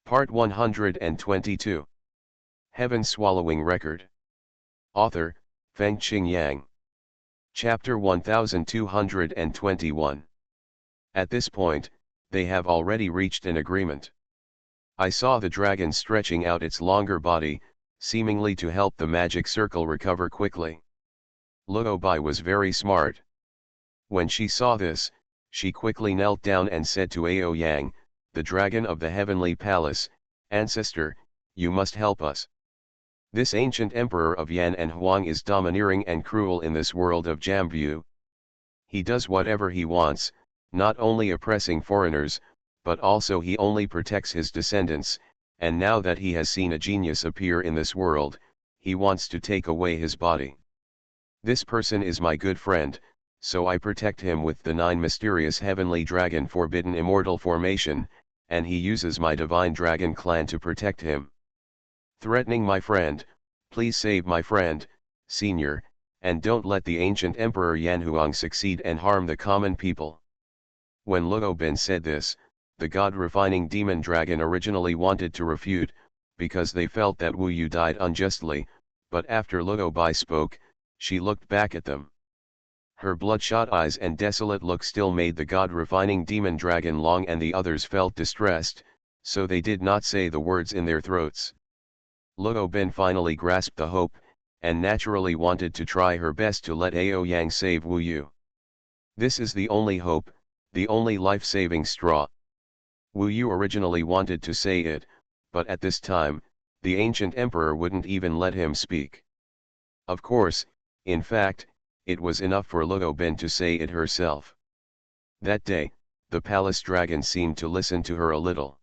Part 122. Heaven Swallowing Record. Author, Fengqing Yang. Chapter 1221. At this point, they have already reached an agreement. I saw the dragon stretching out its longer body, seemingly to help the magic circle recover quickly. Luo Bai was very smart. When she saw this, she quickly knelt down and said to Ao Yang, the dragon of the heavenly palace, "Ancestor, you must help us. This ancient emperor of Yan and Huang is domineering and cruel in this world of Jambu. He does whatever he wants, not only oppressing foreigners, but also he only protects his descendants, and now that he has seen a genius appear in this world, he wants to take away his body. This person is my good friend, so I protect him with the 9 mysterious heavenly dragon forbidden immortal formation, and he uses my divine dragon clan to protect him. Threatening my friend, please save my friend, senior, and don't let the ancient emperor Yanhuang succeed and harm the common people." When Luo Bin said this, the god-refining demon dragon originally wanted to refute, because they felt that Wu Yu died unjustly, but after Luo Bai spoke, she looked back at them. Her bloodshot eyes and desolate look still made the god-refining demon dragon long, and the others felt distressed, so they did not say the words in their throats. Luo Bin finally grasped the hope, and naturally wanted to try her best to let Ao Yang save Wu Yu. This is the only hope, the only life-saving straw. Wu Yu originally wanted to say it, but at this time, the ancient emperor wouldn't even let him speak. Of course, in fact, it was enough for Luo Bin to say it herself. That day, the palace dragon seemed to listen to her a little.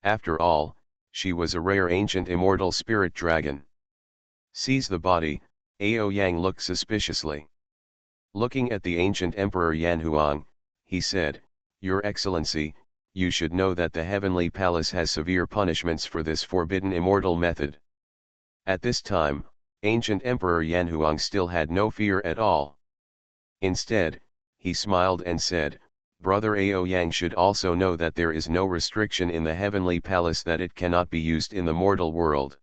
After all, she was a rare ancient immortal spirit dragon. "Seize the body," Ao Yang looked suspiciously. Looking at the ancient emperor Yanhuang, he said, "Your Excellency, you should know that the heavenly palace has severe punishments for this forbidden immortal method." At this time, ancient emperor Yanhuang still had no fear at all. Instead, he smiled and said, "Brother Ao Yang should also know that there is no restriction in the heavenly palace that it cannot be used in the mortal world."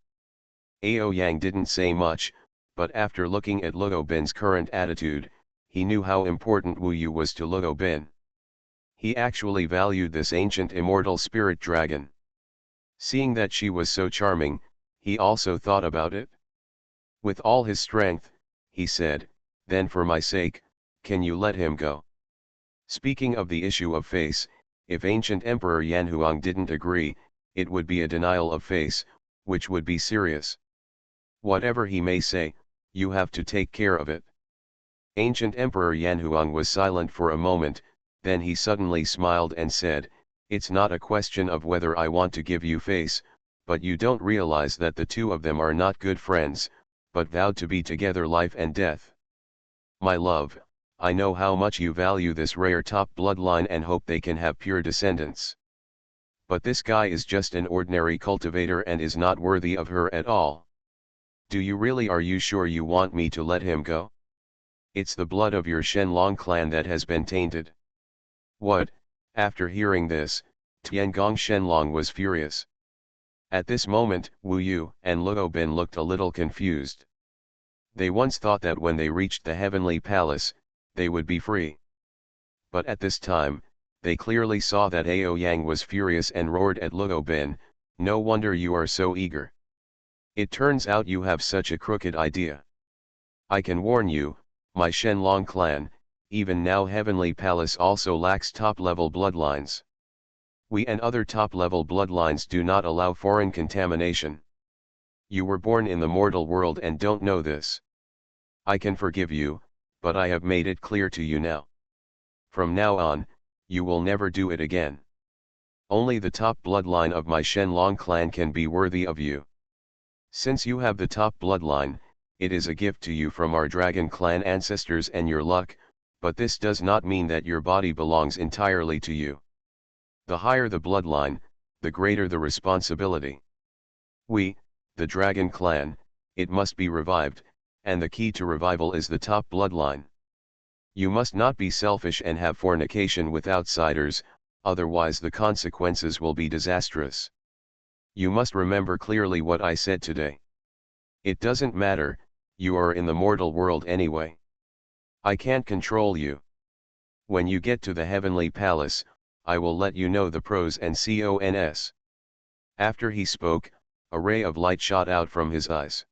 Ao Yang didn't say much, but after looking at Luo Bin's current attitude, he knew how important Wu Yu was to Luo Bin. He actually valued this ancient immortal spirit dragon. Seeing that she was so charming, he also thought about it. With all his strength, he said, "Then for my sake, can you let him go?" Speaking of the issue of face, if ancient Emperor Yanhuang didn't agree, it would be a denial of face, which would be serious. Whatever he may say, you have to take care of it. Ancient Emperor Yanhuang was silent for a moment, then he suddenly smiled and said, "It's not a question of whether I want to give you face, but you don't realize that the two of them are not good friends, but vowed to be together life and death. My love, I know how much you value this rare top bloodline and hope they can have pure descendants. But this guy is just an ordinary cultivator and is not worthy of her at all. Are you sure you want me to let him go? It's the blood of your Shenlong clan that has been tainted." What? After hearing this, Tiangong Shenlong was furious. At this moment, Wu Yu and Luo Bin looked a little confused. They once thought that when they reached the heavenly palace, they would be free. But at this time, they clearly saw that Ao Yang was furious and roared at Luo Bin, "No wonder you are so eager. It turns out you have such a crooked idea. I can warn you, my Shenlong clan, even now heavenly palace also lacks top-level bloodlines. We and other top-level bloodlines do not allow foreign contamination. You were born in the mortal world and don't know this. I can forgive you, but I have made it clear to you now. From now on, you will never do it again. Only the top bloodline of my Shenlong clan can be worthy of you. Since you have the top bloodline, it is a gift to you from our dragon clan ancestors and your luck, but this does not mean that your body belongs entirely to you. The higher the bloodline, the greater the responsibility. We, the dragon clan, it must be revived, and the key to revival is the top bloodline. You must not be selfish and have fornication with outsiders, otherwise the consequences will be disastrous. You must remember clearly what I said today. It doesn't matter, you are in the mortal world anyway. I can't control you. When you get to the heavenly palace, I will let you know the pros and cons. After he spoke, a ray of light shot out from his eyes.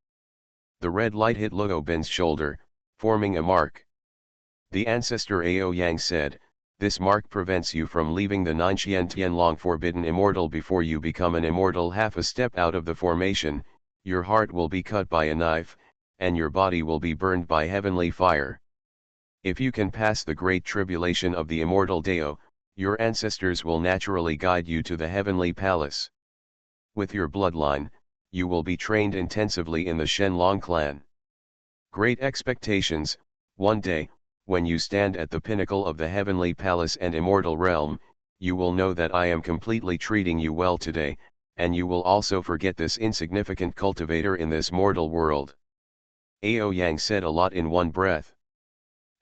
The red light hit Luo Bin's shoulder, forming a mark. The ancestor Ao Yang said, "This mark prevents you from leaving the Ninxian Tianlong forbidden immortal before you become an immortal. Half a step out of the formation, your heart will be cut by a knife, and your body will be burned by heavenly fire. If you can pass the great tribulation of the immortal Dao, your ancestors will naturally guide you to the heavenly palace. With your bloodline, you will be trained intensively in the Shenlong clan. Great expectations, one day, when you stand at the pinnacle of the heavenly palace and immortal realm, you will know that I am completely treating you well today, and you will also forget this insignificant cultivator in this mortal world." Ao Yang said a lot in one breath.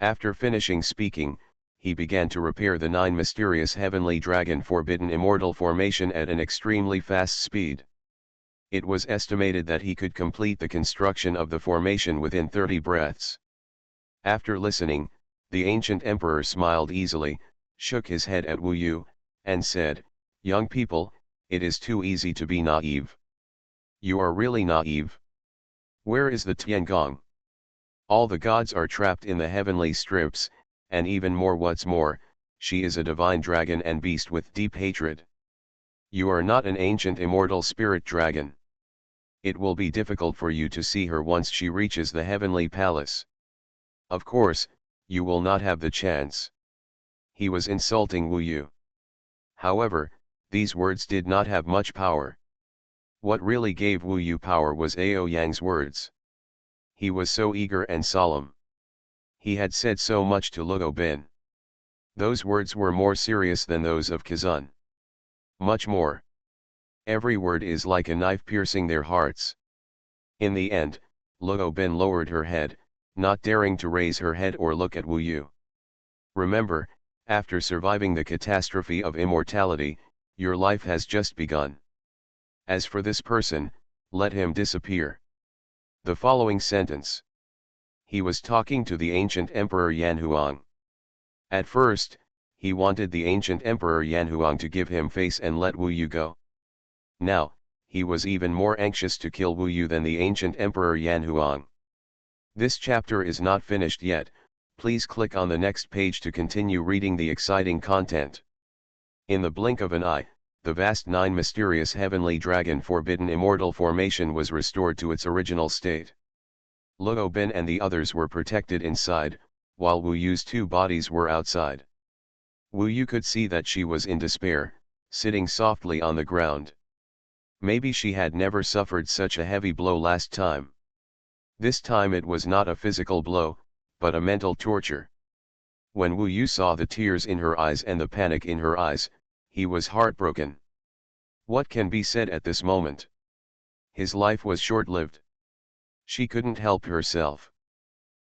After finishing speaking, he began to repair the 9 mysterious heavenly dragon forbidden immortal formation at an extremely fast speed. It was estimated that he could complete the construction of the formation within 30 breaths. After listening, the ancient emperor smiled easily, shook his head at Wu Yu, and said, "Young people, it is too easy to be naive. You are really naive. Where is the Tiangong? All the gods are trapped in the heavenly strips, and even more, what's more, she is a divine dragon and beast with deep hatred. You are not an ancient immortal spirit dragon. It will be difficult for you to see her once she reaches the heavenly palace. Of course, you will not have the chance." He was insulting Wu Yu. However, these words did not have much power. What really gave Wu Yu power was Ao Yang's words. He was so eager and solemn. He had said so much to Luo Bin. Those words were more serious than those of Kazan. Much more. Every word is like a knife piercing their hearts. In the end, Luo Bin lowered her head, not daring to raise her head or look at Wu Yu. "Remember, after surviving the catastrophe of immortality, your life has just begun. As for this person, let him disappear." The following sentence. He was talking to the ancient emperor Yanhuang. At first, he wanted the ancient emperor Yanhuang to give him face and let Wu Yu go. Now, he was even more anxious to kill Wu Yu than the ancient emperor Yanhuang. This chapter is not finished yet, please click on the next page to continue reading the exciting content. In the blink of an eye, the vast 9 mysterious heavenly dragon forbidden immortal formation was restored to its original state. Luo Bin and the others were protected inside, while Wu Yu's 2 bodies were outside. Wu Yu could see that she was in despair, sitting softly on the ground. Maybe she had never suffered such a heavy blow last time. This time it was not a physical blow, but a mental torture. When Wu Yu saw the tears in her eyes and the panic in her eyes, he was heartbroken. What can be said at this moment? His life was short-lived. She couldn't help herself.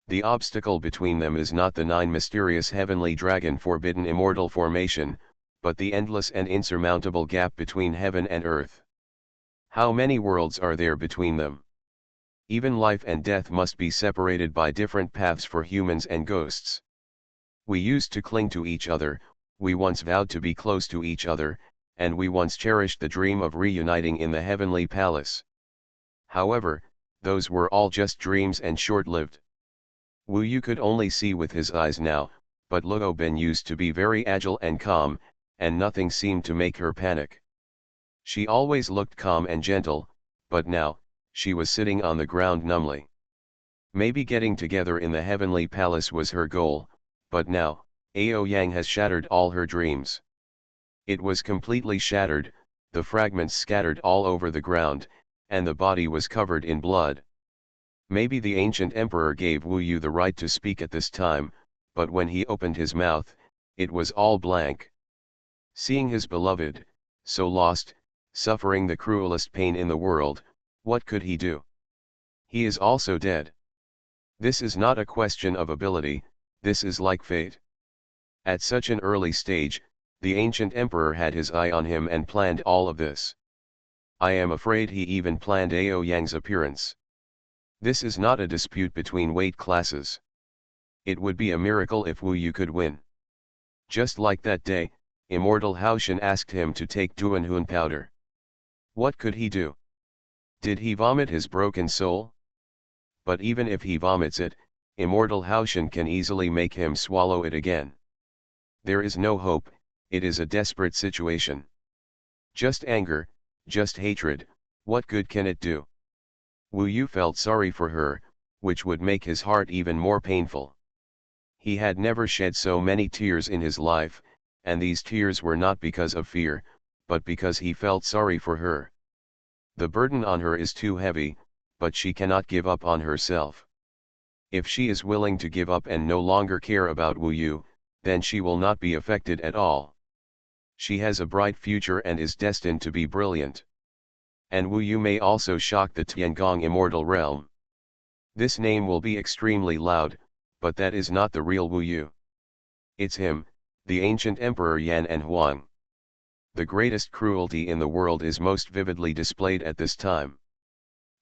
The obstacle between them is not the 9 mysterious heavenly dragon forbidden immortal formation, but the endless and insurmountable gap between heaven and earth. How many worlds are there between them? Even life and death must be separated by different paths for humans and ghosts. We used to cling to each other, we once vowed to be close to each other, and we once cherished the dream of reuniting in the heavenly palace. However, those were all just dreams and short-lived. Wu Yu could only see with his eyes now, but Luo Bin used to be very agile and calm, and nothing seemed to make her panic. She always looked calm and gentle, but now, she was sitting on the ground numbly. Maybe getting together in the heavenly palace was her goal, but now, Ao Yang has shattered all her dreams. It was completely shattered, the fragments scattered all over the ground, and the body was covered in blood. Maybe the ancient emperor gave Wu Yu the right to speak at this time, but when he opened his mouth, it was all blank. Seeing his beloved, so lost, suffering the cruelest pain in the world, what could he do? He is also dead. This is not a question of ability, this is like fate. At such an early stage, the ancient emperor had his eye on him and planned all of this. I am afraid he even planned Ao Yang's appearance. This is not a dispute between weight classes. It would be a miracle if Wu Yu could win. Just like that day, Immortal Haoshan asked him to take Xuanhuan powder. What could he do? Did he vomit his broken soul? But even if he vomits it, Immortal Haoshan can easily make him swallow it again. There is no hope, it is a desperate situation. Just anger, just hatred, what good can it do? Wu Yu felt sorry for her, which would make his heart even more painful. He had never shed so many tears in his life, and these tears were not because of fear, but because he felt sorry for her. The burden on her is too heavy, but she cannot give up on herself. If she is willing to give up and no longer care about Wu Yu, then she will not be affected at all. She has a bright future and is destined to be brilliant. And Wu Yu may also shock the Tiangong immortal realm. This name will be extremely loud, but that is not the real Wu Yu. It's him, the ancient Emperor Yan and Huang. The greatest cruelty in the world is most vividly displayed at this time.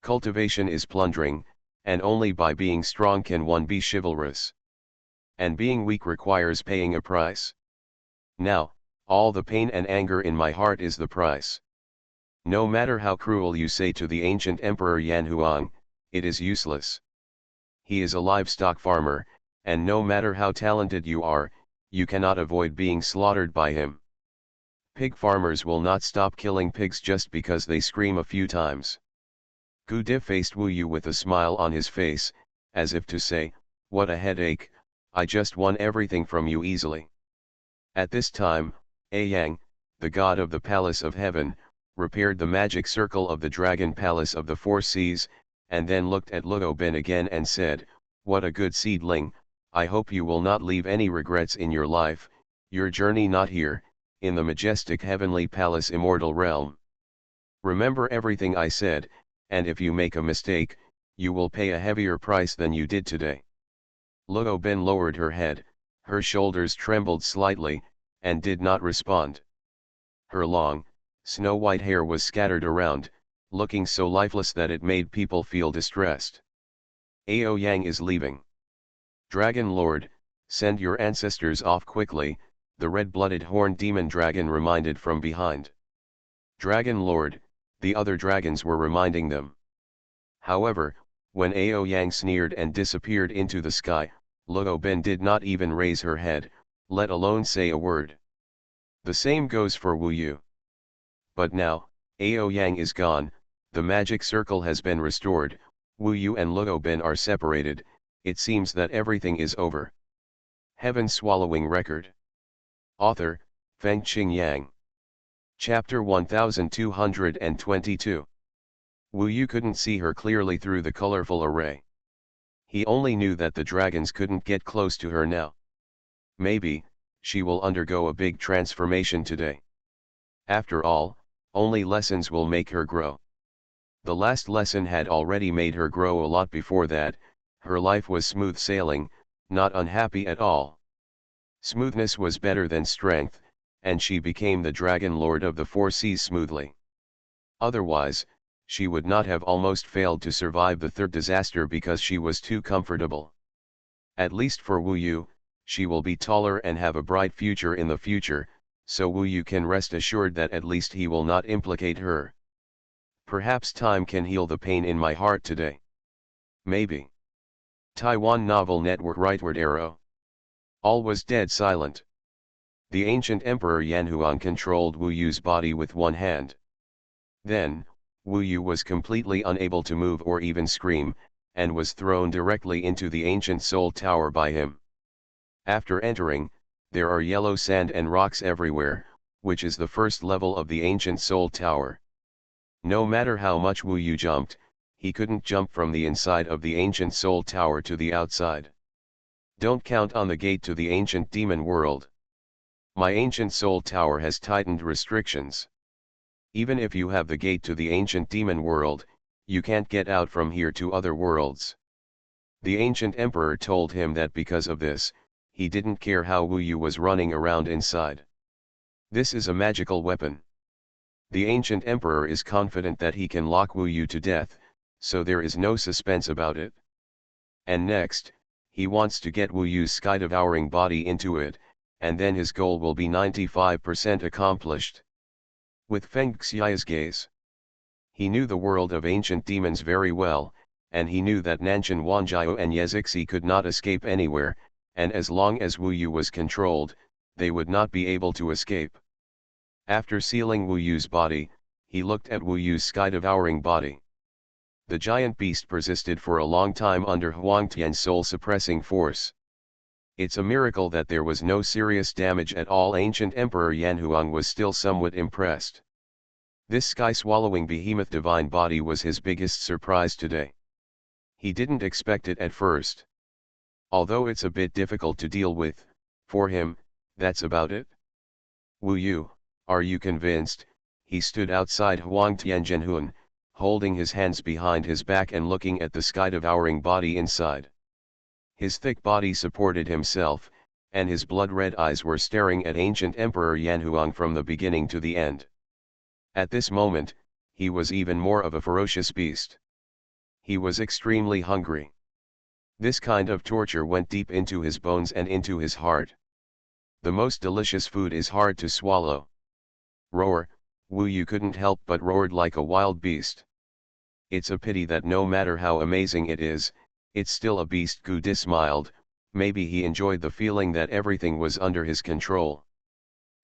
Cultivation is plundering, and only by being strong can one be chivalrous. And being weak requires paying a price. Now, all the pain and anger in my heart is the price. No matter how cruel you say to the ancient Emperor Yan Huang, it is useless. He is a livestock farmer, and no matter how talented you are, you cannot avoid being slaughtered by him. Pig farmers will not stop killing pigs just because they scream a few times. Gu Di faced Wu Yu with a smile on his face, as if to say, what a headache, I just won everything from you easily. At this time, A Yang, the god of the palace of heaven, repaired the magic circle of the dragon palace of the four seas, and then looked at Luo Bin again and said, what a good seedling, I hope you will not leave any regrets in your life, your journey not here, in the majestic heavenly palace immortal realm. Remember everything I said, and if you make a mistake, you will pay a heavier price than you did today. Luo Bin lowered her head, her shoulders trembled slightly, and did not respond. Her long, snow-white hair was scattered around, looking so lifeless that it made people feel distressed. Ao Yang is leaving. Dragon Lord, send your ancestors off quickly, the red-blooded horned demon dragon reminded from behind. Dragon Lord, the other dragons were reminding them. However, when Ao Yang sneered and disappeared into the sky, Luo Bin did not even raise her head, let alone say a word. The same goes for Wu Yu. But now, Ao Yang is gone, the magic circle has been restored, Wu Yu and Luo Bin are separated, it seems that everything is over. Heaven Swallowing Record. Author, Feng Qing Yang. Chapter 1222. Wu Yu couldn't see her clearly through the colorful array. He only knew that the dragons couldn't get close to her now. Maybe, she will undergo a big transformation today. After all, only lessons will make her grow. The last lesson had already made her grow a lot before that, her life was smooth sailing, not unhappy at all. Smoothness was better than strength, and she became the Dragon Lord of the Four Seas smoothly. Otherwise, she would not have almost failed to survive the third disaster because she was too comfortable. At least for Wu Yu, she will be taller and have a bright future in the future, so Wu Yu can rest assured that at least he will not implicate her. Perhaps time can heal the pain in my heart today. Maybe. Taiwan Novel Network Rightward Arrow. All was dead silent. The ancient Emperor Yanhuan controlled Wu Yu's body with one hand. Then, Wu Yu was completely unable to move or even scream, and was thrown directly into the ancient Soul Tower by him. After entering, there are yellow sand and rocks everywhere, which is the first level of the ancient Soul Tower. No matter how much Wu Yu jumped, he couldn't jump from the inside of the ancient Soul Tower to the outside. Don't count on the gate to the ancient demon world. My ancient Soul Tower has tightened restrictions. Even if you have the gate to the ancient demon world, you can't get out from here to other worlds. The ancient emperor told him that because of this, he didn't care how Wu Yu was running around inside. This is a magical weapon. The ancient emperor is confident that he can lock Wu Yu to death, so there is no suspense about it. And next, he wants to get Wu Yu's sky-devouring body into it, and then his goal will be 95% accomplished. With Feng Xiao's gaze, he knew the world of ancient demons very well, and he knew that Nanshan Wanjiao and Yezixi could not escape anywhere, and as long as Wu Yu was controlled, they would not be able to escape. After sealing Wu Yu's body, he looked at Wu Yu's sky-devouring body. The giant beast persisted for a long time under Huang Tian's soul-suppressing force. It's a miracle that there was no serious damage at all. Ancient Emperor Yanhuang was still somewhat impressed. This sky-swallowing behemoth divine body was his biggest surprise today. He didn't expect it at first. Although it's a bit difficult to deal with, for him, that's about it. Wu Yu, are you convinced? He stood outside Huang Tianzhenhuan, holding his hands behind his back and looking at the sky-devouring body inside. His thick body supported himself, and his blood-red eyes were staring at ancient Emperor Yanhuang from the beginning to the end. At this moment, he was even more of a ferocious beast. He was extremely hungry. This kind of torture went deep into his bones and into his heart. The most delicious food is hard to swallow. Roar, Wu Yu couldn't help but roared like a wild beast. It's a pity that no matter how amazing it is, it's still a beast. Gu Di smiled, maybe he enjoyed the feeling that everything was under his control.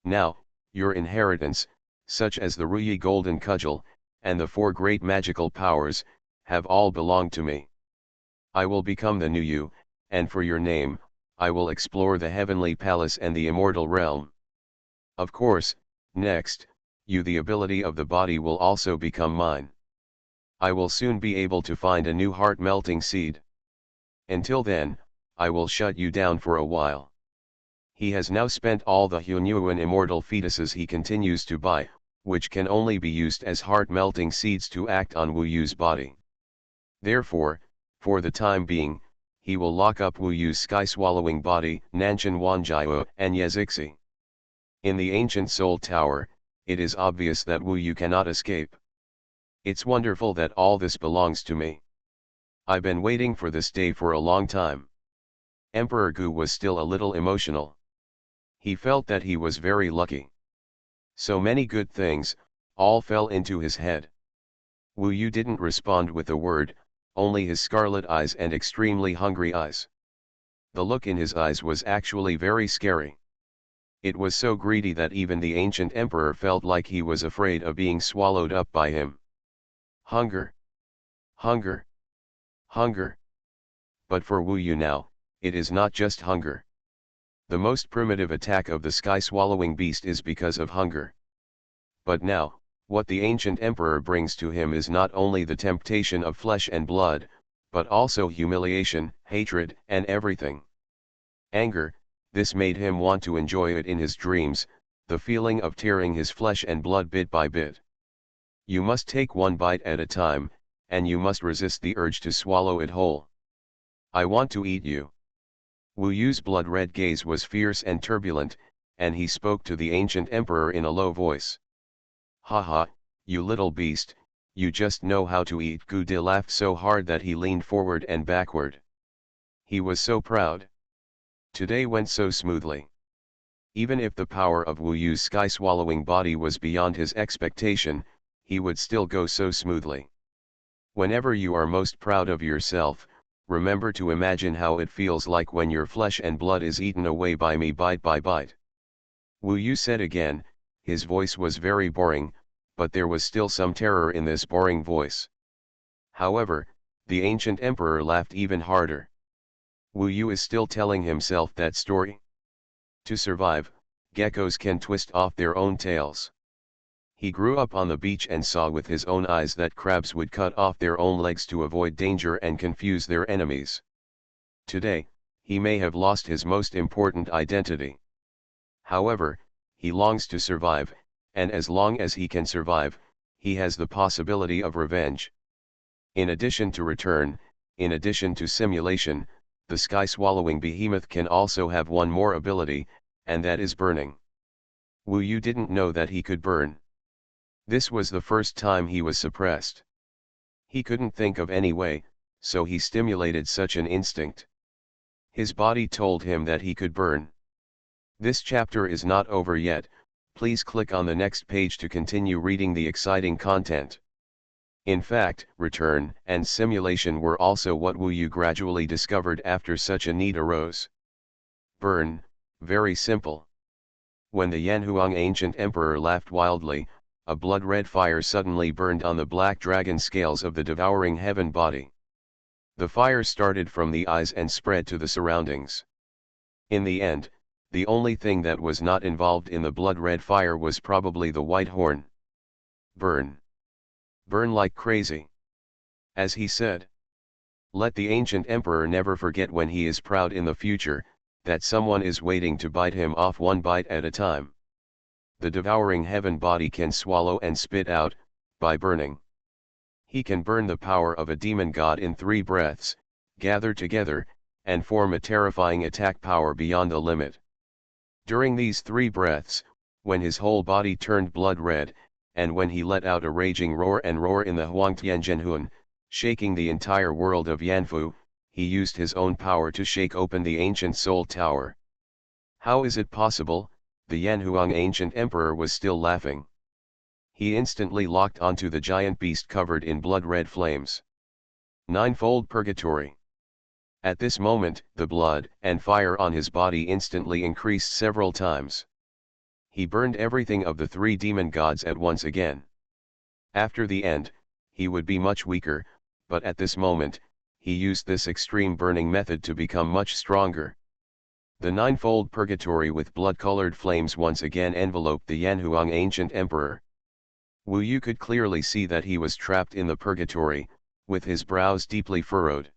Now, your inheritance, such as the Ruyi Golden Cudgel, and the 4 great magical powers, have all belonged to me. I will become the new you, and for your name, I will explore the heavenly palace and the immortal realm. Of course, next, you the ability of the body will also become mine. I will soon be able to find a new heart-melting seed. Until then, I will shut you down for a while. He has now spent all the Xuanhuan immortal fetuses he continues to buy, which can only be used as heart-melting seeds to act on Wu Yu's body. Therefore, for the time being, he will lock up Wu Yu's sky-swallowing body, Nanshan Wanjiao and Yezixi. In the ancient Soul Tower, it is obvious that Wu Yu cannot escape. It's wonderful that all this belongs to me. I've been waiting for this day for a long time. Emperor Gu was still a little emotional. He felt that he was very lucky. So many good things, all fell into his head. Wu Yu didn't respond with a word, only his scarlet eyes and extremely hungry eyes. The look in his eyes was actually very scary. It was so greedy that even the ancient emperor felt like he was afraid of being swallowed up by him. Hunger. Hunger. Hunger. But for Wu Yu now, it is not just hunger. The most primitive attack of the sky-swallowing beast is because of hunger. But now, what the ancient emperor brings to him is not only the temptation of flesh and blood, but also humiliation, hatred, and everything. Anger, this made him want to enjoy it in his dreams, the feeling of tearing his flesh and blood bit by bit. You must take one bite at a time, and you must resist the urge to swallow it whole. I want to eat you. Wu Yu's blood-red gaze was fierce and turbulent, and he spoke to the ancient emperor in a low voice. Ha ha, you little beast, you just know how to eat. Gu Di laughed so hard that he leaned forward and backward. He was so proud. Today went so smoothly. Even if the power of Wu Yu's sky-swallowing body was beyond his expectation, he would still go so smoothly. Whenever you are most proud of yourself, remember to imagine how it feels like when your flesh and blood is eaten away by me bite by bite. Wu Yu said again, his voice was very boring, but there was still some terror in this boring voice. However, the ancient emperor laughed even harder. Wu Yu is still telling himself that story. To survive, geckos can twist off their own tails. He grew up on the beach and saw with his own eyes that crabs would cut off their own legs to avoid danger and confuse their enemies. Today, he may have lost his most important identity. However, he longs to survive, and as long as he can survive, he has the possibility of revenge. In addition to return, in addition to simulation, the sky-swallowing behemoth can also have one more ability, and that is burning. Wu Yu didn't know that he could burn. This was the first time he was suppressed. He couldn't think of any way, so he stimulated such an instinct. His body told him that he could burn. This chapter is not over yet, please click on the next page to continue reading the exciting content. In fact, return and simulation were also what Wu Yu gradually discovered after such a need arose. Burn, very simple. When the Yanhuang ancient emperor laughed wildly, a blood-red fire suddenly burned on the black dragon scales of the devouring heaven body. The fire started from the eyes and spread to the surroundings. In the end, the only thing that was not involved in the blood-red fire was probably the white horn. Burn. Burn like crazy. As he said. Let the ancient emperor never forget when he is proud in the future, that someone is waiting to bite him off one bite at a time. The devouring heaven body can swallow and spit out, by burning. He can burn the power of a demon god in 3 breaths, gather together, and form a terrifying attack power beyond the limit. During these 3 breaths, when his whole body turned blood red, and when he let out a raging roar in the Huangtianzhenhuan, shaking the entire world of Yanfu, he used his own power to shake open the ancient soul tower. How is it possible? The Yanhuang ancient emperor was still laughing. He instantly locked onto the giant beast covered in blood-red flames. Ninefold purgatory. At this moment, the blood and fire on his body instantly increased several times. He burned everything of the 3 demon gods at once again. After the end, he would be much weaker, but at this moment, he used this extreme burning method to become much stronger. The ninefold purgatory with blood-colored flames once again enveloped the Yanhuang ancient emperor. Wu Yu could clearly see that he was trapped in the purgatory, with his brows deeply furrowed.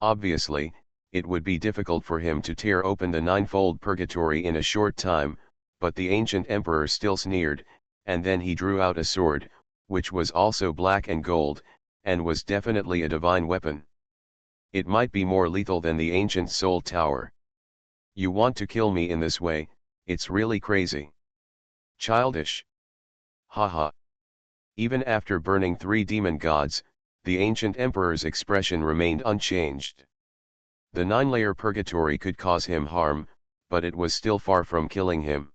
Obviously, it would be difficult for him to tear open the ninefold purgatory in a short time, but the ancient emperor still sneered, and then he drew out a sword, which was also black and gold, and was definitely a divine weapon. It might be more lethal than the ancient soul tower. You want to kill me in this way? It's really crazy. Childish. Haha. Even after burning 3 demon gods, the ancient emperor's expression remained unchanged. The 9-layer purgatory could cause him harm, but it was still far from killing him.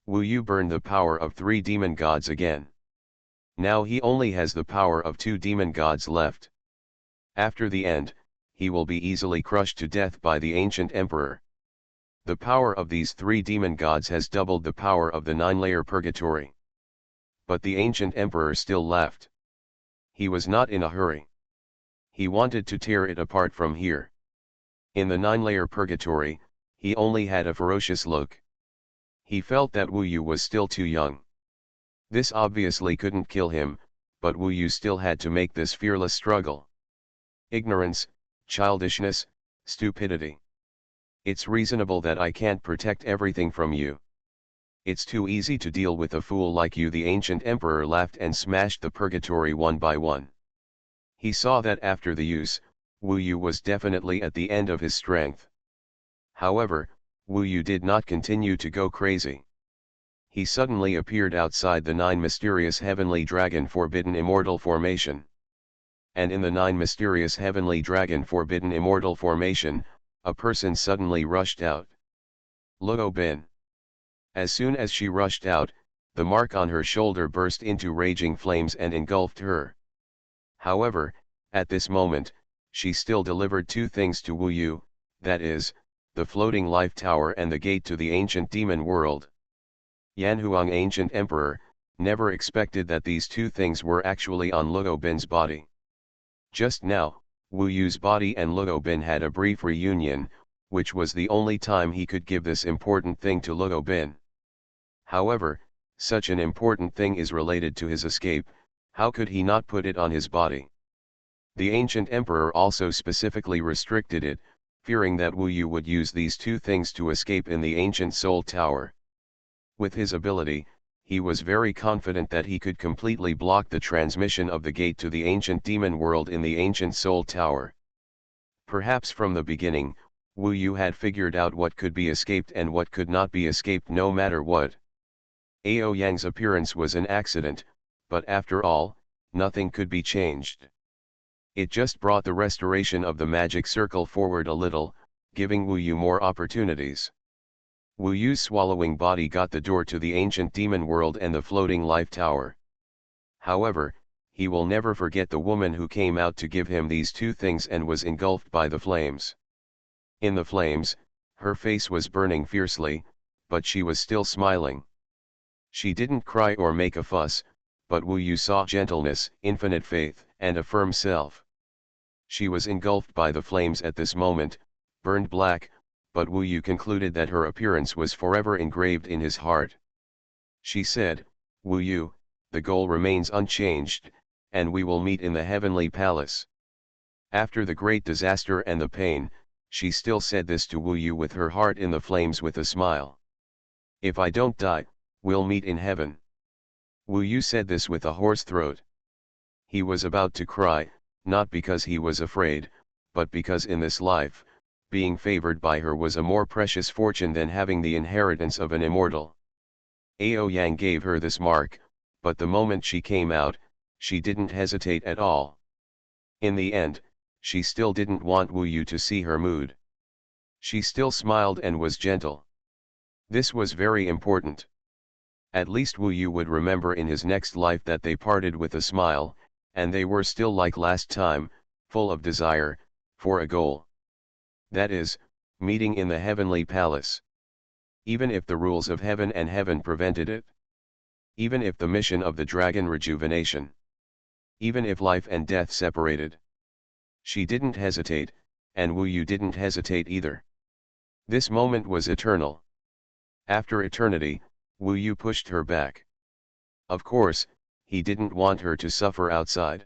Wu Yu burned the power of 3 demon gods again. Now he only has the power of 2 demon gods left. After the end, he will be easily crushed to death by the ancient emperor. The power of these 3 demon gods has doubled the power of the 9-layer purgatory. But the ancient emperor still laughed. He was not in a hurry. He wanted to tear it apart from here. In the 9-layer purgatory, he only had a ferocious look. He felt that Wu Yu was still too young. This obviously couldn't kill him, but Wu Yu still had to make this fearless struggle. Ignorance, childishness, stupidity. It's reasonable that I can't protect everything from you. It's too easy to deal with a fool like you. The ancient emperor laughed and smashed the purgatory one by one. He saw that after the use, Wu Yu was definitely at the end of his strength. However, Wu Yu did not continue to go crazy. He suddenly appeared outside the 9 mysterious heavenly dragon forbidden immortal formation. And in the 9 mysterious heavenly dragon forbidden immortal formation, a person suddenly rushed out. Luo Bin. As soon as she rushed out, the mark on her shoulder burst into raging flames and engulfed her. However, at this moment, she still delivered 2 things to Wu Yu, that is, the floating life tower and the gate to the ancient demon world. Yanhuang ancient emperor, never expected that these 2 things were actually on Luo Bin's body. Just now, Wu Yu's body and Luo Bin had a brief reunion, which was the only time he could give this important thing to Luo Bin. However, such an important thing is related to his escape, how could he not put it on his body? The ancient emperor also specifically restricted it, fearing that Wu Yu would use these 2 things to escape in the ancient soul tower. With his ability, he was very confident that he could completely block the transmission of the gate to the ancient demon world in the ancient soul tower. Perhaps from the beginning, Wu Yu had figured out what could be escaped and what could not be escaped no matter what. Ao Yang's appearance was an accident, but after all, nothing could be changed. It just brought the restoration of the magic circle forward a little, giving Wu Yu more opportunities. Wu Yu's swallowing body got the door to the ancient demon world and the floating life tower. However, he will never forget the woman who came out to give him these two things and was engulfed by the flames. In the flames, her face was burning fiercely, but she was still smiling. She didn't cry or make a fuss, but Wu Yu saw gentleness, infinite faith, and a firm self. She was engulfed by the flames at this moment, burned black, but Wu Yu concluded that her appearance was forever engraved in his heart. She said, "Wu Yu, the goal remains unchanged, and we will meet in the heavenly palace." After the great disaster and the pain, she still said this to Wu Yu with her heart in the flames with a smile. "If I don't die, we'll meet in heaven." Wu Yu said this with a hoarse throat. He was about to cry, not because he was afraid, but because in this life, being favored by her was a more precious fortune than having the inheritance of an immortal. Ao Yang gave her this mark, but the moment she came out, she didn't hesitate at all. In the end, she still didn't want Wu Yu to see her mood. She still smiled and was gentle. This was very important. At least Wu Yu would remember in his next life that they parted with a smile, and they were still like last time, full of desire, for a goal. That is, meeting in the heavenly palace. Even if the rules of heaven and heaven prevented it. Even if the mission of the dragon rejuvenation. Even if life and death separated. She didn't hesitate, and Wu Yu didn't hesitate either. This moment was eternal. After eternity, Wu Yu pushed her back. Of course, he didn't want her to suffer outside.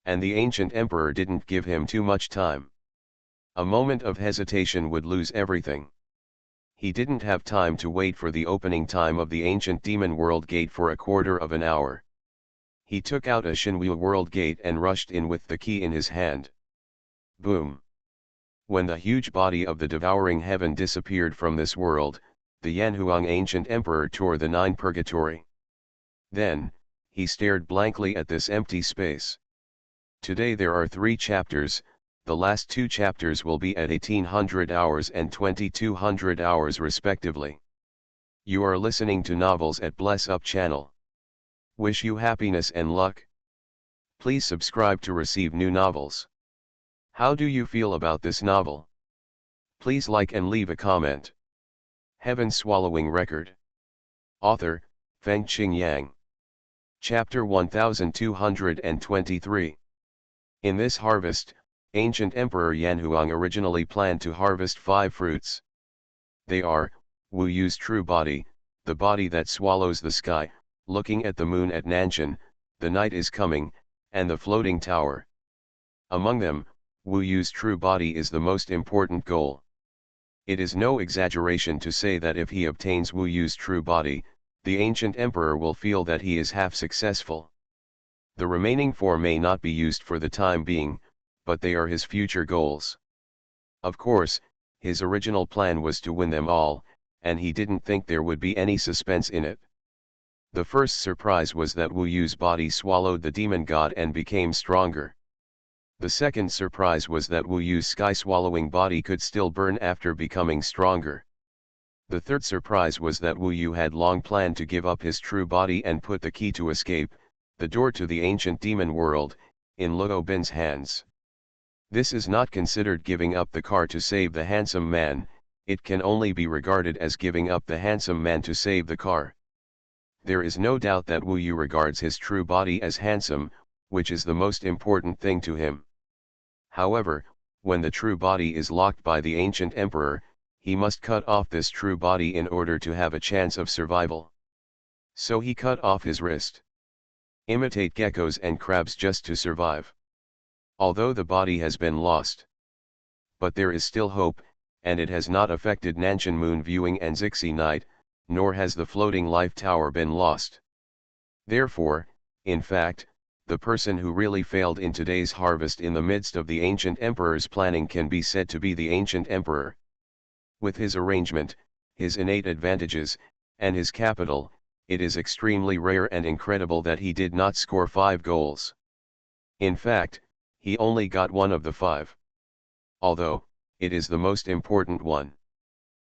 And the ancient emperor didn't give him too much time. A moment of hesitation would lose everything. He didn't have time to wait for the opening time of the ancient demon world gate for a quarter of an hour. He took out a Xuanhuan world gate and rushed in with the key in his hand. Boom! When the huge body of the devouring heaven disappeared from this world, the Yanhuang ancient emperor tore the 9 purgatory. Then, he stared blankly at this empty space. Today there are 3 chapters. The last 2 chapters will be at 1800 hours and 2200 hours respectively. You are listening to Novels at Bless Up channel. Wish you happiness and luck. Please subscribe to receive new novels. How do you feel about this novel? Please like and leave a comment. Heaven Swallowing Record. Author, Fengqing Yang. Chapter 1223. In this harvest, ancient Emperor Yanhuang originally planned to harvest 5 fruits. They are, Wu Yu's true body, the body that swallows the sky, looking at the moon at Nanshan, the night is coming, and the floating tower. Among them, Wu Yu's true body is the most important goal. It is no exaggeration to say that if he obtains Wu Yu's true body, the ancient emperor will feel that he is half successful. The remaining 4 may not be used for the time being, but they are his future goals. Of course, his original plan was to win them all, and he didn't think there would be any suspense in it. The first surprise was that Wu Yu's body swallowed the demon god and became stronger. The second surprise was that Wu Yu's sky-swallowing body could still burn after becoming stronger. The third surprise was that Wu Yu had long planned to give up his true body and put the key to escape, the door to the ancient demon world, in Luo Bin's hands. This is not considered giving up the car to save the handsome man, it can only be regarded as giving up the handsome man to save the car. There is no doubt that Wu Yu regards his true body as handsome, which is the most important thing to him. However, when the true body is locked by the ancient emperor, he must cut off this true body in order to have a chance of survival. So he cut off his wrist. Imitate geckos and crabs just to survive. Although the body has been lost. But there is still hope, and it has not affected Nanshan moon viewing and Zixi night, nor has the floating life tower been lost. Therefore, in fact, the person who really failed in today's harvest in the midst of the ancient emperor's planning can be said to be the ancient emperor. With his arrangement, his innate advantages, and his capital, it is extremely rare and incredible that he did not score 5 goals. In fact, he only got one of the 5. Although, it is the most important one.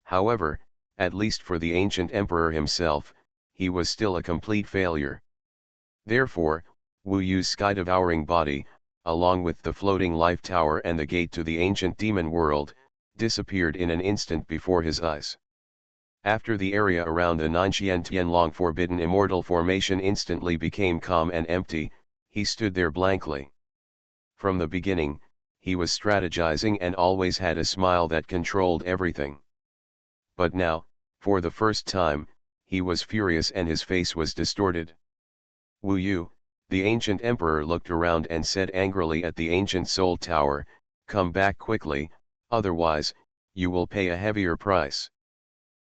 However, at least for the ancient emperor himself, he was still a complete failure. Therefore, Wu Yu's sky-devouring body, along with the floating life tower and the gate to the ancient demon world, disappeared in an instant before his eyes. After the area around the Nanxian Tianlong forbidden immortal formation instantly became calm and empty, he stood there blankly. From the beginning, he was strategizing and always had a smile that controlled everything. But now, for the first time, he was furious and his face was distorted. Wu Yu, the ancient emperor, looked around and said angrily at the ancient soul tower, "Come back quickly, otherwise, you will pay a heavier price."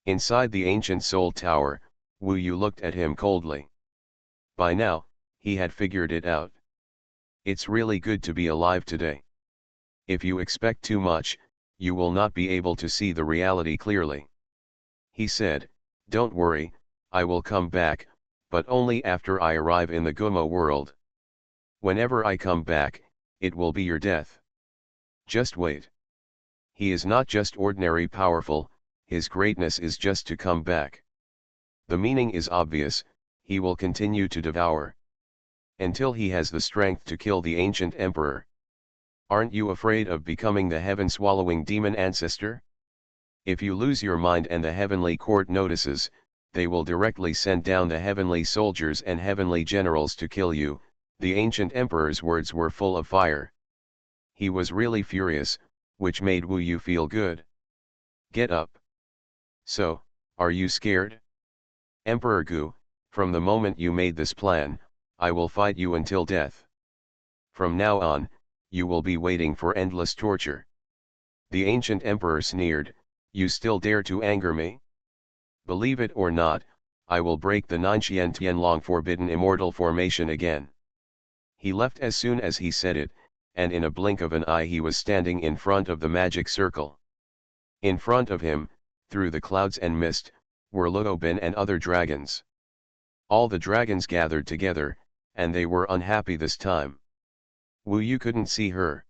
Inside the ancient soul tower, Wu Yu looked at him coldly. By now, he had figured it out. It's really good to be alive today. If you expect too much, you will not be able to see the reality clearly. He said, "Don't worry, I will come back, but only after I arrive in the Guma world. Whenever I come back, it will be your death. Just wait." He is not just ordinary powerful, his greatness is just to come back. The meaning is obvious, he will continue to devour until he has the strength to kill the ancient emperor. Aren't you afraid of becoming the heaven-swallowing demon ancestor? If you lose your mind and the heavenly court notices, they will directly send down the heavenly soldiers and heavenly generals to kill you. The ancient emperor's words were full of fire. He was really furious, which made Wu Yu feel good. "Get up." "So, are you scared?" "Emperor Gu, from the moment you made this plan, I will fight you until death. From now on, you will be waiting for endless torture." The ancient emperor sneered, "You still dare to anger me? Believe it or not, I will break the Nanxian Tianlong forbidden immortal formation again." He left as soon as he said it, and in a blink of an eye he was standing in front of the magic circle. In front of him, through the clouds and mist, were Luobin and other dragons. All the dragons gathered together, and they were unhappy this time. Wu Yu couldn't see her.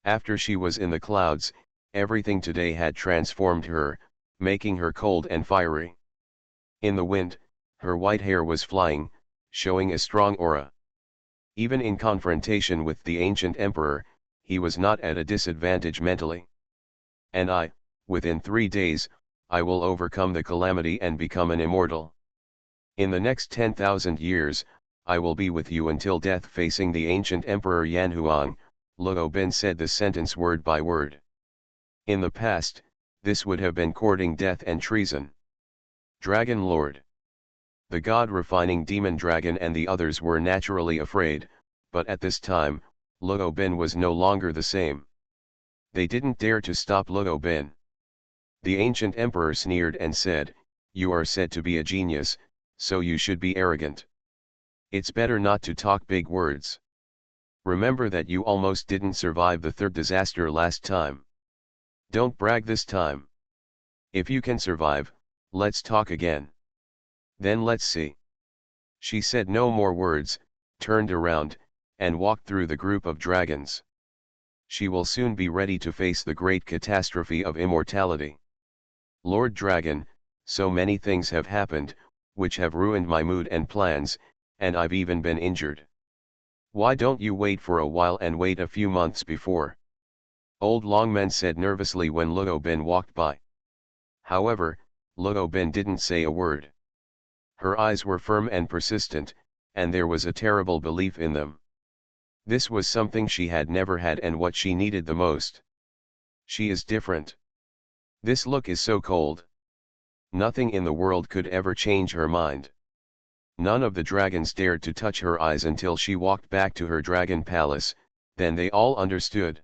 After she was in the clouds, everything today had transformed her, making her cold and fiery. In the wind, her white hair was flying, showing a strong aura. Even in confrontation with the ancient emperor, he was not at a disadvantage mentally. "And within 3 days, I will overcome the calamity and become an immortal. In the next 10,000 years, I will be with you until death." Facing the ancient emperor Xuanhuan, Luobin said the sentence word by word. In the past, this would have been courting death and treason. Dragon Lord. The god-refining demon dragon and the others were naturally afraid, but at this time, Luobin was no longer the same. They didn't dare to stop Luobin. The ancient emperor sneered and said, "You are said to be a genius, so you should be arrogant. It's better not to talk big words. Remember that you almost didn't survive the third disaster last time. Don't brag this time. If you can survive, let's talk again. Then let's see." She said no more words, turned around, and walked through the group of dragons. She will soon be ready to face the great catastrophe of immortality. "Lord Dragon, so many things have happened, which have ruined my mood and plans, and I've even been injured. Why don't you wait for a while and wait a few months before?" Old Longmen said nervously when Luobin walked by. However, Luobin didn't say a word. Her eyes were firm and persistent, and there was a terrible belief in them. This was something she had never had and what she needed the most. She is different. This look is so cold. Nothing in the world could ever change her mind. None of the dragons dared to touch her eyes until she walked back to her dragon palace, then they all understood.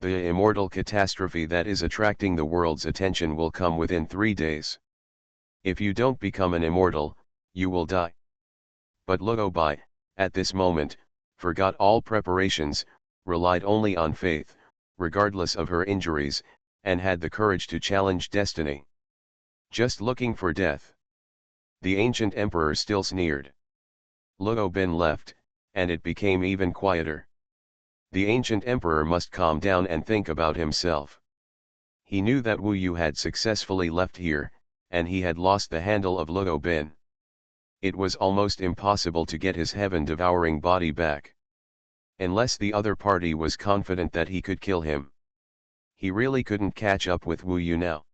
The immortal catastrophe that is attracting the world's attention will come within 3 days. If you don't become an immortal, you will die. But Luobai, at this moment, forgot all preparations, relied only on faith, regardless of her injuries, and had the courage to challenge destiny. Just looking for death. The ancient emperor still sneered. Luo Bin left, and it became even quieter. The ancient emperor must calm down and think about himself. He knew that Wu Yu had successfully left here, and he had lost the handle of Luo Bin. It was almost impossible to get his heaven-devouring body back. Unless the other party was confident that he could kill him. He really couldn't catch up with Wu Yu now.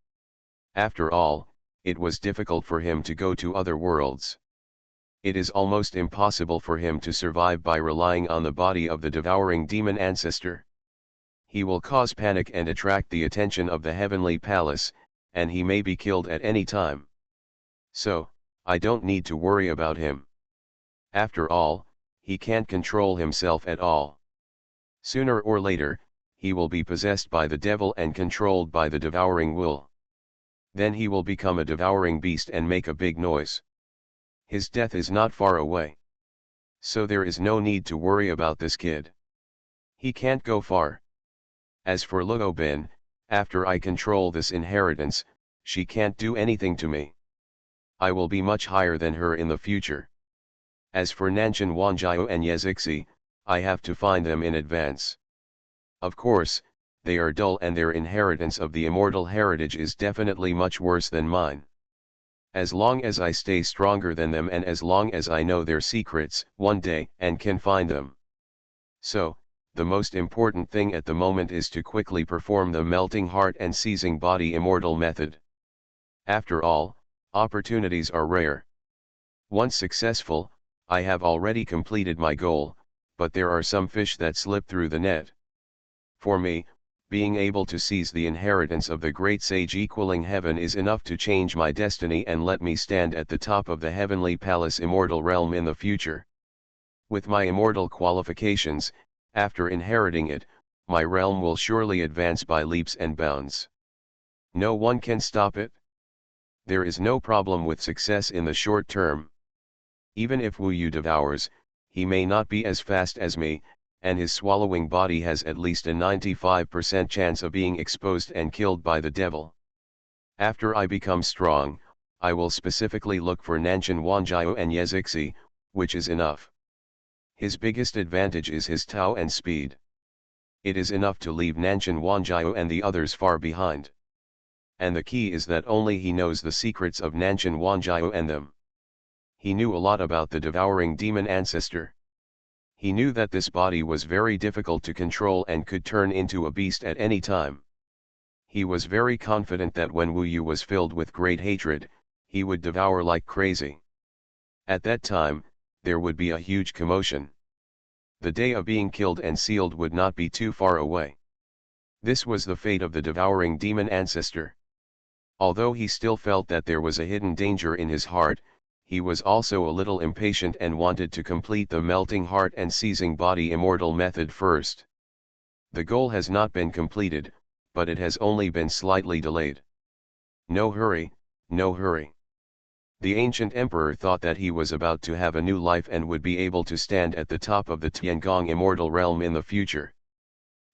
After all, it was difficult for him to go to other worlds. It is almost impossible for him to survive by relying on the body of the devouring demon ancestor. He will cause panic and attract the attention of the heavenly palace, and he may be killed at any time. So, I don't need to worry about him. After all, he can't control himself at all. Sooner or later, he will be possessed by the devil and controlled by the devouring will. Then he will become a devouring beast and make a big noise. His death is not far away. So there is no need to worry about this kid. He can't go far. As for Luo Bin, after I control this inheritance, she can't do anything to me. I will be much higher than her in the future. As for Nanshan Wanjiao and Yezixi, I have to find them in advance. Of course, they are dull and their inheritance of the immortal heritage is definitely much worse than mine. As long as I stay stronger than them and as long as I know their secrets, one day, and can find them. So, the most important thing at the moment is to quickly perform the melting heart and seizing body immortal method. After all, opportunities are rare. Once successful, I have already completed my goal, but there are some fish that slip through the net. For me, being able to seize the inheritance of the great sage equaling heaven is enough to change my destiny and let me stand at the top of the heavenly palace immortal realm in the future. With my immortal qualifications, after inheriting it, my realm will surely advance by leaps and bounds. No one can stop it. There is no problem with success in the short term. Even if Wu Yu devours, he may not be as fast as me, and his swallowing body has at least a 95% chance of being exposed and killed by the devil. After I become strong, I will specifically look for Nanshan Wanjiao and Yezixi, which is enough. His biggest advantage is his Tao and speed. It is enough to leave Nanshan Wanjiao and the others far behind. And the key is that only he knows the secrets of Nanshan Wanjiao and them. He knew a lot about the devouring demon ancestor. He knew that this body was very difficult to control and could turn into a beast at any time. He was very confident that when Wu Yu was filled with great hatred, he would devour like crazy. At that time, there would be a huge commotion. The day of being killed and sealed would not be too far away. This was the fate of the devouring demon ancestor. Although he still felt that there was a hidden danger in his heart, he was also a little impatient and wanted to complete the melting heart and seizing body immortal method first. The goal has not been completed, but it has only been slightly delayed. No hurry, no hurry. The ancient emperor thought that he was about to have a new life and would be able to stand at the top of the Tiangong immortal realm in the future.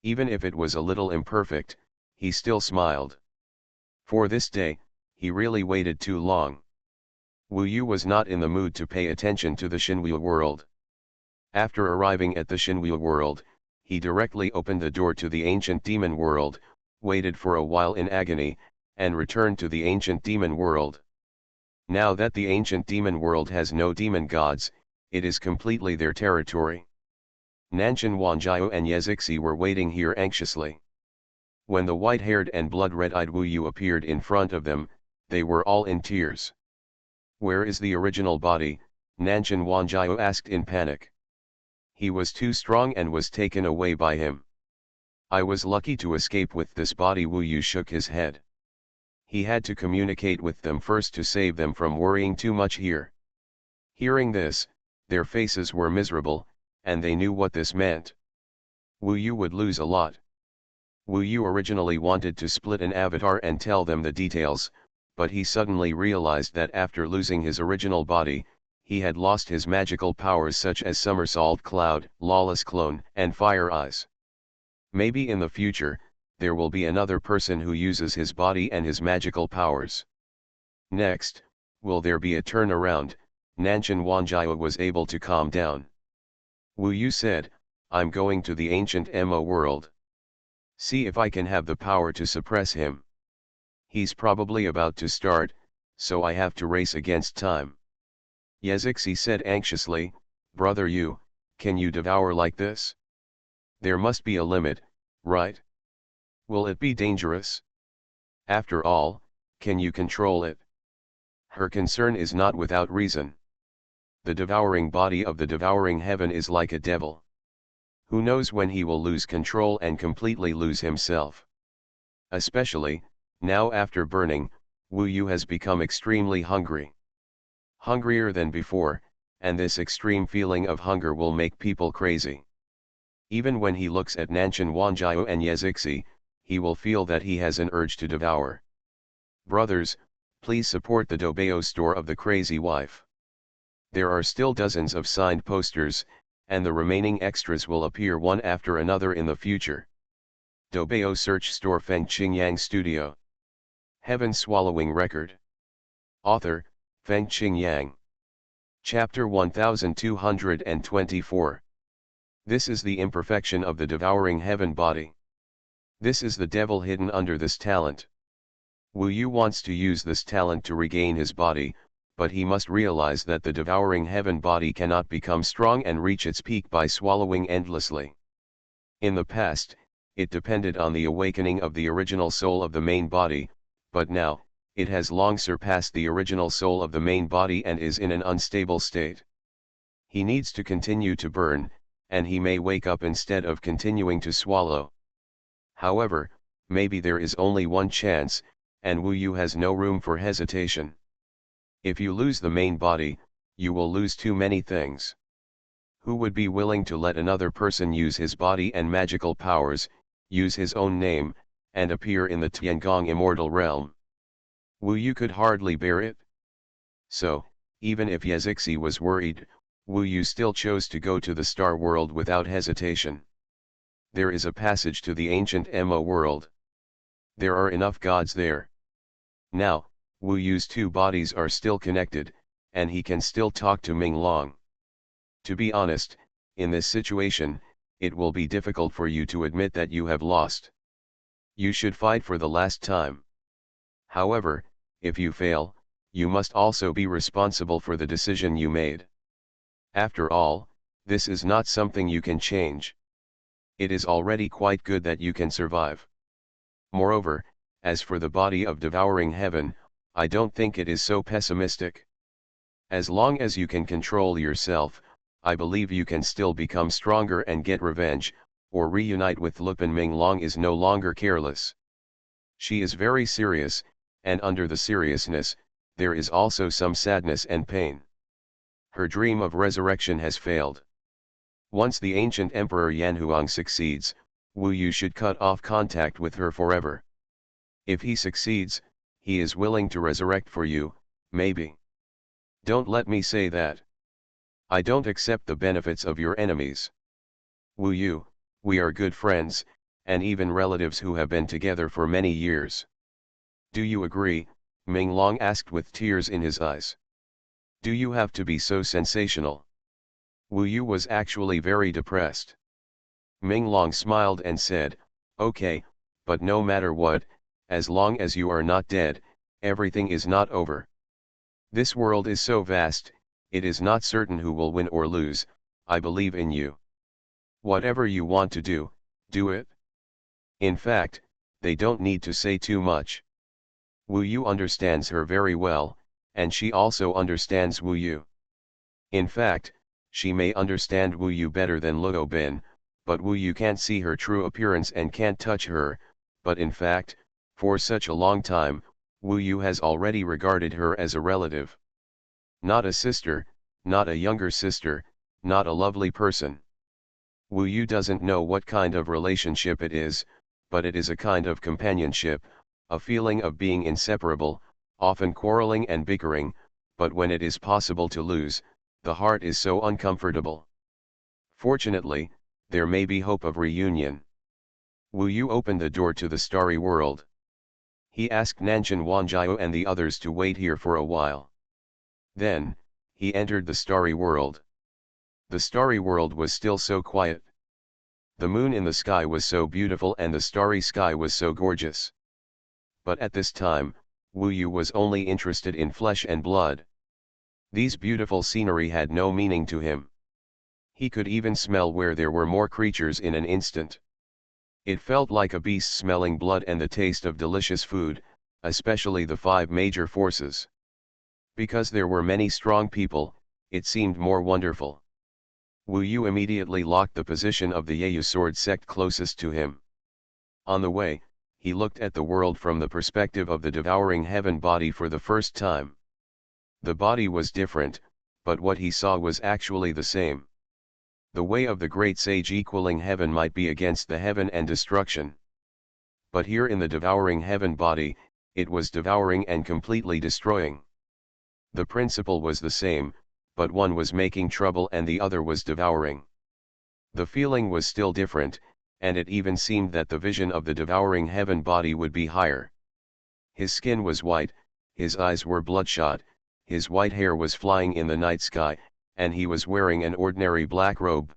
Even if it was a little imperfect, he still smiled. For this day, he really waited too long. Wu Yu was not in the mood to pay attention to the Xuanhuan world. After arriving at the Xuanhuan world, he directly opened the door to the ancient demon world, waited for a while in agony, and returned to the ancient demon world. Now that the ancient demon world has no demon gods, it is completely their territory. Nanshan Wanjiao and Yezixi were waiting here anxiously. When the white-haired and blood-red-eyed Wu Yu appeared in front of them, they were all in tears. "Where is the original body?" Nanshan Wanjiao asked in panic. "He was too strong and was taken away by him. I was lucky to escape with this body." Wu Yu shook his head. He had to communicate with them first to save them from worrying too much here. Hearing this, their faces were miserable, and they knew what this meant. Wu Yu would lose a lot. Wu Yu originally wanted to split an avatar and tell them the details, but he suddenly realized that after losing his original body, he had lost his magical powers such as Somersault Cloud, Lawless Clone, and Fire Eyes. Maybe in the future, there will be another person who uses his body and his magical powers. Next, Will there be a turnaround? Nanshan Wanjiao was able to calm down. Wu Yu said, I'm going to the ancient Mo world. See if I can have the power to suppress him. He's probably about to start, so I have to race against time. Yezixi said anxiously, Brother Yu, can you devour like this? There must be a limit, right? Will it be dangerous? After all, can you control it? Her concern is not without reason. The devouring body of the devouring heaven is like a devil. Who knows when he will lose control and completely lose himself? Especially, now after burning, Wu Yu has become extremely hungry. Hungrier than before, and this extreme feeling of hunger will make people crazy. Even when he looks at Nanshan Wanjiao and Yezixi, he will feel that he has an urge to devour. Brothers, please support the Dobeo store of the Crazy Wife. There are still dozens of signed posters, and the remaining extras will appear one after another in the future. Dobeo Search Store Feng Qingyang Studio. Heaven Swallowing Record. Author, Feng Qingyang. Chapter 1224. This is the imperfection of the devouring heaven body. This is the devil hidden under this talent. Wu Yu wants to use this talent to regain his body, but he must realize that the devouring heaven body cannot become strong and reach its peak by swallowing endlessly. In the past, it depended on the awakening of the original soul of the main body, but now, it has long surpassed the original soul of the main body and is in an unstable state. He needs to continue to burn, and he may wake up instead of continuing to swallow. However, maybe there is only one chance, and Wu Yu has no room for hesitation. If you lose the main body, you will lose too many things. Who would be willing to let another person use his body and magical powers, use his own name, and appear in the Tiangong immortal realm? Wu Yu could hardly bear it. So, even if Yezixi was worried, Wu Yu still chose to go to the star world without hesitation. There is a passage to the ancient Mo world. There are enough gods there. Now, Wu Yu's two bodies are still connected, and he can still talk to Ming Long. To be honest, in this situation, it will be difficult for you to admit that you have lost. You should fight for the last time. However, if you fail, you must also be responsible for the decision you made. After all, this is not something you can change. It is already quite good that you can survive. Moreover, as for the body of devouring heaven, I don't think it is so pessimistic. As long as you can control yourself, I believe you can still become stronger and get revenge, or reunite with Lupin. Ming Long is no longer careless. She is very serious, and under the seriousness, there is also some sadness and pain. Her dream of resurrection has failed. Once the ancient Emperor Yanhuang succeeds, Wu Yu should cut off contact with her forever. If he succeeds, he is willing to resurrect for you, maybe. Don't let me say that. I don't accept the benefits of your enemies. Wu Yu, we are good friends, and even relatives who have been together for many years. Do you agree? Ming Long asked with tears in his eyes. Do you have to be so sensational? Wu Yu was actually very depressed. Ming Long smiled and said, okay, but no matter what, as long as you are not dead, everything is not over. This world is so vast, it is not certain who will win or lose. I believe in you. Whatever you want to do, do it. In fact, they don't need to say too much. Wu Yu understands her very well, and she also understands Wu Yu. In fact, she may understand Wu Yu better than Luo Bin, but Wu Yu can't see her true appearance and can't touch her, but in fact, for such a long time, Wu Yu has already regarded her as a relative. Not a sister, not a younger sister, not a lovely person. Wu Yu doesn't know what kind of relationship it is, but it is a kind of companionship, a feeling of being inseparable, often quarreling and bickering, but when it is possible to lose, the heart is so uncomfortable. Fortunately, there may be hope of reunion. Wu Yu opened the door to the starry world. He asked Nanshan Wanjiao and the others to wait here for a while. Then, he entered the starry world. The starry world was still so quiet. The moon in the sky was so beautiful and the starry sky was so gorgeous. But at this time, Wu Yu was only interested in flesh and blood. These beautiful scenery had no meaning to him. He could even smell where there were more creatures in an instant. It felt like a beast smelling blood and the taste of delicious food, especially the five major forces. Because there were many strong people, it seemed more wonderful. Wu Yu immediately locked the position of the Yeyu sword sect closest to him. On the way, he looked at the world from the perspective of the devouring heaven body for the first time. The body was different, but what he saw was actually the same. The way of the great sage equaling heaven might be against the heaven and destruction. But here in the devouring heaven body, it was devouring and completely destroying. The principle was the same, but one was making trouble and the other was devouring. The feeling was still different, and it even seemed that the vision of the devouring heaven body would be higher. His skin was white, his eyes were bloodshot, his white hair was flying in the night sky, and he was wearing an ordinary black robe.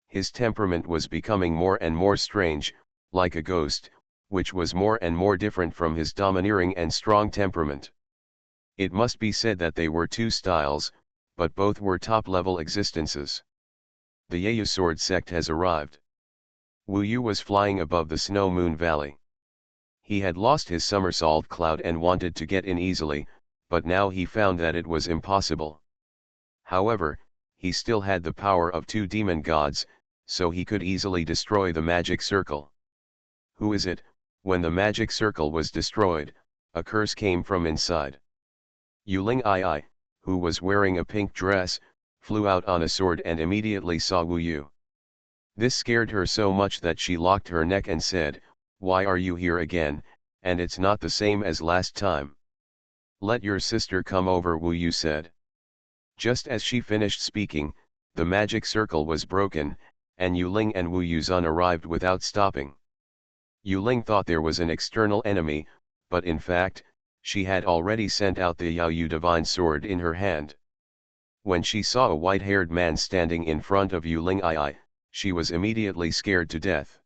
His temperament was becoming more and more strange, like a ghost, which was more and more different from his domineering and strong temperament. It must be said that they were two styles, but both were top-level existences. The Yeyu sword sect has arrived. Wu Yu was flying above the snow moon valley. He had lost his somersault cloud and wanted to get in easily, but now he found that it was impossible. However, he still had the power of two demon gods, so he could easily destroy the magic circle. Who is it? When the magic circle was destroyed, a curse came from inside. Yuling Ai, who was wearing a pink dress, flew out on a sword and immediately saw Wu Yu. This scared her so much that she locked her neck and said, "Why are you here again, and it's not the same as last time?" "Let your sister come over," Wu Yu said. Just as she finished speaking, the magic circle was broken, and Yuling and Wu Yuzun arrived without stopping. Yuling thought there was an external enemy, but in fact, she had already sent out the Yao Yu divine sword in her hand. When she saw a white-haired man standing in front of Yuling Ai, she was immediately scared to death.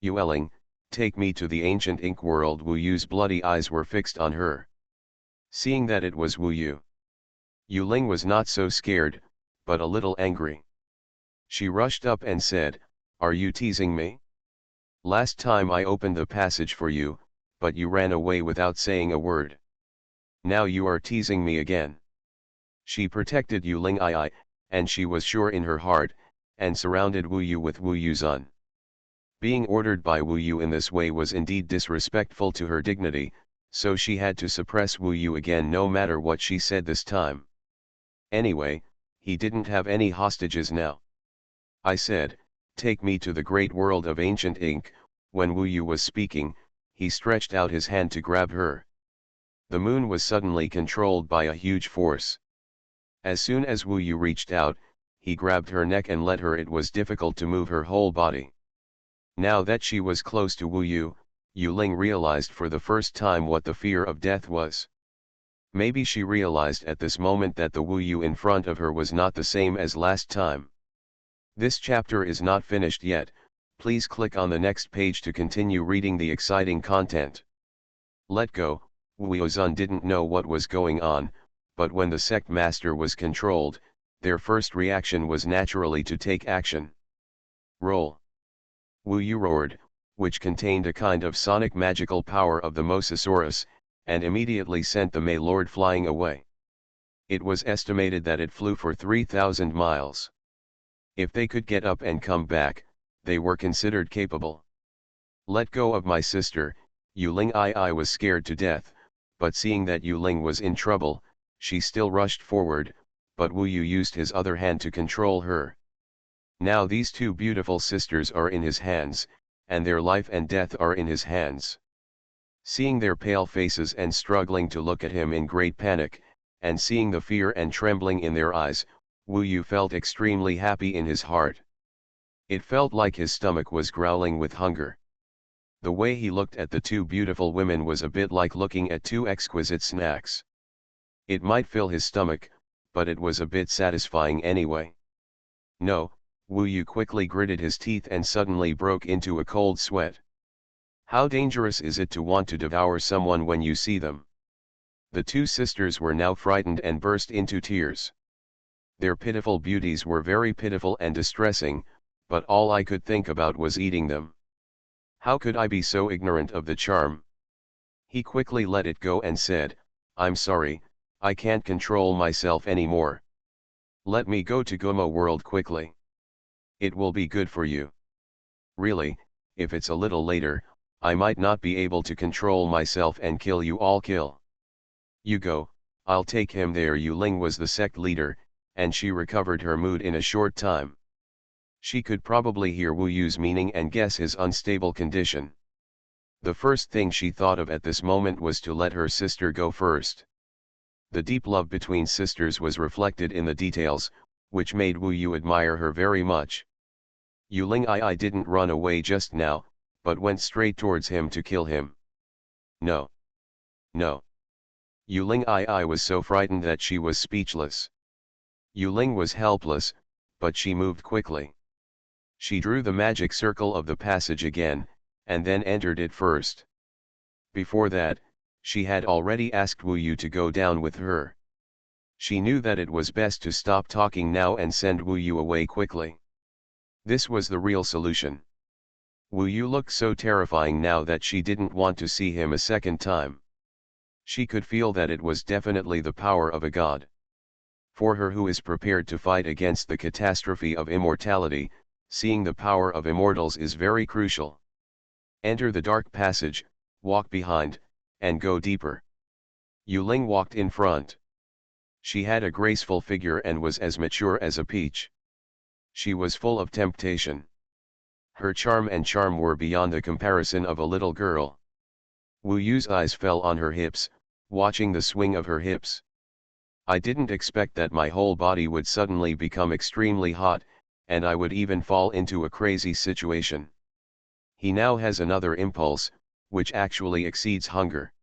"Yueling, take me to the ancient ink world." Wu Yu's bloody eyes were fixed on her. Seeing that it was Wu Yu, Yuling was not so scared, but a little angry. She rushed up and said, "Are you teasing me? Last time I opened the passage for you, but you ran away without saying a word. Now you are teasing me again." She protected Yuling Ai, and she was sure in her heart, and surrounded Wu Yu with Wu Yuzun. Being ordered by Wu Yu in this way was indeed disrespectful to her dignity, so she had to suppress Wu Yu again no matter what she said this time. Anyway, he didn't have any hostages now. "I said, take me to the great world of ancient ink." When Wu Yu was speaking, he stretched out his hand to grab her. The moon was suddenly controlled by a huge force. As soon as Wu Yu reached out, he grabbed her neck and let her. It was difficult to move her whole body. Now that she was close to Wu Yu, Yuling realized for the first time what the fear of death was. Maybe she realized at this moment that the Wu Yu in front of her was not the same as last time. This chapter is not finished yet. Please click on the next page to continue reading the exciting content. Let go. Wu Yuzun didn't know what was going on, but when the sect master was controlled, their first reaction was naturally to take action. Roll. Wu Yu roared, which contained a kind of sonic magical power of the Mosasaurus, and immediately sent the May Lord flying away. It was estimated that it flew for 3,000 miles. If they could get up and come back, they were considered capable. "Let go of my sister." Yuling Ai was scared to death, but seeing that Yuling was in trouble, she still rushed forward, but Wu Yu used his other hand to control her. Now these two beautiful sisters are in his hands, and their life and death are in his hands. Seeing their pale faces and struggling to look at him in great panic, and seeing the fear and trembling in their eyes, Wu Yu felt extremely happy in his heart. It felt like his stomach was growling with hunger. The way he looked at the two beautiful women was a bit like looking at two exquisite snacks. It might fill his stomach, but it was a bit satisfying anyway. No, Wu Yu quickly gritted his teeth and suddenly broke into a cold sweat. How dangerous is it to want to devour someone when you see them? The two sisters were now frightened and burst into tears. Their pitiful beauties were very pitiful and distressing, but all I could think about was eating them. How could I be so ignorant of the charm? He quickly let it go and said, "I'm sorry, I can't control myself anymore. Let me go to Guma world quickly. It will be good for you. Really, if it's a little later, I might not be able to control myself and kill you all. Kill. You go, I'll take him there." Yu Ling was the sect leader, and she recovered her mood in a short time. She could probably hear Wu Yu's meaning and guess his unstable condition. The first thing she thought of at this moment was to let her sister go first. The deep love between sisters was reflected in the details, which made Wu Yu admire her very much. Yu Ling I didn't run away just now, but went straight towards him to kill him. No. No. Yu Ling I was so frightened that she was speechless. Yu Ling was helpless, but she moved quickly. She drew the magic circle of the passage again, and then entered it first. Before that, she had already asked Wu Yu to go down with her. She knew that it was best to stop talking now and send Wu Yu away quickly. This was the real solution. Wu Yu looked so terrifying now that she didn't want to see him a second time. She could feel that it was definitely the power of a god. For her who is prepared to fight against the catastrophe of immortality, seeing the power of immortals is very crucial. Enter the dark passage, walk behind, and go deeper. Yu Ling walked in front. She had a graceful figure and was as mature as a peach. She was full of temptation. Her charm were beyond the comparison of a little girl. Wu Yu's eyes fell on her hips, watching the swing of her hips. I didn't expect that my whole body would suddenly become extremely hot, and I would even fall into a crazy situation. He now has another impulse, which actually exceeds hunger.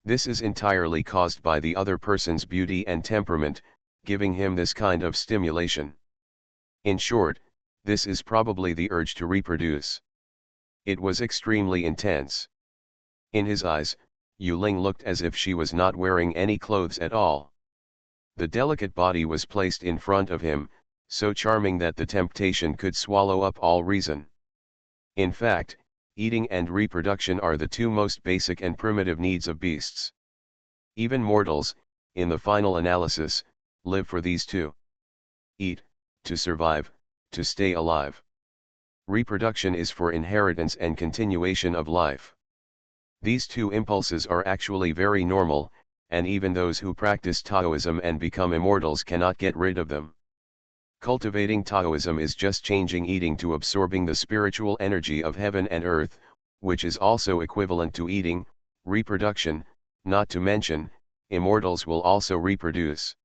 This is entirely caused by the other person's beauty and temperament, giving him this kind of stimulation. In short, this is probably the urge to reproduce. It was extremely intense. In his eyes, Yu Ling looked as if she was not wearing any clothes at all. The delicate body was placed in front of him, so charming that the temptation could swallow up all reason. In fact, eating and reproduction are the two most basic and primitive needs of beasts. Even mortals, in the final analysis, live for these two. Eat, to survive, to stay alive. Reproduction is for inheritance and continuation of life. These two impulses are actually very normal, and even those who practice Taoism and become immortals cannot get rid of them. Cultivating Taoism is just changing eating to absorbing the spiritual energy of heaven and earth, which is also equivalent to eating, reproduction, not to mention, immortals will also reproduce.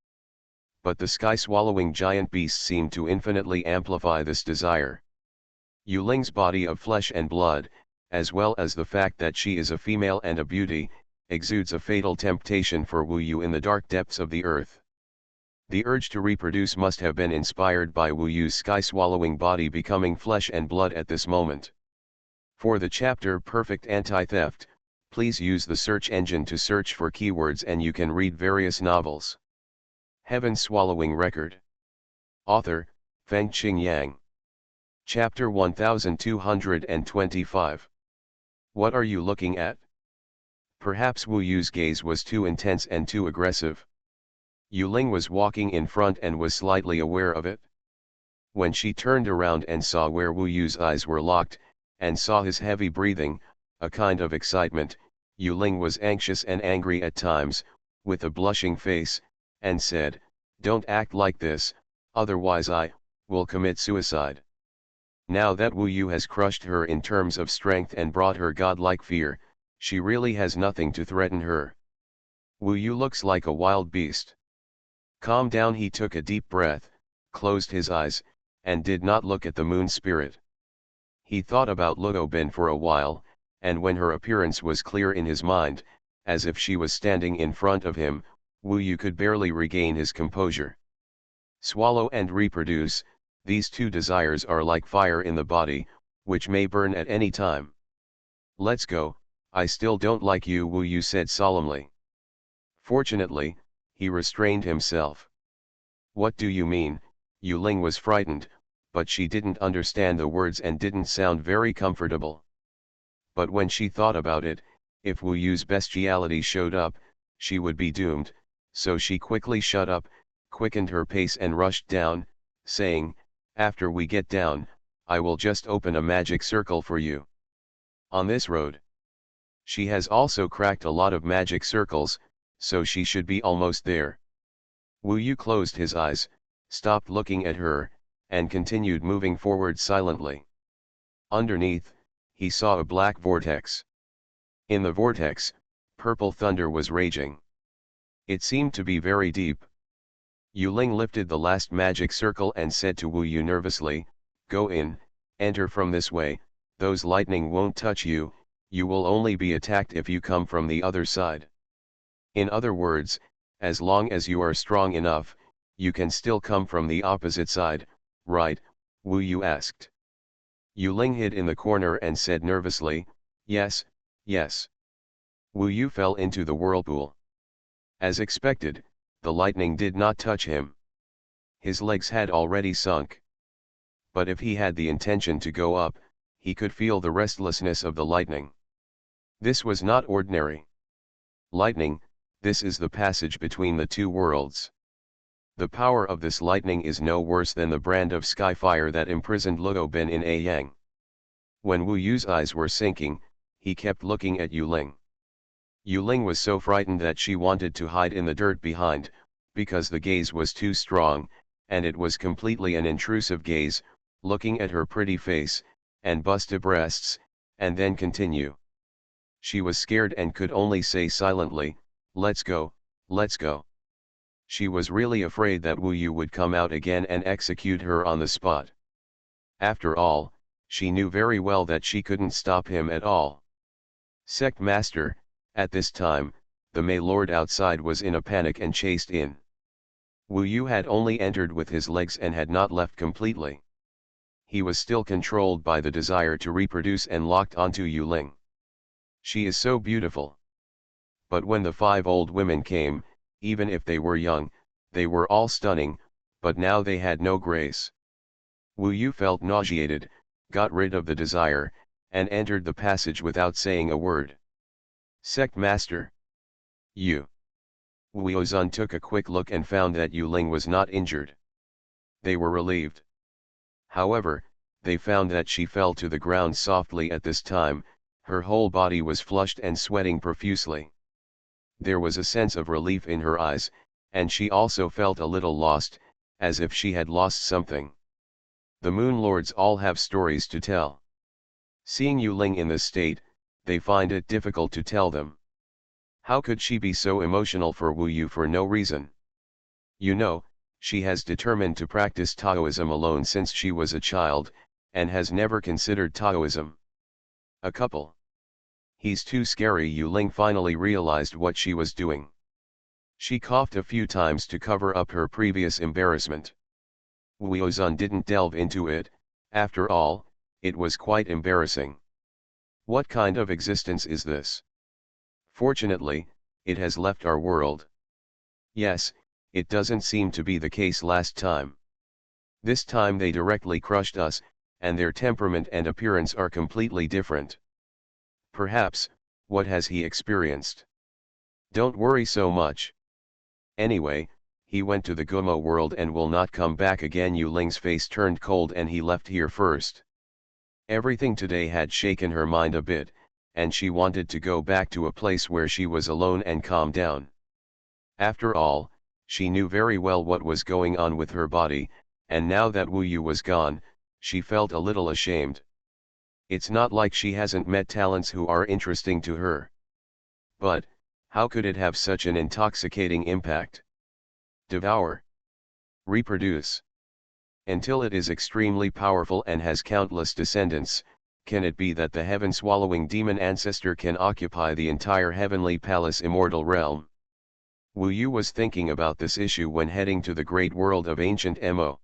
But the sky-swallowing giant beasts seem to infinitely amplify this desire. Yu Ling's body of flesh and blood, as well as the fact that she is a female and a beauty, exudes a fatal temptation for Wu Yu in the dark depths of the earth. The urge to reproduce must have been inspired by Wu Yu's sky-swallowing body becoming flesh and blood at this moment. For the chapter Perfect Anti-Theft, please use the search engine to search for keywords and you can read various novels. Heaven Swallowing Record. Author, Feng Qing Yang. Chapter 1225. What are you looking at? Perhaps Wu Yu's gaze was too intense and too aggressive. Yu Ling was walking in front and was slightly aware of it. When she turned around and saw where Wu Yu's eyes were locked, and saw his heavy breathing, a kind of excitement, Yu Ling was anxious and angry at times, with a blushing face, and said, "Don't act like this, otherwise I will commit suicide." Now that Wu Yu has crushed her in terms of strength and brought her godlike fear, she really has nothing to threaten her. Wu Yu looks like a wild beast. Calm down. He took a deep breath, closed his eyes, and did not look at the moon spirit. He thought about Luo Bin for a while, and when her appearance was clear in his mind, as if she was standing in front of him, Wu Yu could barely regain his composure. Swallow and reproduce, these two desires are like fire in the body, which may burn at any time. Let's go, I still don't like you, Wu Yu said solemnly. Fortunately, he restrained himself. What do you mean? Yu Ling was frightened, but she didn't understand the words and didn't sound very comfortable. But when she thought about it, if Wu Yu's bestiality showed up, she would be doomed, so she quickly shut up, quickened her pace and rushed down, saying, after we get down, I will just open a magic circle for you. On this road. She has also cracked a lot of magic circles, so she should be almost there. Wu Yu closed his eyes, stopped looking at her, and continued moving forward silently. Underneath, he saw a black vortex. In the vortex, purple thunder was raging. It seemed to be very deep. Yu Ling lifted the last magic circle and said to Wu Yu nervously, go in, enter from this way, those lightning won't touch you, you will only be attacked if you come from the other side. In other words, as long as you are strong enough, you can still come from the opposite side, right? Wu Yu asked. Yu Ling hid in the corner and said nervously, yes, yes. Wu Yu fell into the whirlpool. As expected, the lightning did not touch him. His legs had already sunk. But if he had the intention to go up, he could feel the restlessness of the lightning. This was not ordinary lightning, this is the passage between the two worlds. The power of this lightning is no worse than the brand of sky fire that imprisoned Luo Ben in Yang. When Wu Yu's eyes were sinking, he kept looking at Yu Ling. Yu Ling was so frightened that she wanted to hide in the dirt behind, because the gaze was too strong, and it was completely an intrusive gaze, looking at her pretty face, and busted breasts, and then continue. She was scared and could only say silently, let's go, let's go. She was really afraid that Wu Yu would come out again and execute her on the spot. After all, she knew very well that she couldn't stop him at all. Sect Master, at this time, the May Lord outside was in a panic and chased in. Wu Yu had only entered with his legs and had not left completely. He was still controlled by the desire to reproduce and locked onto Yu Ling. She is so beautiful. But when the 5 old women came, even if they were young, they were all stunning, but now they had no grace. Wu Yu felt nauseated, got rid of the desire, and entered the passage without saying a word. Sect Master. You. Wu Yuzun took a quick look and found that Yu Ling was not injured. They were relieved. However, they found that she fell to the ground softly at this time, her whole body was flushed and sweating profusely. There was a sense of relief in her eyes, and she also felt a little lost, as if she had lost something. The Moon Lords all have stories to tell. Seeing Yu Ling in this state, they find it difficult to tell them. How could she be so emotional for Wu Yu for no reason? You know, she has determined to practice Taoism alone since she was a child, and has never considered Taoism a couple. He's too scary. Yu Ling finally realized what she was doing. She coughed a few times to cover up her previous embarrassment. Wu Yuzun didn't delve into it, after all, it was quite embarrassing. What kind of existence is this? Fortunately, it has left our world. Yes, it doesn't seem to be the case last time. This time they directly crushed us, and their temperament and appearance are completely different. Perhaps, what has he experienced? Don't worry so much. Anyway, he went to the Gumo world and will not come back again. Yu Ling's face turned cold and he left here first. Everything today had shaken her mind a bit, and she wanted to go back to a place where she was alone and calm down. After all, she knew very well what was going on with her body, and now that Wu Yu was gone, she felt a little ashamed. It's not like she hasn't met talents who are interesting to her. But, how could it have such an intoxicating impact? Devour. Reproduce. Until it is extremely powerful and has countless descendants, can it be that the heaven-swallowing demon ancestor can occupy the entire heavenly palace immortal realm? Wu Yu was thinking about this issue when heading to the great world of ancient Mo.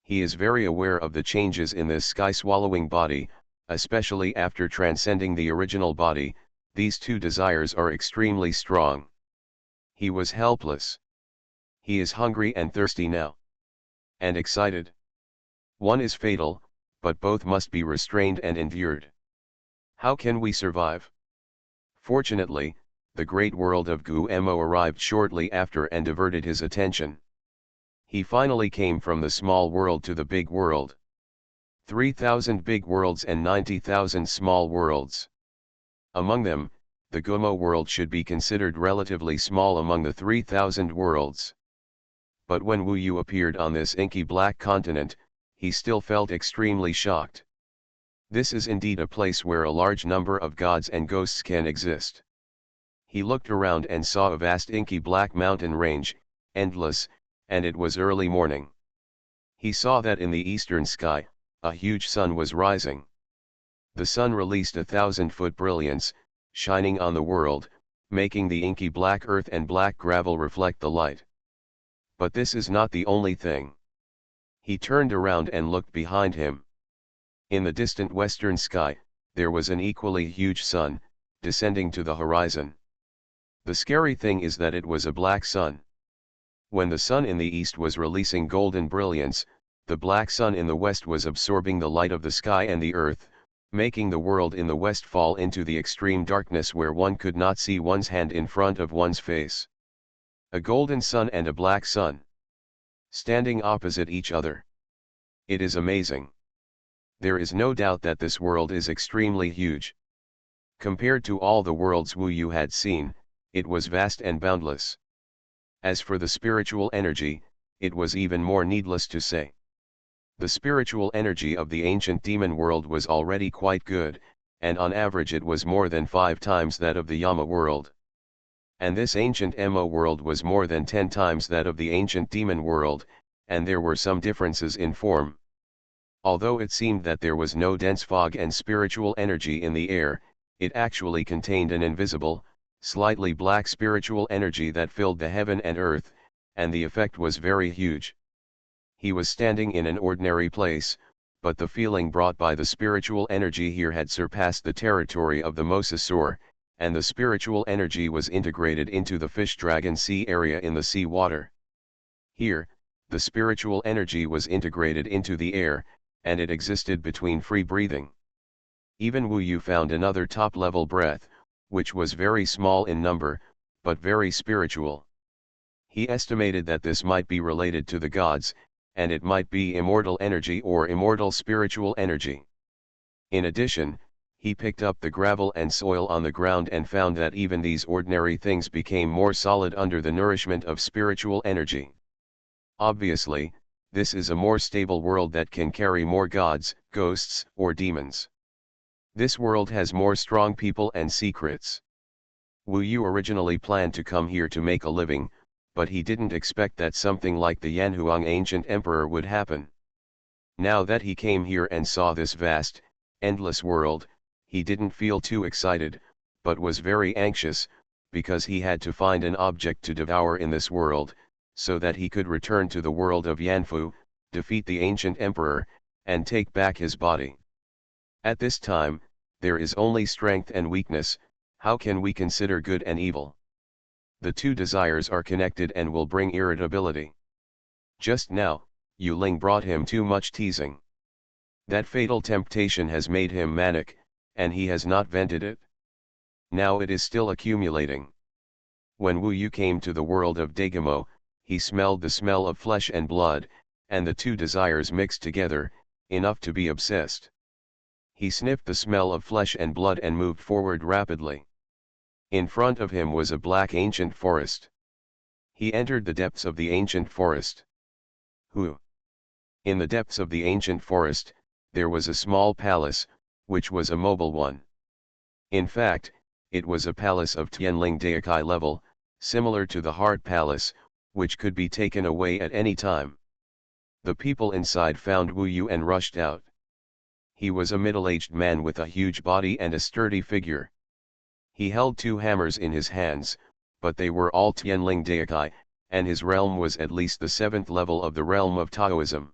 He is very aware of the changes in this sky-swallowing body, especially after transcending the original body. These two desires are extremely strong. He was helpless. He is hungry and thirsty now. And excited. One is fatal, but both must be restrained and endured. How can we survive? Fortunately, the great world of Gu Mo arrived shortly after and diverted his attention. He finally came from the small world to the big world. 3,000 big worlds and 90,000 small worlds. Among them, the Gumo world should be considered relatively small among the 3,000 worlds. But when Wu Yu appeared on this inky black continent, he still felt extremely shocked. This is indeed a place where a large number of gods and ghosts can exist. He looked around and saw a vast inky black mountain range, endless, and it was early morning. He saw that in the eastern sky, a huge sun was rising. The sun released 1,000-foot brilliance, shining on the world, making the inky black earth and black gravel reflect the light. But this is not the only thing. He turned around and looked behind him. In the distant western sky, there was an equally huge sun, descending to the horizon. The scary thing is that it was a black sun. When the sun in the east was releasing golden brilliance, the black sun in the west was absorbing the light of the sky and the earth, making the world in the west fall into the extreme darkness where one could not see one's hand in front of one's face. A golden sun and a black sun, standing opposite each other. It is amazing. There is no doubt that this world is extremely huge. Compared to all the worlds Wu Yu had seen, it was vast and boundless. As for the spiritual energy, it was even more needless to say. The spiritual energy of the ancient demon world was already quite good, and on average it was more than 5 times that of the Yama world. And this ancient Mo world was more than 10 times that of the ancient demon world, and there were some differences in form. Although it seemed that there was no dense fog and spiritual energy in the air, it actually contained an invisible, slightly black spiritual energy that filled the heaven and earth, and the effect was very huge. He was standing in an ordinary place, but the feeling brought by the spiritual energy here had surpassed the territory of the mosasaur, and the spiritual energy was integrated into the fish-dragon sea area in the sea water. Here, the spiritual energy was integrated into the air, and it existed between free breathing. Even Wu Yu found another top-level breath, which was very small in number, but very spiritual. He estimated that this might be related to the gods, and it might be immortal energy or immortal spiritual energy. In addition, he picked up the gravel and soil on the ground and found that even these ordinary things became more solid under the nourishment of spiritual energy. Obviously, this is a more stable world that can carry more gods, ghosts, or demons. This world has more strong people and secrets. Wu Yu originally planned to come here to make a living, but he didn't expect that something like the Yanhuang ancient emperor would happen. Now that he came here and saw this vast, endless world, he didn't feel too excited, but was very anxious, because he had to find an object to devour in this world, so that he could return to the world of Yanfu, defeat the ancient emperor, and take back his body. At this time, there is only strength and weakness. How can we consider good and evil? The two desires are connected and will bring irritability. Just now, Yu Ling brought him too much teasing. That fatal temptation has made him manic, and he has not vented it. Now it is still accumulating. When Wu Yu came to the world of Dagamo, he smelled the smell of flesh and blood, and the two desires mixed together, enough to be obsessed. He sniffed the smell of flesh and blood and moved forward rapidly. In front of him was a black ancient forest. He entered the depths of the ancient forest. Who? In the depths of the ancient forest, there was a small palace, which was a mobile one. In fact, it was a palace of Tianling Daikai level, similar to the Heart Palace, which could be taken away at any time. The people inside found Wu Yu and rushed out. He was a middle-aged man with a huge body and a sturdy figure. He held 2 hammers in his hands, but they were all Tianling Daikai, and his realm was at least the 7th level of the realm of Taoism.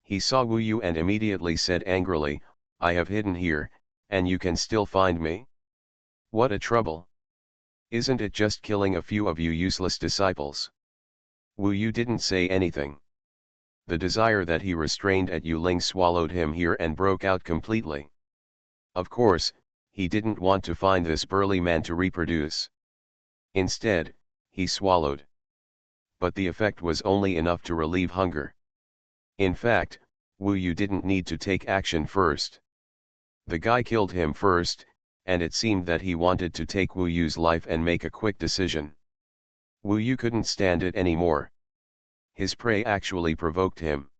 He saw Wu Yu and immediately said angrily, "I have hidden here, and you can still find me? What a trouble! Isn't it just killing a few of you useless disciples?" Wu Yu didn't say anything. The desire that he restrained at Yu Ling swallowed him here and broke out completely. Of course, he didn't want to find this burly man to reproduce. Instead, he swallowed. But the effect was only enough to relieve hunger. In fact, Wu Yu didn't need to take action first. The guy killed him first, and it seemed that he wanted to take Wu Yu's life and make a quick decision. Wu Yu couldn't stand it anymore. His prey actually provoked him.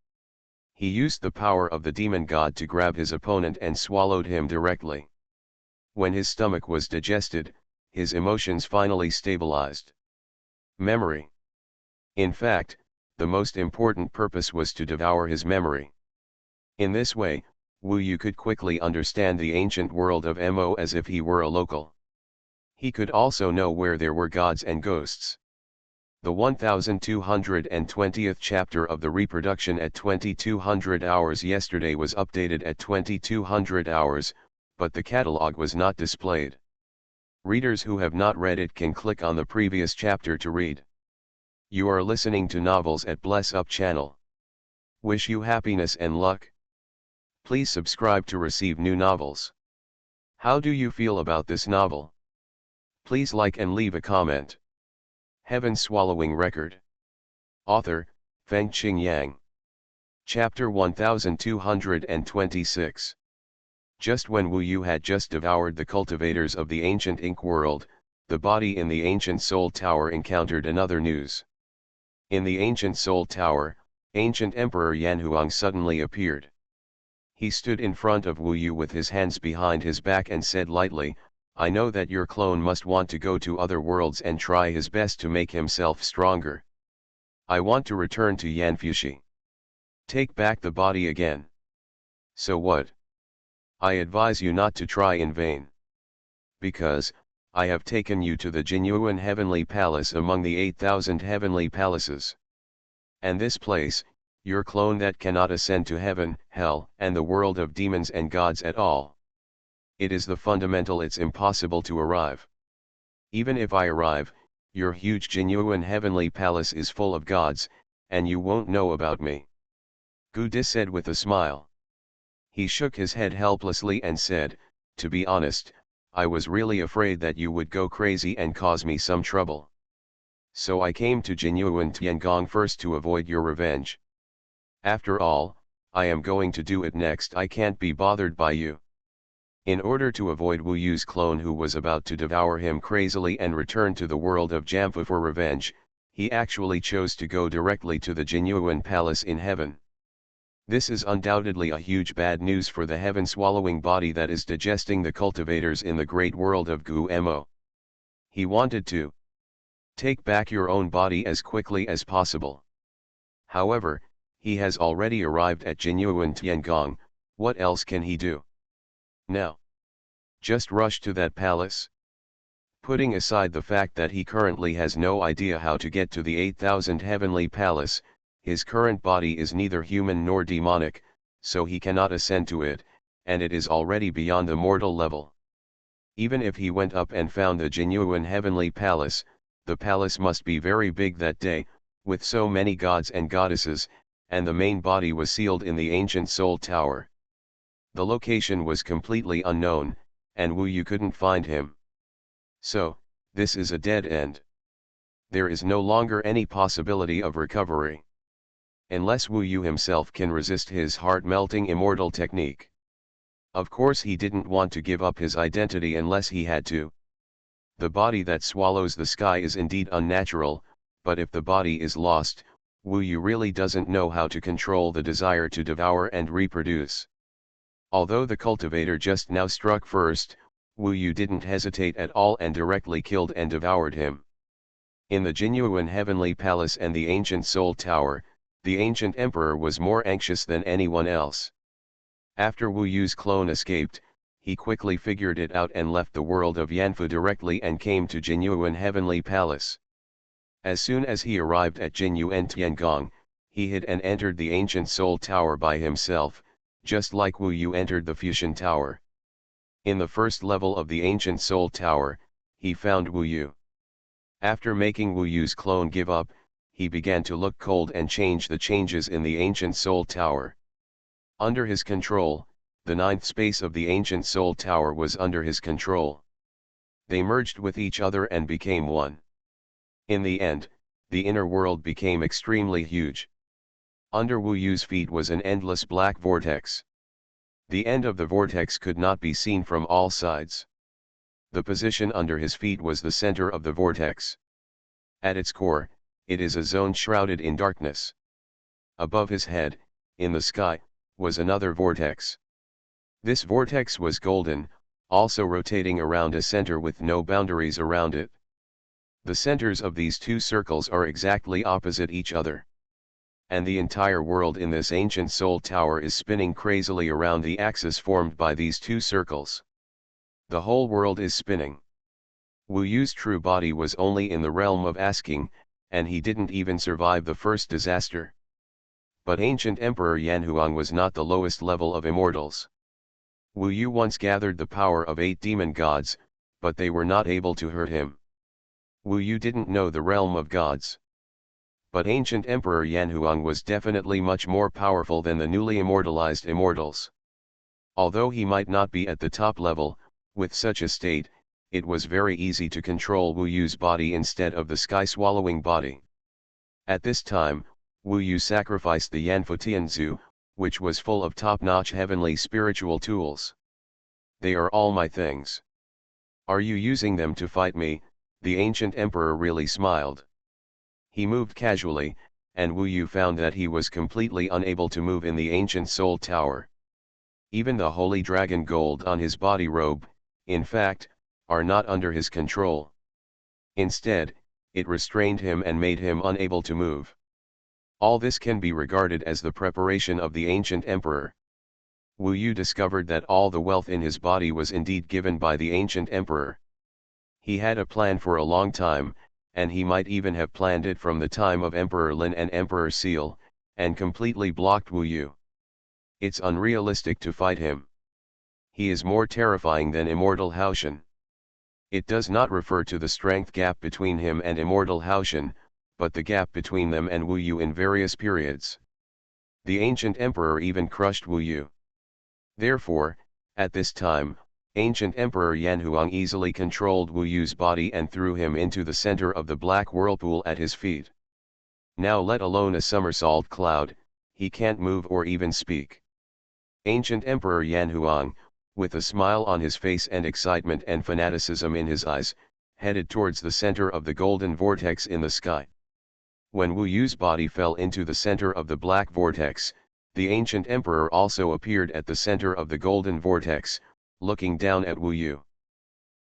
He used the power of the demon god to grab his opponent and swallowed him directly. When his stomach was digested, his emotions finally stabilized. Memory. In fact, the most important purpose was to devour his memory. In this way, Wu Yu could quickly understand the ancient world of Mo as if he were a local. He could also know where there were gods and ghosts. The 1220th chapter of the reproduction at 2200 hours yesterday was updated at 2200 hours, but the catalog was not displayed. Readers who have not read it can click on the previous chapter to read. You are listening to Novels at Bless Up channel. Wish you happiness and luck. Please subscribe to receive new novels. How do you feel about this novel? Please like and leave a comment. Heaven Swallowing Record. Author, Feng Qing Yang. Chapter 1226. Just when Wu Yu had just devoured the cultivators of the ancient ink world, the body in the ancient Soul Tower encountered another news. In the ancient Soul Tower, ancient Emperor Yanhuang suddenly appeared. He stood in front of Wu Yu with his hands behind his back and said lightly, "I know that your clone must want to go to other worlds and try his best to make himself stronger. I want to return to Yanfushi. Take back the body again. So what? I advise you not to try in vain. Because, I have taken you to the Jinyuan Heavenly Palace among the 8,000 heavenly palaces. And this place, your clone that cannot ascend to heaven, hell, and the world of demons and gods at all. It is the fundamental, it's impossible to arrive. Even if I arrive, your huge Jinyuan Heavenly Palace is full of gods, and you won't know about me." Gu Di said with a smile. He shook his head helplessly and said, "To be honest, I was really afraid that you would go crazy and cause me some trouble. So I came to Jinyuan Tiangong first to avoid your revenge. After all, I am going to do it next. I can't be bothered by you." In order to avoid Wu Yu's clone who was about to devour him crazily and return to the world of Jamfu for revenge, he actually chose to go directly to the Jinyuan Palace in heaven. This is undoubtedly a huge bad news for the heaven-swallowing body that is digesting the cultivators in the great world of Gu Mo. He wanted to take back your own body as quickly as possible. However, he has already arrived at Jinyuan Tiangong. What else can he do? Now, just rush to that palace? Putting aside the fact that he currently has no idea how to get to the 8,000 heavenly palace, his current body is neither human nor demonic, so he cannot ascend to it, and it is already beyond the mortal level. Even if he went up and found the Jinyuan heavenly palace, the palace must be very big that day, with so many gods and goddesses, and the main body was sealed in the ancient Soul Tower. The location was completely unknown, and Wu Yu couldn't find him. So, this is a dead end. There is no longer any possibility of recovery. Unless Wu Yu himself can resist his heart-melting immortal technique. Of course he didn't want to give up his identity unless he had to. The body that swallows the sky is indeed unnatural, but if the body is lost, Wu Yu really doesn't know how to control the desire to devour and reproduce. Although the cultivator just now struck first, Wu Yu didn't hesitate at all and directly killed and devoured him. In the Jinyuan Heavenly Palace and the ancient Soul Tower, the ancient emperor was more anxious than anyone else. After Wu Yu's clone escaped, he quickly figured it out and left the world of Yanfu directly and came to Jinyuan Heavenly Palace. As soon as he arrived at Jinyuan Tiangong, he hid and entered the ancient Soul Tower by himself, just like Wu Yu entered the Fusion Tower. In the first level of the ancient Soul Tower, he found Wu Yu. After making Wu Yu's clone give up, he began to look cold and change the changes in the ancient Soul Tower. Under his control, the ninth space of the ancient Soul Tower was under his control. They merged with each other and became one. In the end, the inner world became extremely huge. Under Wu Yu's feet was an endless black vortex. The end of the vortex could not be seen from all sides. The position under his feet was the center of the vortex. At its core, it is a zone shrouded in darkness. Above his head, in the sky, was another vortex. This vortex was golden, also rotating around a center with no boundaries around it. The centers of these two circles are exactly opposite each other. And the entire world in this ancient Soul Tower is spinning crazily around the axis formed by these two circles. The whole world is spinning. Wu Yu's true body was only in the realm of asking, and he didn't even survive the first disaster. But ancient Emperor Yanhuang was not the lowest level of immortals. Wu Yu once gathered the power of 8 demon gods, but they were not able to hurt him. Wu Yu didn't know the realm of gods. But ancient Emperor Yanhuang was definitely much more powerful than the newly immortalized immortals. Although he might not be at the top level, with such a state, it was very easy to control Wu Yu's body instead of the sky-swallowing body. At this time, Wu Yu sacrificed the Yanfu Tianzu, which was full of top-notch heavenly spiritual tools. They are all my things. Are you using them to fight me? The ancient emperor really smiled. He moved casually, and Wu Yu found that he was completely unable to move in the ancient Soul Tower. Even the holy dragon gold on his body robe, in fact, are not under his control. Instead, it restrained him and made him unable to move. All this can be regarded as the preparation of the ancient emperor. Wu Yu discovered that all the wealth in his body was indeed given by the ancient emperor. He had a plan for a long time, and he might even have planned it from the time of Emperor Lin and Emperor Seal, and completely blocked Wu Yu. It's unrealistic to fight him. He is more terrifying than Immortal Haoshan. It does not refer to the strength gap between him and Immortal Haoshan, but the gap between them and Wu Yu in various periods. The ancient emperor even crushed Wu Yu. Therefore, at this time, ancient Emperor Yanhuang easily controlled Wu Yu's body and threw him into the center of the black whirlpool at his feet. Now let alone a somersault cloud, he can't move or even speak. Ancient Emperor Yanhuang, with a smile on his face and excitement and fanaticism in his eyes, headed towards the center of the golden vortex in the sky. When Wu Yu's body fell into the center of the black vortex, the ancient emperor also appeared at the center of the golden vortex, looking down at Wu Yu.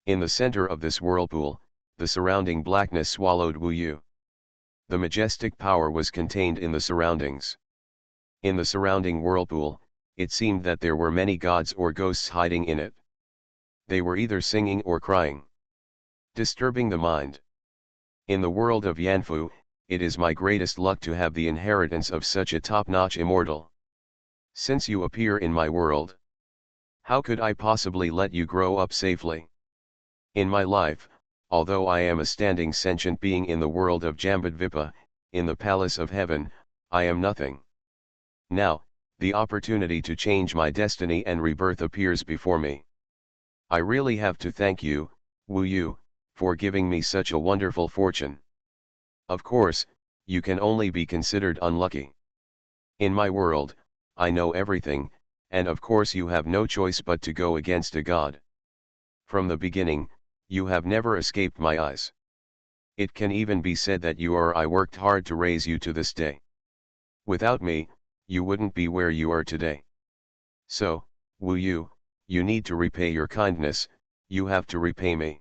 In the center of this whirlpool, the surrounding blackness swallowed Wu Yu. The majestic power was contained in the surroundings. In the surrounding whirlpool, it seemed that there were many gods or ghosts hiding in it. They were either singing or crying, disturbing the mind. In the world of Yanfu, it is my greatest luck to have the inheritance of such a top-notch immortal. Since you appear in my world, how could I possibly let you grow up safely? In my life, although I am a standing sentient being in the world of Jambudvipa, in the palace of heaven, I am nothing. Now, the opportunity to change my destiny and rebirth appears before me. I really have to thank you, Wu Yu, for giving me such a wonderful fortune. Of course, you can only be considered unlucky. In my world, I know everything, and of course you have no choice but to go against a god. From the beginning, you have never escaped my eyes. It can even be said that I worked hard to raise you to this day. Without me, you wouldn't be where you are today. So, Wu Yu, you need to repay your kindness, you have to repay me.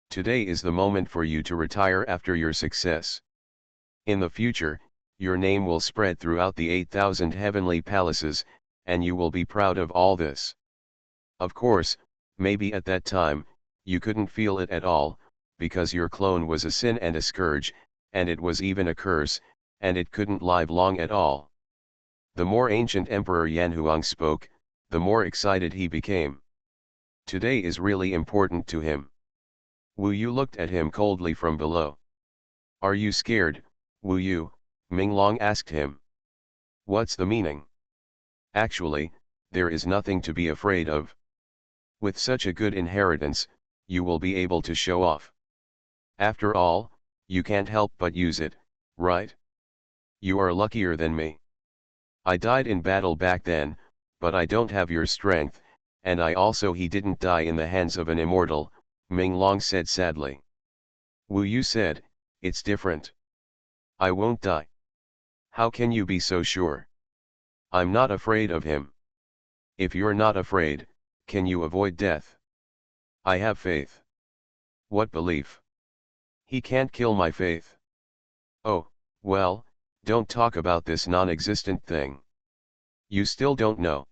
Today is the moment for you to retire after your success. In the future, your name will spread throughout the 8,000 heavenly palaces, and you will be proud of all this. Of course, maybe at that time, you couldn't feel it at all, because your clone was a sin and a scourge, and it was even a curse, and it couldn't live long at all. The more ancient Emperor Yanhuang spoke, the more excited he became. Today is really important to him. Wu Yu looked at him coldly from below. Are you scared, Wu Yu? Ming Long asked him. What's the meaning? Actually, there is nothing to be afraid of. With such a good inheritance, you will be able to show off. After all, you can't help but use it, right? You are luckier than me. I died in battle back then, but I don't have your strength, and he didn't die in the hands of an immortal, Ming Long said sadly. Wu Yu said, it's different. I won't die. How can you be so sure? I'm not afraid of him. If you're not afraid, can you avoid death? I have faith. What belief? He can't kill my faith. Oh, well, don't talk about this non-existent thing. You still don't know.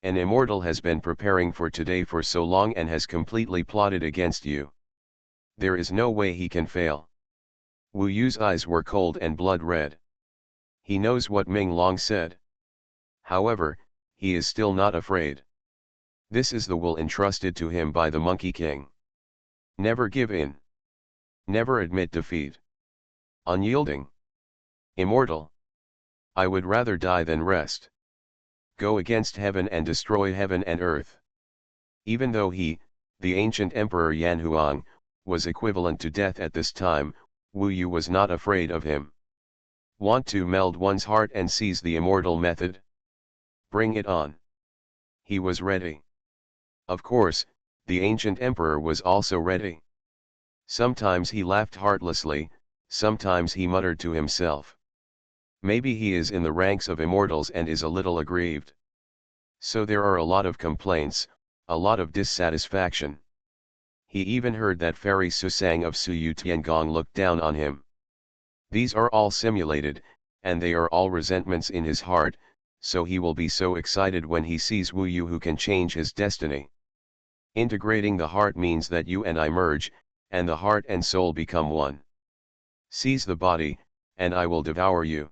An immortal has been preparing for today for so long and has completely plotted against you. There is no way he can fail. Wu Yu's eyes were cold and blood red. He knows what Ming Long said. However, he is still not afraid. This is the will entrusted to him by the Monkey King. Never give in. Never admit defeat. Unyielding. Immortal. I would rather die than rest. Go against heaven and destroy heaven and earth. Even though he, the ancient Emperor Yanhuang, was equivalent to death at this time, Wu Yu was not afraid of him. Want to meld one's heart and seize the immortal method? Bring it on. He was ready. Of course, the ancient emperor was also ready. Sometimes he laughed heartlessly, sometimes he muttered to himself. Maybe he is in the ranks of immortals and is a little aggrieved. So there are a lot of complaints, a lot of dissatisfaction. He even heard that Fairy Susang of Suyu Tiangong looked down on him. These are all simulated, and they are all resentments in his heart, so he will be so excited when he sees Wu Yu who can change his destiny. Integrating the heart means that you and I merge, and the heart and soul become one. Seize the body, and I will devour you.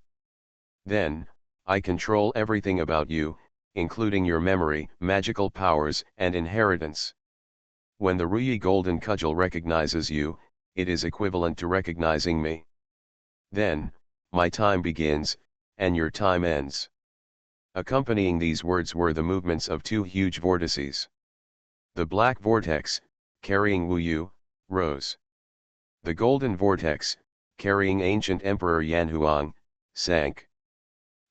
Then, I control everything about you, including your memory, magical powers, and inheritance. When the Ruyi Golden Cudgel recognizes you, it is equivalent to recognizing me. Then, my time begins, and your time ends. Accompanying these words were the movements of two huge vortices. The black vortex, carrying Wu Yu, rose. The golden vortex, carrying ancient Emperor Yanhuang, sank.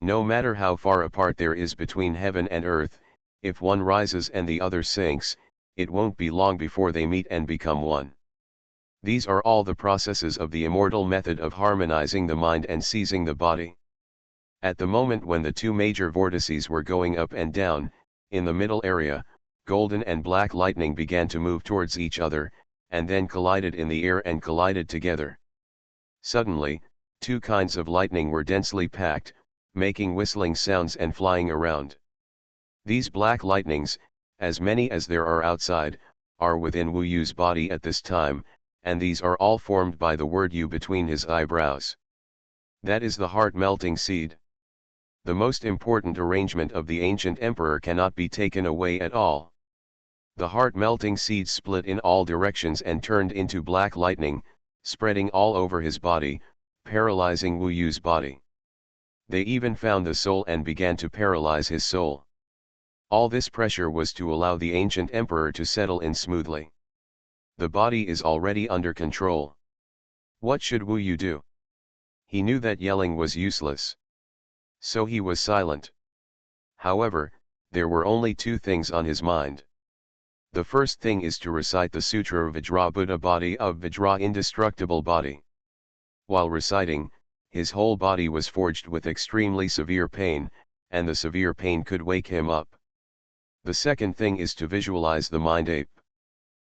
No matter how far apart there is between heaven and earth, if one rises and the other sinks, it won't be long before they meet and become one. These are all the processes of the immortal method of harmonizing the mind and seizing the body. At the moment when the two major vortices were going up and down, in the middle area, golden and black lightning began to move towards each other, and then collided in the air and collided together. Suddenly, two kinds of lightning were densely packed, making whistling sounds and flying around. These black lightnings, as many as there are outside, are within Wu Yu's body at this time, and these are all formed by the word Yu between his eyebrows. That is the heart-melting seed. The most important arrangement of the ancient emperor cannot be taken away at all. The heart-melting seed split in all directions and turned into black lightning, spreading all over his body, paralyzing Wu Yu's body. They even found the soul and began to paralyze his soul. All this pressure was to allow the ancient emperor to settle in smoothly. The body is already under control. What should Wu Yu do? He knew that yelling was useless. So he was silent. However, there were only two things on his mind. The first thing is to recite the Sutra Vajra Buddha body of Vajra indestructible body. While reciting, his whole body was forged with extremely severe pain, and the severe pain could wake him up. The second thing is to visualize the mind ape.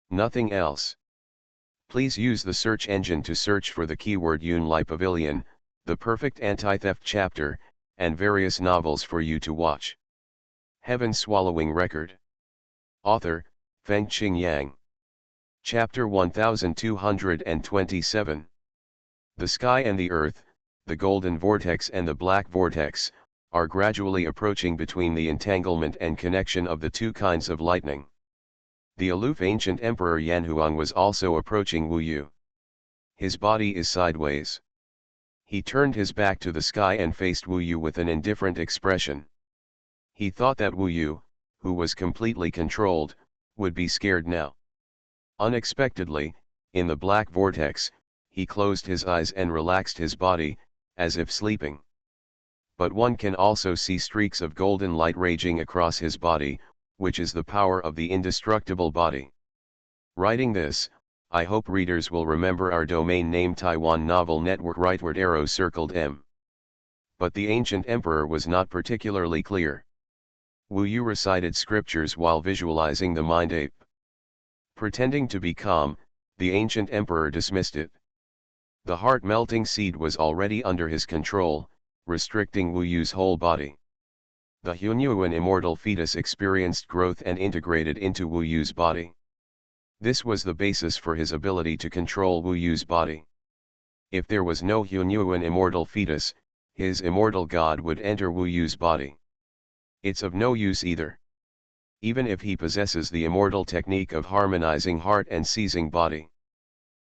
Nothing else. Please use the search engine to search for the keyword Yunlai Pavilion, the perfect anti-theft chapter, and various novels for you to watch. Heaven Swallowing Record. Author, Fengqing Yang. Chapter 1227. The sky and the earth, the golden vortex and the black vortex, are gradually approaching between the entanglement and connection of the two kinds of lightning. The aloof ancient emperor Yanhuang was also approaching Wu Yu. His body is sideways. He turned his back to the sky and faced Wu Yu with an indifferent expression. He thought that Wu Yu, who was completely controlled, would be scared now. Unexpectedly, in the black vortex, he closed his eyes and relaxed his body, as if sleeping. But one can also see streaks of golden light raging across his body, which is the power of the indestructible body. Writing this, I hope readers will remember our domain name Taiwan Novel Network rightward arrow circled M. But the ancient emperor was not particularly clear. Wu Yu recited scriptures while visualizing the mind ape. Pretending to be calm, the ancient emperor dismissed it. The heart-melting seed was already under his control, restricting Wu Yu's whole body. The Xuanhuan immortal fetus experienced growth and integrated into Wu Yu's body. This was the basis for his ability to control Wu Yu's body. If there was no Xuanhuan immortal fetus, his immortal god would enter Wu Yu's body. It's of no use either. Even if he possesses the immortal technique of harmonizing heart and seizing body.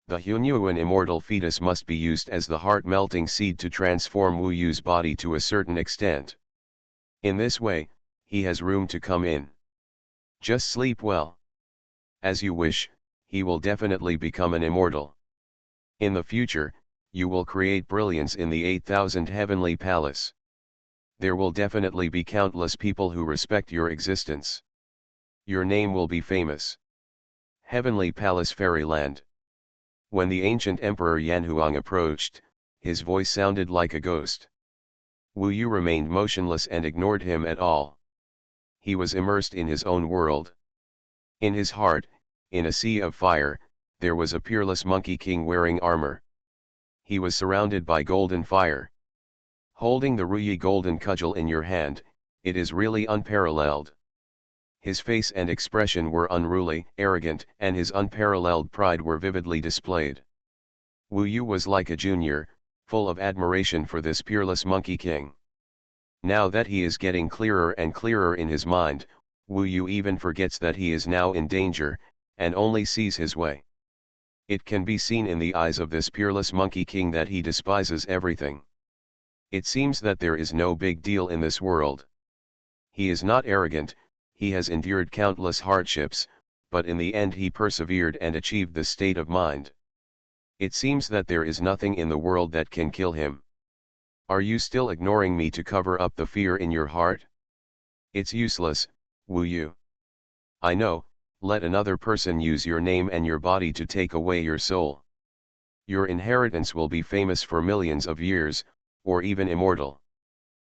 The Xuanhuan immortal fetus must be used as the heart-melting seed to transform Wu Yu's body to a certain extent. In this way, he has room to come in. Just sleep well. As you wish, he will definitely become an immortal. In the future, you will create brilliance in the 8,000 heavenly palace. There will definitely be countless people who respect your existence. Your name will be famous. Heavenly Palace Fairyland. When the ancient emperor Yanhuang approached, his voice sounded like a ghost. Wu Yu remained motionless and ignored him at all. He was immersed in his own world. In his heart, in a sea of fire, there was a peerless monkey king wearing armor. He was surrounded by golden fire. Holding the Ruyi golden cudgel in your hand, it is really unparalleled. His face and expression were unruly, arrogant, and his unparalleled pride were vividly displayed. Wu Yu was like a junior, full of admiration for this peerless monkey king. Now that he is getting clearer and clearer in his mind, Wu Yu even forgets that he is now in danger, and only sees his way. It can be seen in the eyes of this peerless monkey king that he despises everything. It seems that there is no big deal in this world. He is not arrogant, he has endured countless hardships, but in the end he persevered and achieved this state of mind. It seems that there is nothing in the world that can kill him. Are you still ignoring me to cover up the fear in your heart? It's useless, Wu Yu. I know, let another person use your name and your body to take away your soul. Your inheritance will be famous for millions of years, or even immortal.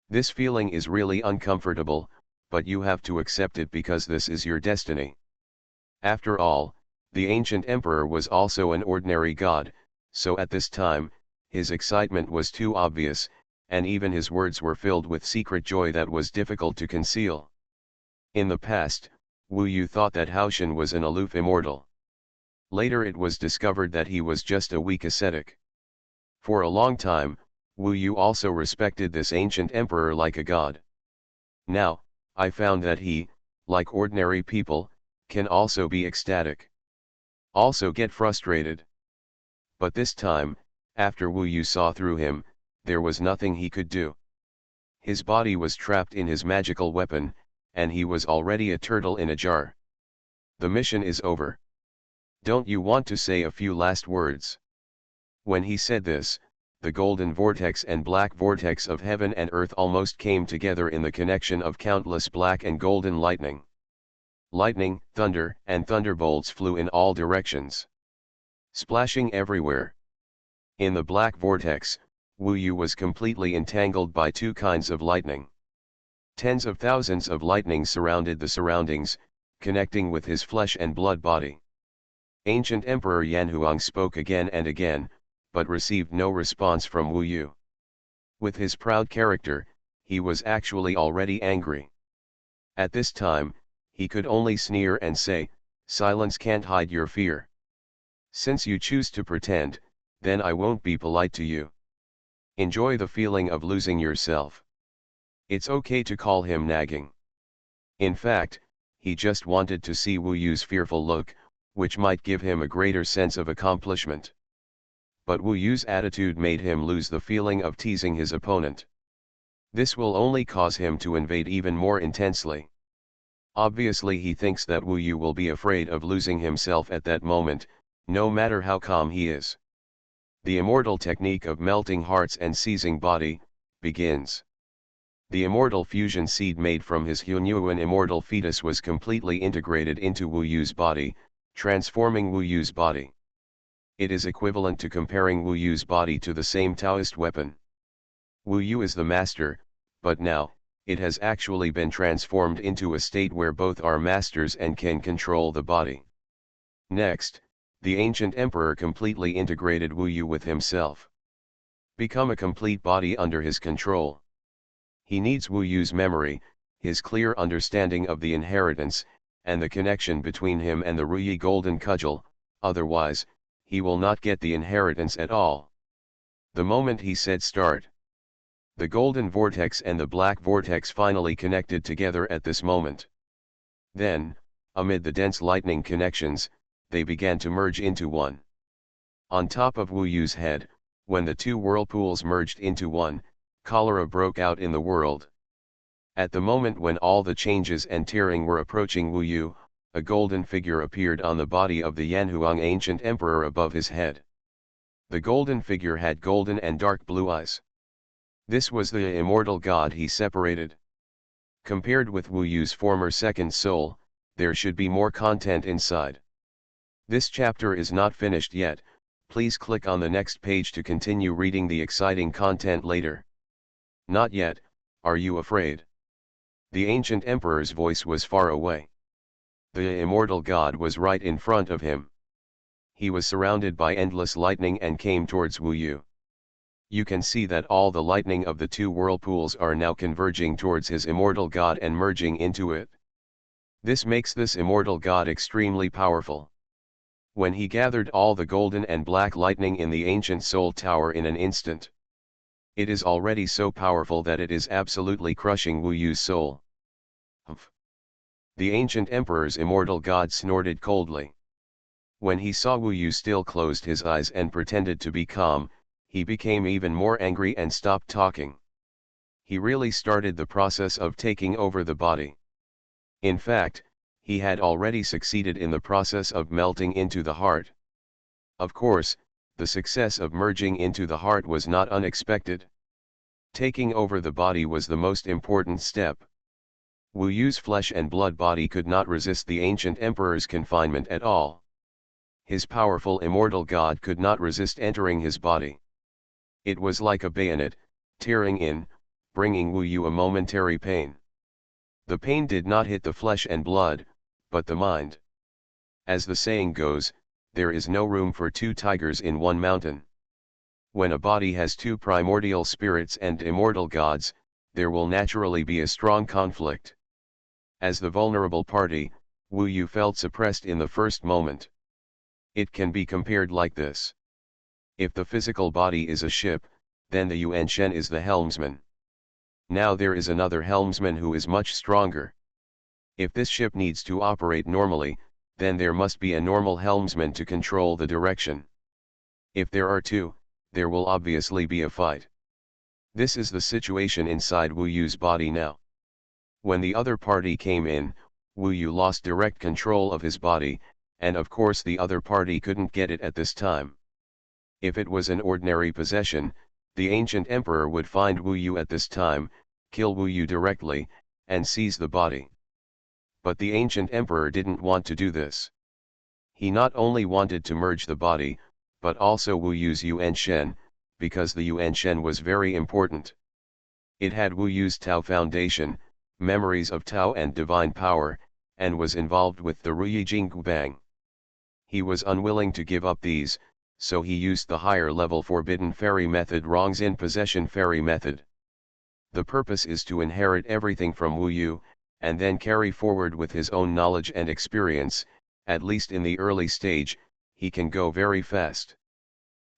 This feeling is really uncomfortable, but you have to accept it because this is your destiny. After all, the ancient emperor was also an ordinary god, so at this time, his excitement was too obvious, and even his words were filled with secret joy that was difficult to conceal. In the past, Wu Yu thought that Haoshan was an aloof immortal. Later it was discovered that he was just a weak ascetic. For a long time, Wu Yu also respected this ancient emperor like a god. Now, I found that he, like ordinary people, can also be ecstatic. Also get frustrated. But this time, after Wu Yu saw through him, there was nothing he could do. His body was trapped in his magical weapon, and he was already a turtle in a jar. The mission is over. Don't you want to say a few last words? When he said this, the golden vortex and black vortex of heaven and earth almost came together in the connection of countless black and golden lightning. Lightning, thunder, and thunderbolts flew in all directions, splashing everywhere. In the black vortex, Wu Yu was completely entangled by two kinds of lightning. Tens of thousands of lightnings surrounded the surroundings, connecting with his flesh and blood body. Ancient Emperor Yanhuang spoke again and again, but received no response from Wu Yu. With his proud character, he was actually already angry. At this time, he could only sneer and say, "Silence can't hide your fear. Since you choose to pretend, then I won't be polite to you. Enjoy the feeling of losing yourself." It's okay to call him nagging. In fact, he just wanted to see Wu Yu's fearful look, which might give him a greater sense of accomplishment. But Wu Yu's attitude made him lose the feeling of teasing his opponent. This will only cause him to invade even more intensely. Obviously he thinks that Wu Yu will be afraid of losing himself at that moment, no matter how calm he is. The immortal technique of melting hearts and seizing body begins. The immortal fusion seed made from his Xuanhuan immortal fetus was completely integrated into Wu Yu's body, transforming Wu Yu's body. It is equivalent to comparing Wu Yu's body to the same Taoist weapon. Wu Yu is the master, but now, it has actually been transformed into a state where both are masters and can control the body. Next, the ancient emperor completely integrated Wu Yu with himself. Become a complete body under his control. He needs Wu Yu's memory, his clear understanding of the inheritance, and the connection between him and the Ruyi golden cudgel, otherwise, he will not get the inheritance at all. The moment he said start, the golden vortex and the black vortex finally connected together at this moment. Then, amid the dense lightning connections, they began to merge into one. On top of Wu Yu's head, when the two whirlpools merged into one, cholera broke out in the world. At the moment when all the changes and tearing were approaching Wu Yu, a golden figure appeared on the body of the Yanhuang ancient emperor above his head. The golden figure had golden and dark blue eyes. This was the immortal god he separated. Compared with Wu Yu's former second soul, there should be more content inside. This chapter is not finished yet, please click on the next page to continue reading the exciting content later. Not yet, are you afraid? The ancient emperor's voice was far away. The immortal god was right in front of him. He was surrounded by endless lightning and came towards Wu Yu. You can see that all the lightning of the two whirlpools are now converging towards his immortal god and merging into it. This makes this immortal god extremely powerful. When he gathered all the golden and black lightning in the ancient soul tower in an instant, it is already so powerful that it is absolutely crushing Wu Yu's soul. Humph. The ancient emperor's immortal god snorted coldly. When he saw Wu Yu still closed his eyes and pretended to be calm, he became even more angry and stopped talking. He really started the process of taking over the body. In fact, he had already succeeded in the process of melting into the heart. Of course, the success of merging into the heart was not unexpected. Taking over the body was the most important step. Wu Yu's flesh and blood body could not resist the ancient emperor's confinement at all. His powerful immortal god could not resist entering his body. It was like a bayonet, tearing in, bringing Wu Yu a momentary pain. The pain did not hit the flesh and blood, but the mind. As the saying goes, there is no room for two tigers in one mountain. When a body has two primordial spirits and immortal gods, there will naturally be a strong conflict. As the vulnerable party, Wu Yu felt suppressed in the first moment. It can be compared like this. If the physical body is a ship, then the Yuan Shen is the helmsman. Now there is another helmsman who is much stronger. If this ship needs to operate normally, then there must be a normal helmsman to control the direction. If there are two, there will obviously be a fight. This is the situation inside Wu Yu's body now. When the other party came in, Wu Yu lost direct control of his body, and of course the other party couldn't get it at this time. If it was an ordinary possession, the ancient emperor would find Wu Yu at this time, kill Wu Yu directly, and seize the body. But the ancient emperor didn't want to do this. He not only wanted to merge the body, but also Wu Yu's Yuan Shen, because the Yuan Shen was very important. It had Wu Yu's Tao foundation, memories of Tao and divine power, and was involved with the Ruyi Jinggubang. He was unwilling to give up these, so he used the higher level forbidden fairy method, Rongzin possession fairy method. The purpose is to inherit everything from Wu Yu, and then carry forward with his own knowledge and experience. At least in the early stage, he can go very fast.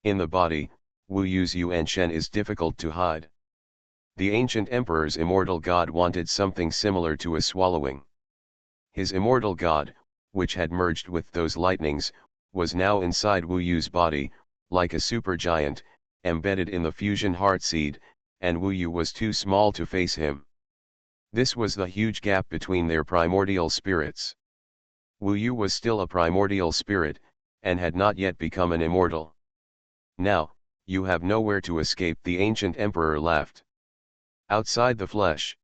In the body, Wu Yu's Yuan Shen is difficult to hide. The ancient emperor's immortal god wanted something similar to a swallowing. His immortal god, which had merged with those lightnings, was now inside Wu Yu's body, like a supergiant, embedded in the fusion heart seed, and Wu Yu was too small to face him. This was the huge gap between their primordial spirits. Wu Yu was still a primordial spirit, and had not yet become an immortal. Now, you have nowhere to escape, the ancient emperor laughed. Outside the flesh,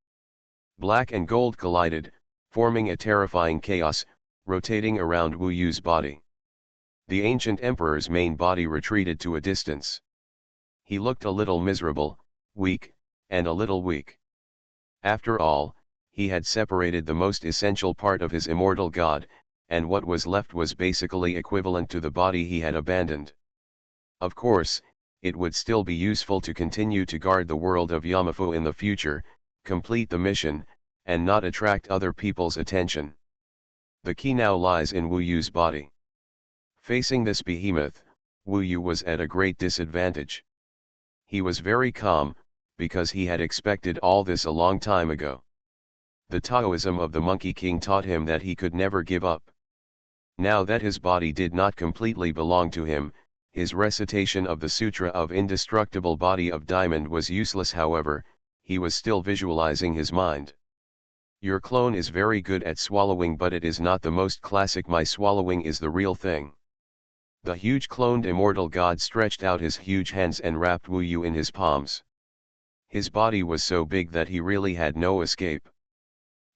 black and gold collided, forming a terrifying chaos, rotating around Wu Yu's body. The ancient emperor's main body retreated to a distance. He looked a little miserable, weak, and a little weak. After all, he had separated the most essential part of his immortal god, and what was left was basically equivalent to the body he had abandoned. Of course, it would still be useful to continue to guard the world of Yamafu in the future, complete the mission, and not attract other people's attention. The key now lies in Wu Yu's body. Facing this behemoth, Wu Yu was at a great disadvantage. He was very calm, because he had expected all this a long time ago. The Taoism of the Monkey King taught him that he could never give up. Now that his body did not completely belong to him, his recitation of the Sutra of Indestructible Body of Diamond was useless. However, he was still visualizing his mind. Your clone is very good at swallowing, but it is not the most classic. My swallowing is the real thing. The huge cloned immortal god stretched out his huge hands and wrapped Wu Yu in his palms. His body was so big that he really had no escape.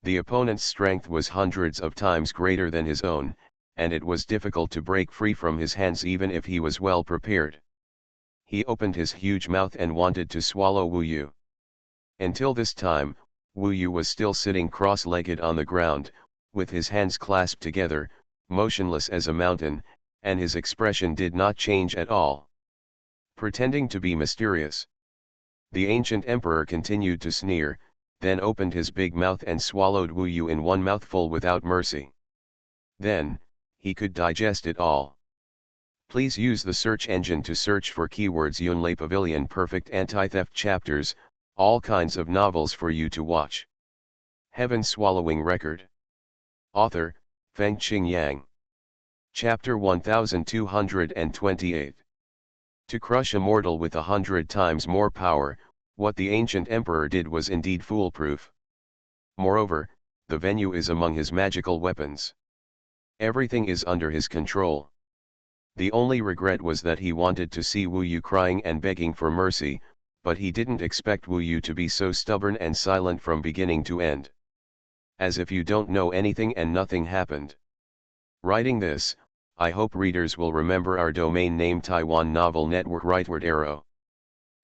The opponent's strength was hundreds of times greater than his own, and it was difficult to break free from his hands even if he was well prepared. He opened his huge mouth and wanted to swallow Wu Yu. Until this time, Wu Yu was still sitting cross-legged on the ground, with his hands clasped together, motionless as a mountain, and his expression did not change at all. Pretending to be mysterious, the ancient emperor continued to sneer, then opened his big mouth and swallowed Wu Yu in one mouthful without mercy. Then, he could digest it all. Please use the search engine to search for keywords Yunlei Pavilion Perfect Anti-Theft Chapters, all kinds of novels for you to watch. Heaven Swallowing Record. Author, Fengqing Yang. Chapter 1228. To crush a mortal with 100 times more power, what the ancient emperor did was indeed foolproof. Moreover, the venue is among his magical weapons. Everything is under his control. The only regret was that he wanted to see Wu Yu crying and begging for mercy, but he didn't expect Wu Yu to be so stubborn and silent from beginning to end. As if you don't know anything and nothing happened. Writing this, I hope readers will remember our domain name Taiwan Novel Network Rightward Arrow.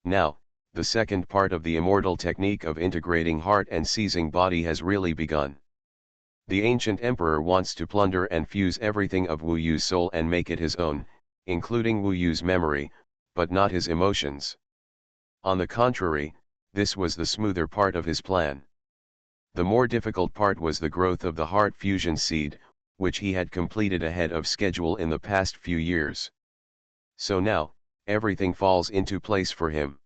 Now, the second part of the immortal technique of integrating heart and seizing body has really begun. The ancient emperor wants to plunder and fuse everything of Wu Yu's soul and make it his own, including Wu Yu's memory, but not his emotions. On the contrary, this was the smoother part of his plan. The more difficult part was the growth of the heart fusion seed, which he had completed ahead of schedule in the past few years. So now, everything falls into place for him.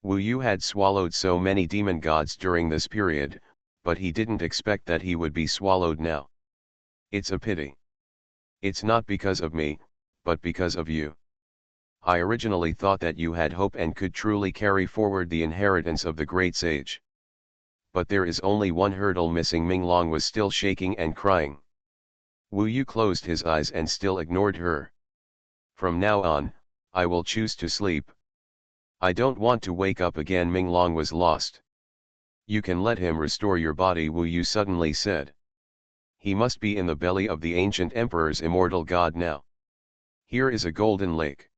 Wu Yu had swallowed so many demon gods during this period, but he didn't expect that he would be swallowed now. It's a pity. It's not because of me, but because of you. I originally thought that you had hope and could truly carry forward the inheritance of the great sage. But there is only one hurdle missing. Minglong was still shaking and crying. Wu Yu closed his eyes and still ignored her. From now on, I will choose to sleep. I don't want to wake up again. Minglong was lost. You can let him restore your body, Wu Yu suddenly said. He must be in the belly of the ancient emperor's immortal god now. Here is a golden lake.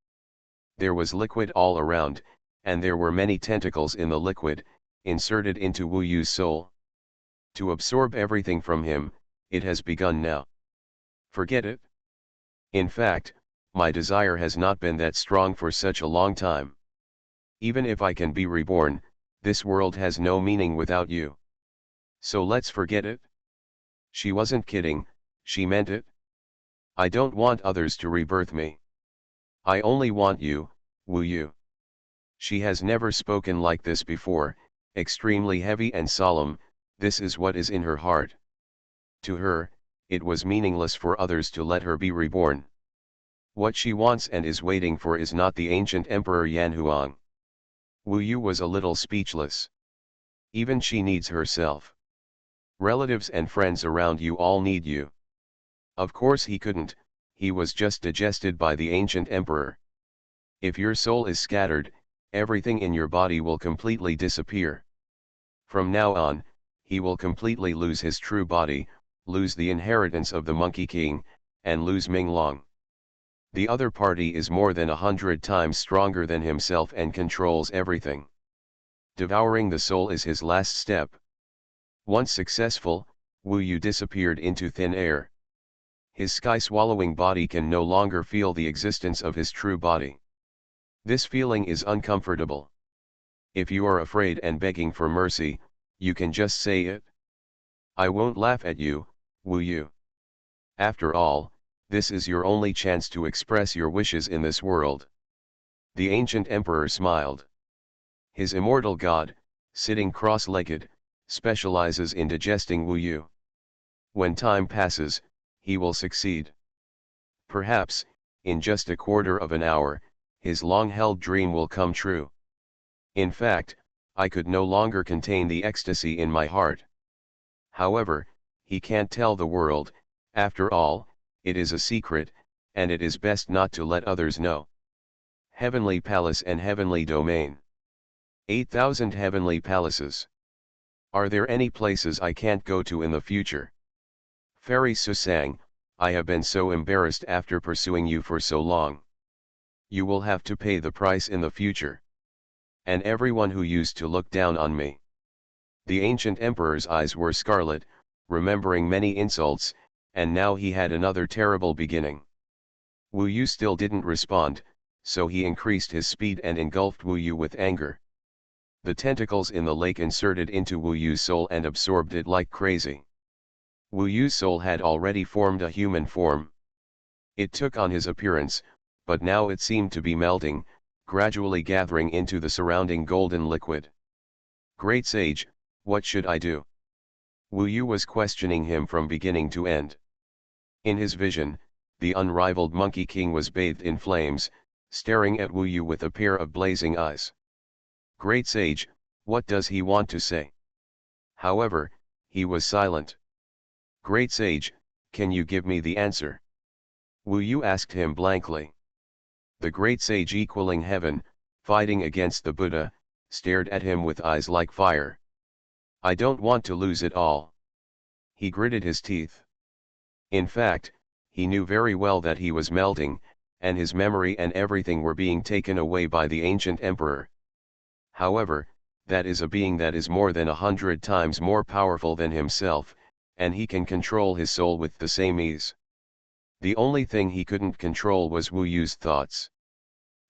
There was liquid all around, and there were many tentacles in the liquid, inserted into Wu Yu's soul. To absorb everything from him, it has begun now. Forget it. In fact, my desire has not been that strong for such a long time. Even if I can be reborn, this world has no meaning without you. So let's forget it? She wasn't kidding, she meant it. I don't want others to rebirth me. I only want you, Wu Yu. She has never spoken like this before, extremely heavy and solemn. This is what is in her heart. To her, it was meaningless for others to let her be reborn. What she wants and is waiting for is not the ancient Emperor Yanhuang. Wu Yu was a little speechless. Even she needs herself. Relatives and friends around you all need you. Of course he couldn't, he was just digested by the ancient emperor. If your soul is scattered, everything in your body will completely disappear. From now on, he will completely lose his true body, lose the inheritance of the Monkey King, and lose Ming Long. The other party is more than 100 times stronger than himself and controls everything. Devouring the soul is his last step. Once successful, Wu Yu disappeared into thin air. His sky-swallowing body can no longer feel the existence of his true body. This feeling is uncomfortable. If you are afraid and begging for mercy, you can just say it. I won't laugh at you, Wu Yu. After all, this is your only chance to express your wishes in this world. The ancient emperor smiled. His immortal god, sitting cross-legged, specializes in digesting Wu Yu. When time passes, he will succeed. Perhaps, in just a quarter of an hour, his long-held dream will come true. In fact, I could no longer contain the ecstasy in my heart. However, he can't tell the world, after all, it is a secret, and it is best not to let others know. Heavenly Palace and Heavenly Domain. 8,000 heavenly palaces. Are there any places I can't go to in the future? Fairy Susang, I have been so embarrassed after pursuing you for so long. You will have to pay the price in the future. And everyone who used to look down on me. The ancient emperor's eyes were scarlet, remembering many insults, and now he had another terrible beginning. Wu Yu still didn't respond, so he increased his speed and engulfed Wu Yu with anger. The tentacles in the lake inserted into Wu Yu's soul and absorbed it like crazy. Wu Yu's soul had already formed a human form. It took on his appearance, but now it seemed to be melting, gradually gathering into the surrounding golden liquid. Great Sage, what should I do? Wu Yu was questioning him from beginning to end. In his vision, the unrivaled Monkey King was bathed in flames, staring at Wu Yu with a pair of blazing eyes. Great Sage, what does he want to say? However, he was silent. Great Sage, can you give me the answer? Wu Yu asked him blankly. The Great Sage, equaling heaven, fighting against the Buddha, stared at him with eyes like fire. I don't want to lose it all. He gritted his teeth. In fact, he knew very well that he was melting, and his memory and everything were being taken away by the ancient emperor. However, that is a being that is more than 100 times more powerful than himself, and he can control his soul with the same ease. The only thing he couldn't control was Wu Yu's thoughts.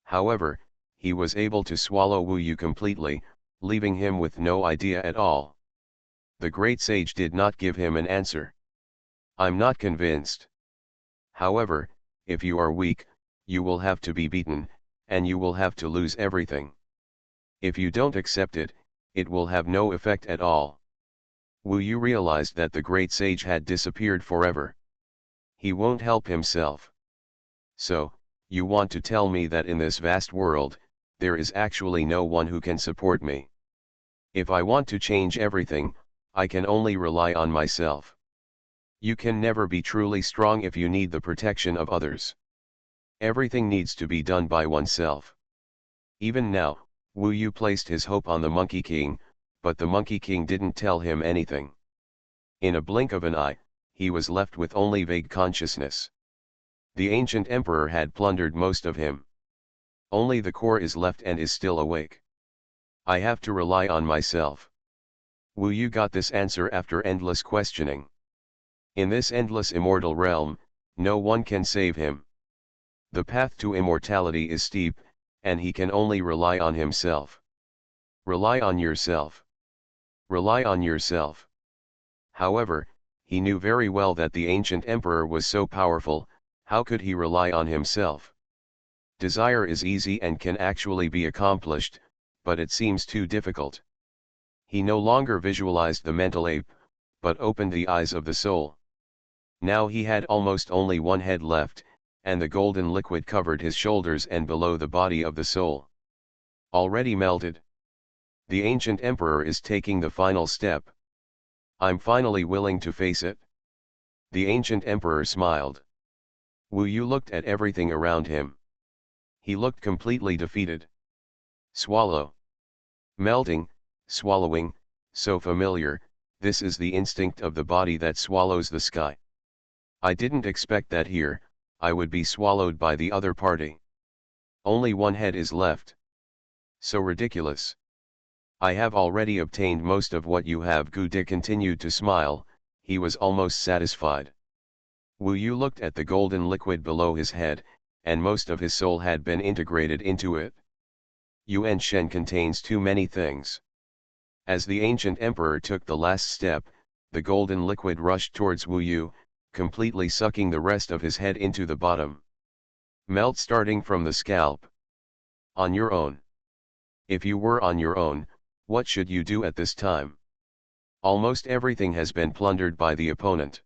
However, he was able to swallow Wu Yu completely, leaving him with no idea at all. The Great Sage did not give him an answer. I'm not convinced. However, if you are weak, you will have to be beaten, and you will have to lose everything. If you don't accept it, it will have no effect at all. Wu Yu realized that the Great Sage had disappeared forever. He won't help himself. So, you want to tell me that in this vast world, there is actually no one who can support me. If I want to change everything, I can only rely on myself. You can never be truly strong if you need the protection of others. Everything needs to be done by oneself. Even now, Wu Yu placed his hope on the Monkey King, but the Monkey King didn't tell him anything. In a blink of an eye, he was left with only vague consciousness. The ancient emperor had plundered most of him. Only the core is left and is still awake. I have to rely on myself. Wu Yu got this answer after endless questioning. In this endless immortal realm, no one can save him. The path to immortality is steep, and he can only rely on himself. Rely on yourself. Rely on yourself. However, he knew very well that the ancient emperor was so powerful, how could he rely on himself? Desire is easy and can actually be accomplished, but it seems too difficult. He no longer visualized the mental ape, but opened the eyes of the soul. Now he had almost only one head left, and the golden liquid covered his shoulders and below the body of the soul. Already melted. The ancient emperor is taking the final step. I'm finally willing to face it. The ancient emperor smiled. Wu Yu looked at everything around him. He looked completely defeated. Swallow. Melting, swallowing, so familiar, this is the instinct of the body that swallows the sky. I didn't expect that here, I would be swallowed by the other party. Only one head is left. So ridiculous. I have already obtained most of what you have. Gu De continued to smile, he was almost satisfied. Wu Yu looked at the golden liquid below his head, and most of his soul had been integrated into it. Yuan Shen contains too many things. As the ancient emperor took the last step, the golden liquid rushed towards Wu Yu, completely sucking the rest of his head into the bottom. Melt starting from the scalp. On your own. If you were on your own, what should you do at this time? Almost everything has been plundered by the opponent.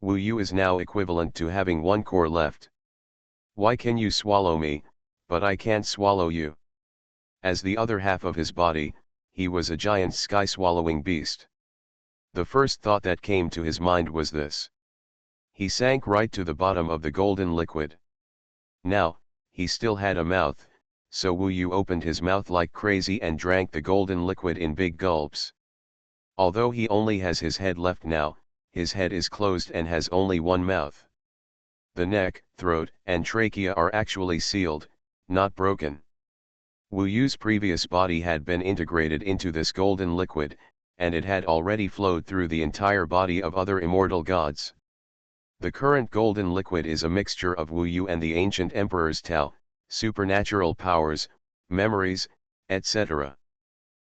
Wu Yu is now equivalent to having one core left. Why can you swallow me, but I can't swallow you? As the other half of his body, he was a giant sky-swallowing beast. The first thought that came to his mind was this. He sank right to the bottom of the golden liquid. Now, he still had a mouth, so Wu Yu opened his mouth like crazy and drank the golden liquid in big gulps. Although he only has his head left now, his head is closed and has only one mouth. The neck, throat, and trachea are actually sealed, not broken. Wu Yu's previous body had been integrated into this golden liquid, and it had already flowed through the entire body of other immortal gods. The current golden liquid is a mixture of Wu Yu and the ancient emperor's Tao, supernatural powers, memories, etc.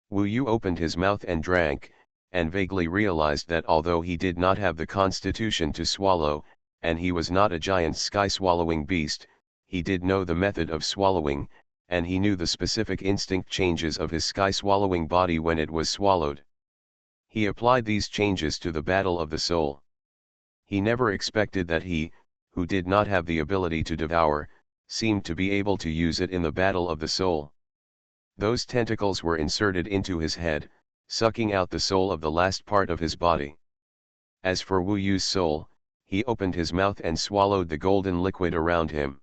Wu Yu opened his mouth and drank, and vaguely realized that although he did not have the constitution to swallow, and he was not a giant sky-swallowing beast, he did know the method of swallowing, and he knew the specific instinct changes of his sky-swallowing body when it was swallowed. He applied these changes to the battle of the soul. He never expected that he, who did not have the ability to devour, seemed to be able to use it in the battle of the soul. Those tentacles were inserted into his head, sucking out the soul of the last part of his body. As for Wu Yu's soul, he opened his mouth and swallowed the golden liquid around him.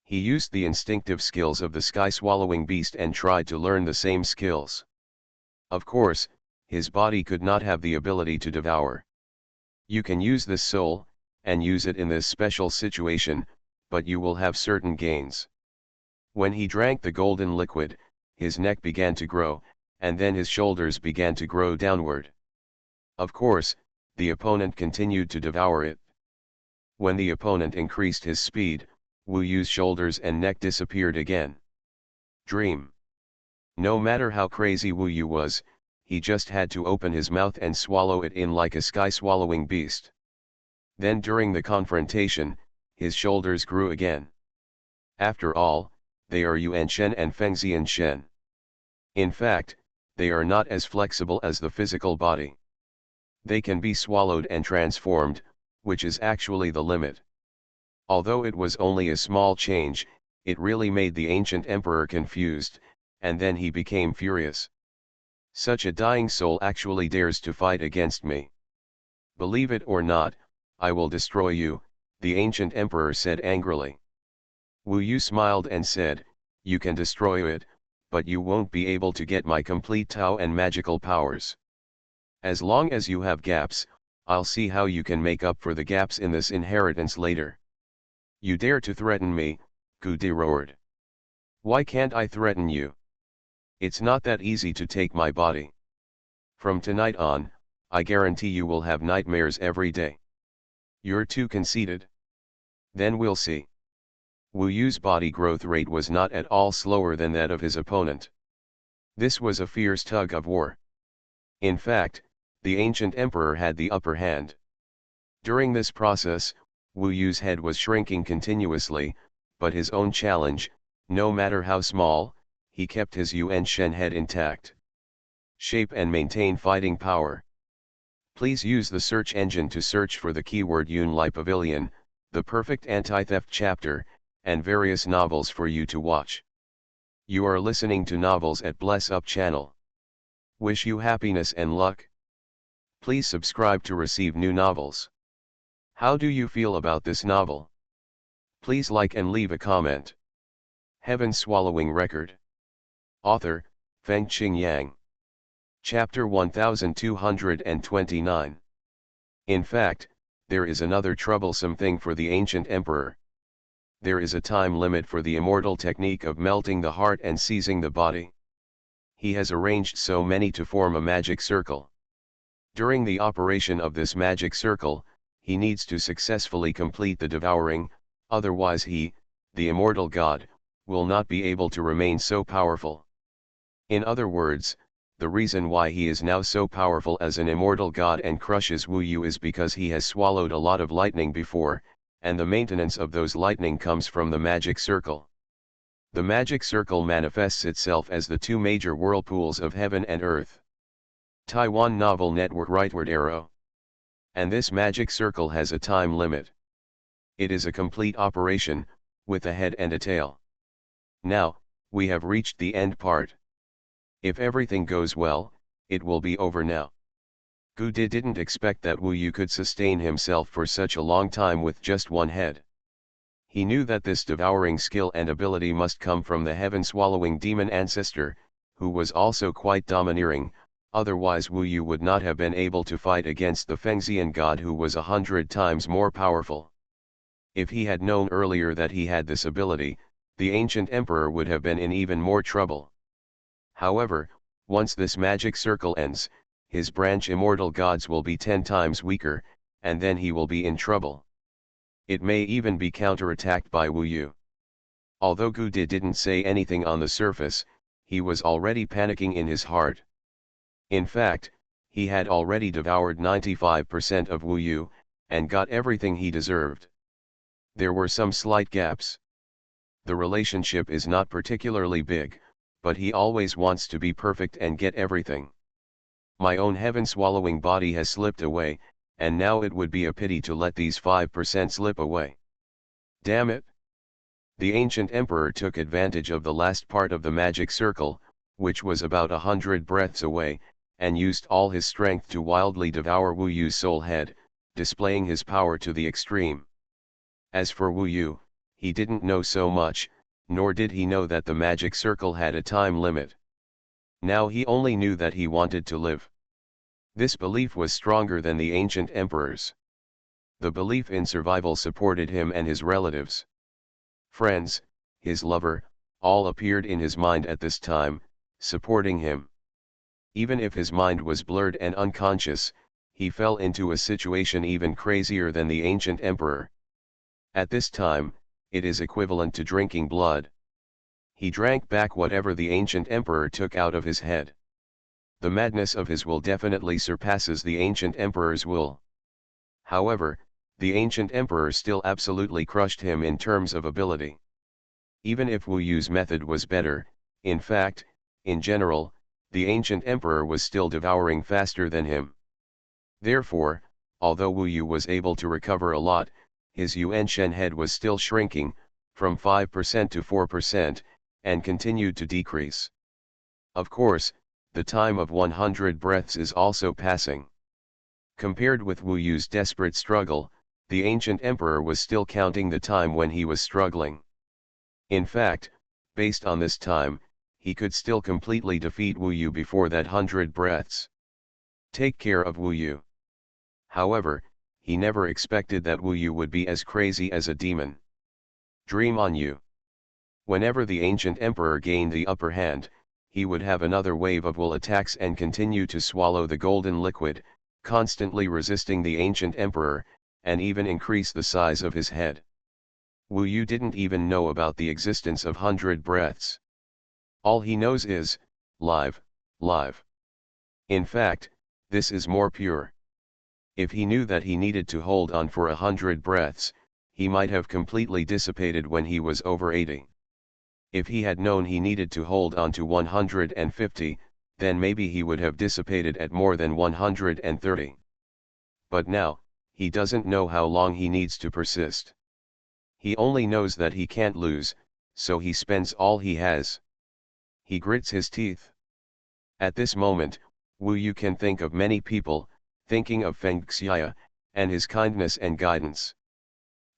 He used the instinctive skills of the sky-swallowing beast and tried to learn the same skills. Of course, his body could not have the ability to devour. You can use this soul, and use it in this special situation, but you will have certain gains. When he drank the golden liquid, his neck began to grow, and then his shoulders began to grow downward. Of course, the opponent continued to devour it. When the opponent increased his speed, Wu Yu's shoulders and neck disappeared again. Dream. No matter how crazy Wu Yu was, he just had to open his mouth and swallow it in like a sky-swallowing beast. Then during the confrontation, his shoulders grew again. After all, they are Yuan Shen and Fengxian Shen. In fact, they are not as flexible as the physical body. They can be swallowed and transformed, which is actually the limit. Although it was only a small change, it really made the ancient emperor confused, and then he became furious. Such a dying soul actually dares to fight against me. Believe it or not, I will destroy you, the ancient emperor said angrily. Wu Yu smiled and said, you can destroy it, but you won't be able to get my complete Tao and magical powers. As long as you have gaps, I'll see how you can make up for the gaps in this inheritance later. You dare to threaten me, Gu De roared. Why can't I threaten you? It's not that easy to take my body. From tonight on, I guarantee you will have nightmares every day. You're too conceited. Then we'll see. Wu Yu's body growth rate was not at all slower than that of his opponent. This was a fierce tug of war. In fact, The ancient emperor had the upper hand. During this process, Wu Yu's head was shrinking continuously, but his own challenge, no matter how small, he kept his Yuan Shen head intact. Shape and maintain fighting power. Please use the search engine to search for the keyword Yunlai Pavilion, the perfect anti-theft chapter, and various novels for you to watch. You are listening to Novels at Bless Up channel. Wish you happiness and luck. Please subscribe to receive new novels. How do you feel about this novel? Please like and leave a comment. Heaven Swallowing Record. Author, Feng Qing Yang. Chapter 1229. In fact, there is another troublesome thing for the ancient emperor. There is a time limit for the immortal technique of melting the heart and seizing the body. He has arranged so many to form a magic circle. During the operation of this magic circle, he needs to successfully complete the devouring, otherwise he, the immortal god, will not be able to remain so powerful. In other words, the reason why he is now so powerful as an immortal god and crushes Wu Yu is because he has swallowed a lot of lightning before, and the maintenance of those lightning comes from the magic circle. The magic circle manifests itself as the two major whirlpools of heaven and earth. Taiwan Novel Network Rightward Arrow. And this magic circle has a time limit. It is a complete operation, with a head and a tail. Now, we have reached the end part. If everything goes well, it will be over now. Gu De didn't expect that Wu Yu could sustain himself for such a long time with just one head. He knew that this devouring skill and ability must come from the heaven-swallowing demon ancestor, who was also quite domineering, otherwise Wu Yu would not have been able to fight against the Fengxian god who was 100 times more powerful. If he had known earlier that he had this ability, the ancient emperor would have been in even more trouble. However, once this magic circle ends, his branch immortal gods will be 10 times weaker, and then he will be in trouble. It may even be counterattacked by Wu Yu. Although Gu De didn't say anything on the surface, he was already panicking in his heart. In fact, he had already devoured 95% of Wu Yu, and got everything he deserved. There were some slight gaps. The relationship is not particularly big, but he always wants to be perfect and get everything. My own heaven-swallowing body has slipped away, and now it would be a pity to let these 5% slip away. Damn it! The ancient emperor took advantage of the last part of the magic circle, which was about 100 breaths away, and used all his strength to wildly devour Wu Yu's soul head, displaying his power to the extreme. As for Wu Yu, he didn't know so much, nor did he know that the magic circle had a time limit. Now he only knew that he wanted to live. This belief was stronger than the ancient emperor's. The belief in survival supported him and his relatives. Friends, his lover, all appeared in his mind at this time, supporting him. Even if his mind was blurred and unconscious, he fell into a situation even crazier than the ancient emperor. At this time, it is equivalent to drinking blood. He drank back whatever the ancient emperor took out of his head. The madness of his will definitely surpasses the ancient emperor's will. However, the ancient emperor still absolutely crushed him in terms of ability. Even if Wu Yu's method was better, in fact, in general, the ancient emperor was still devouring faster than him. Therefore, although Wu Yu was able to recover a lot, his Yuan Shen head was still shrinking, from 5% to 4%, and continued to decrease. Of course, the time of 100 breaths is also passing. Compared with Wu Yu's desperate struggle, the ancient emperor was still counting the time when he was struggling. In fact, based on this time, he could still completely defeat Wu Yu before that 100 breaths. Take care of Wu Yu. However, he never expected that Wu Yu would be as crazy as a demon. Dream on you. Whenever the ancient emperor gained the upper hand, he would have another wave of will attacks and continue to swallow the golden liquid, constantly resisting the ancient emperor, and even increase the size of his head. Wu Yu didn't even know about the existence of 100 breaths. All he knows is, live, live. In fact, This is more pure. If he knew that he needed to hold on for 100 breaths, he might have completely dissipated when he was over 80. If he had known he needed to hold on to 150, then maybe he would have dissipated at more than 130. But now, he doesn't know how long he needs to persist. He only knows that he can't lose, so he spends all he has. He grits his teeth. At this moment, Wu Yu can think of many people, thinking of Feng Xiya, and his kindness and guidance.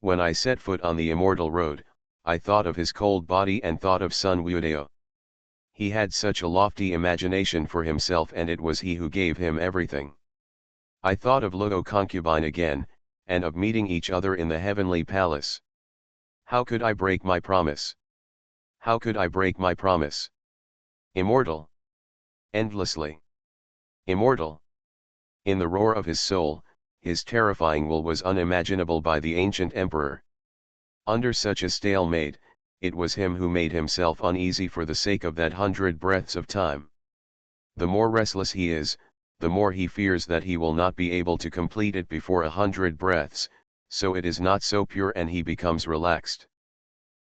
When I set foot on the immortal road, I thought of his cold body and thought of Sun Wuodao. He had such a lofty imagination for himself, and it was he who gave him everything. I thought of Luo concubine again, and of meeting each other in the heavenly palace. How could I break my promise? How could I break my promise? Immortal. Endlessly. Immortal. In the roar of his soul, his terrifying will was unimaginable by the ancient emperor. Under such a stalemate, it was him who made himself uneasy for the sake of that 100 breaths of time. The more restless he is, the more he fears that he will not be able to complete it before 100 breaths, so it is not so pure, and he becomes relaxed.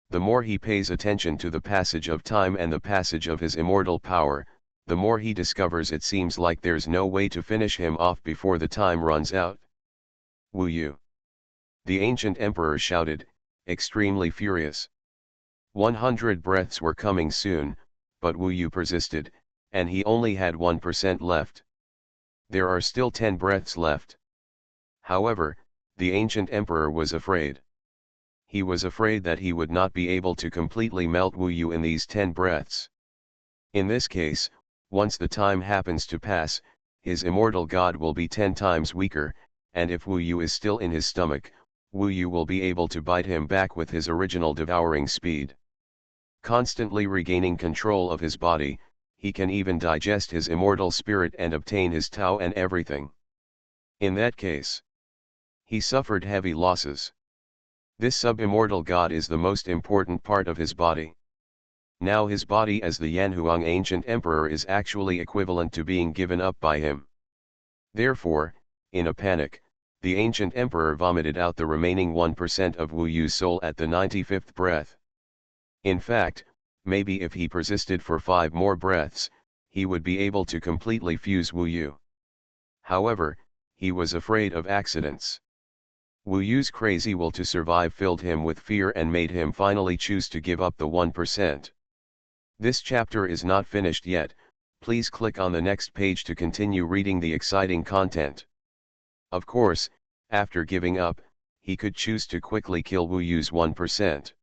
The more he pays attention to the passage of time and the passage of his immortal power, the more he discovers it seems like there's no way to finish him off before the time runs out. Wu Yu. The ancient emperor shouted, extremely furious. 100 breaths were coming soon, but Wu Yu persisted, and he only had 1% left. There are still 10 breaths left. However, the ancient emperor was afraid. He was afraid that he would not be able to completely melt Wu Yu in these 10 breaths. In this case, once the time happens to pass, his immortal god will be 10 times weaker, and if Wu Yu is still in his stomach, Wu Yu will be able to bite him back with his original devouring speed. Constantly regaining control of his body, he can even digest his immortal spirit and obtain his Tao and everything. In that case, he suffered heavy losses. This sub-immortal god is the most important part of his body. Now his body as the Yanhuang ancient emperor is actually equivalent to being given up by him. Therefore, in a panic, the ancient emperor vomited out the remaining 1% of Wu Yu's soul at the 95th breath. In fact, maybe if he persisted for 5 more breaths, he would be able to completely fuse Wu Yu. However, he was afraid of accidents. Wu Yu's crazy will to survive filled him with fear and made him finally choose to give up the 1%. This chapter is not finished yet, please click on the next page to continue reading the exciting content. Of course, after giving up, he could choose to quickly kill Wu Yu's 1%.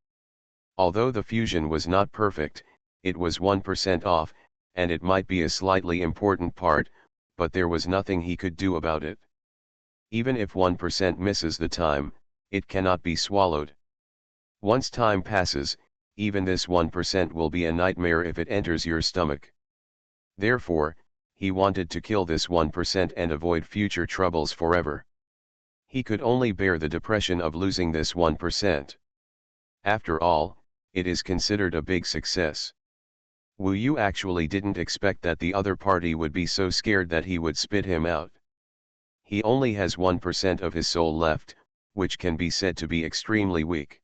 Although the fusion was not perfect, it was 1% off, and it might be a slightly important part, but there was nothing he could do about it. Even if 1% misses the time, it cannot be swallowed. Once time passes, even this 1% will be a nightmare if it enters your stomach. Therefore, he wanted to kill this 1% and avoid future troubles forever. He could only bear the depression of losing this 1%. After all, it is considered a big success. Wu Yu actually didn't expect that the other party would be so scared that he would spit him out. He only has 1% of his soul left, which can be said to be extremely weak.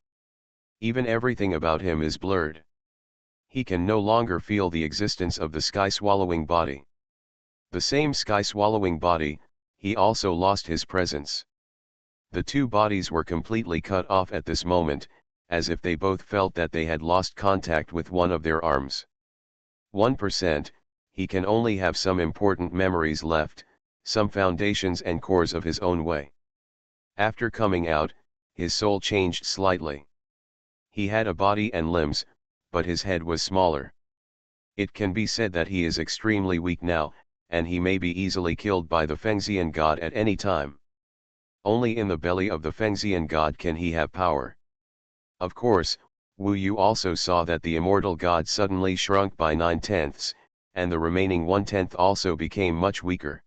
Even everything about him is blurred. He can no longer feel the existence of the sky-swallowing body. The same sky-swallowing body, he also lost his presence. The two bodies were completely cut off at this moment, as if they both felt that they had lost contact with one of their arms. 1%, he can only have some important memories left, some foundations and cores of his own way. After coming out, his soul changed slightly. He had a body and limbs, but his head was smaller. It can be said that he is extremely weak now, and he may be easily killed by the Fengxian god at any time. Only in the belly of the Fengxian god can he have power. Of course, Wu Yu also saw that the immortal god suddenly shrunk by 9/10, and the remaining 1/10 also became much weaker.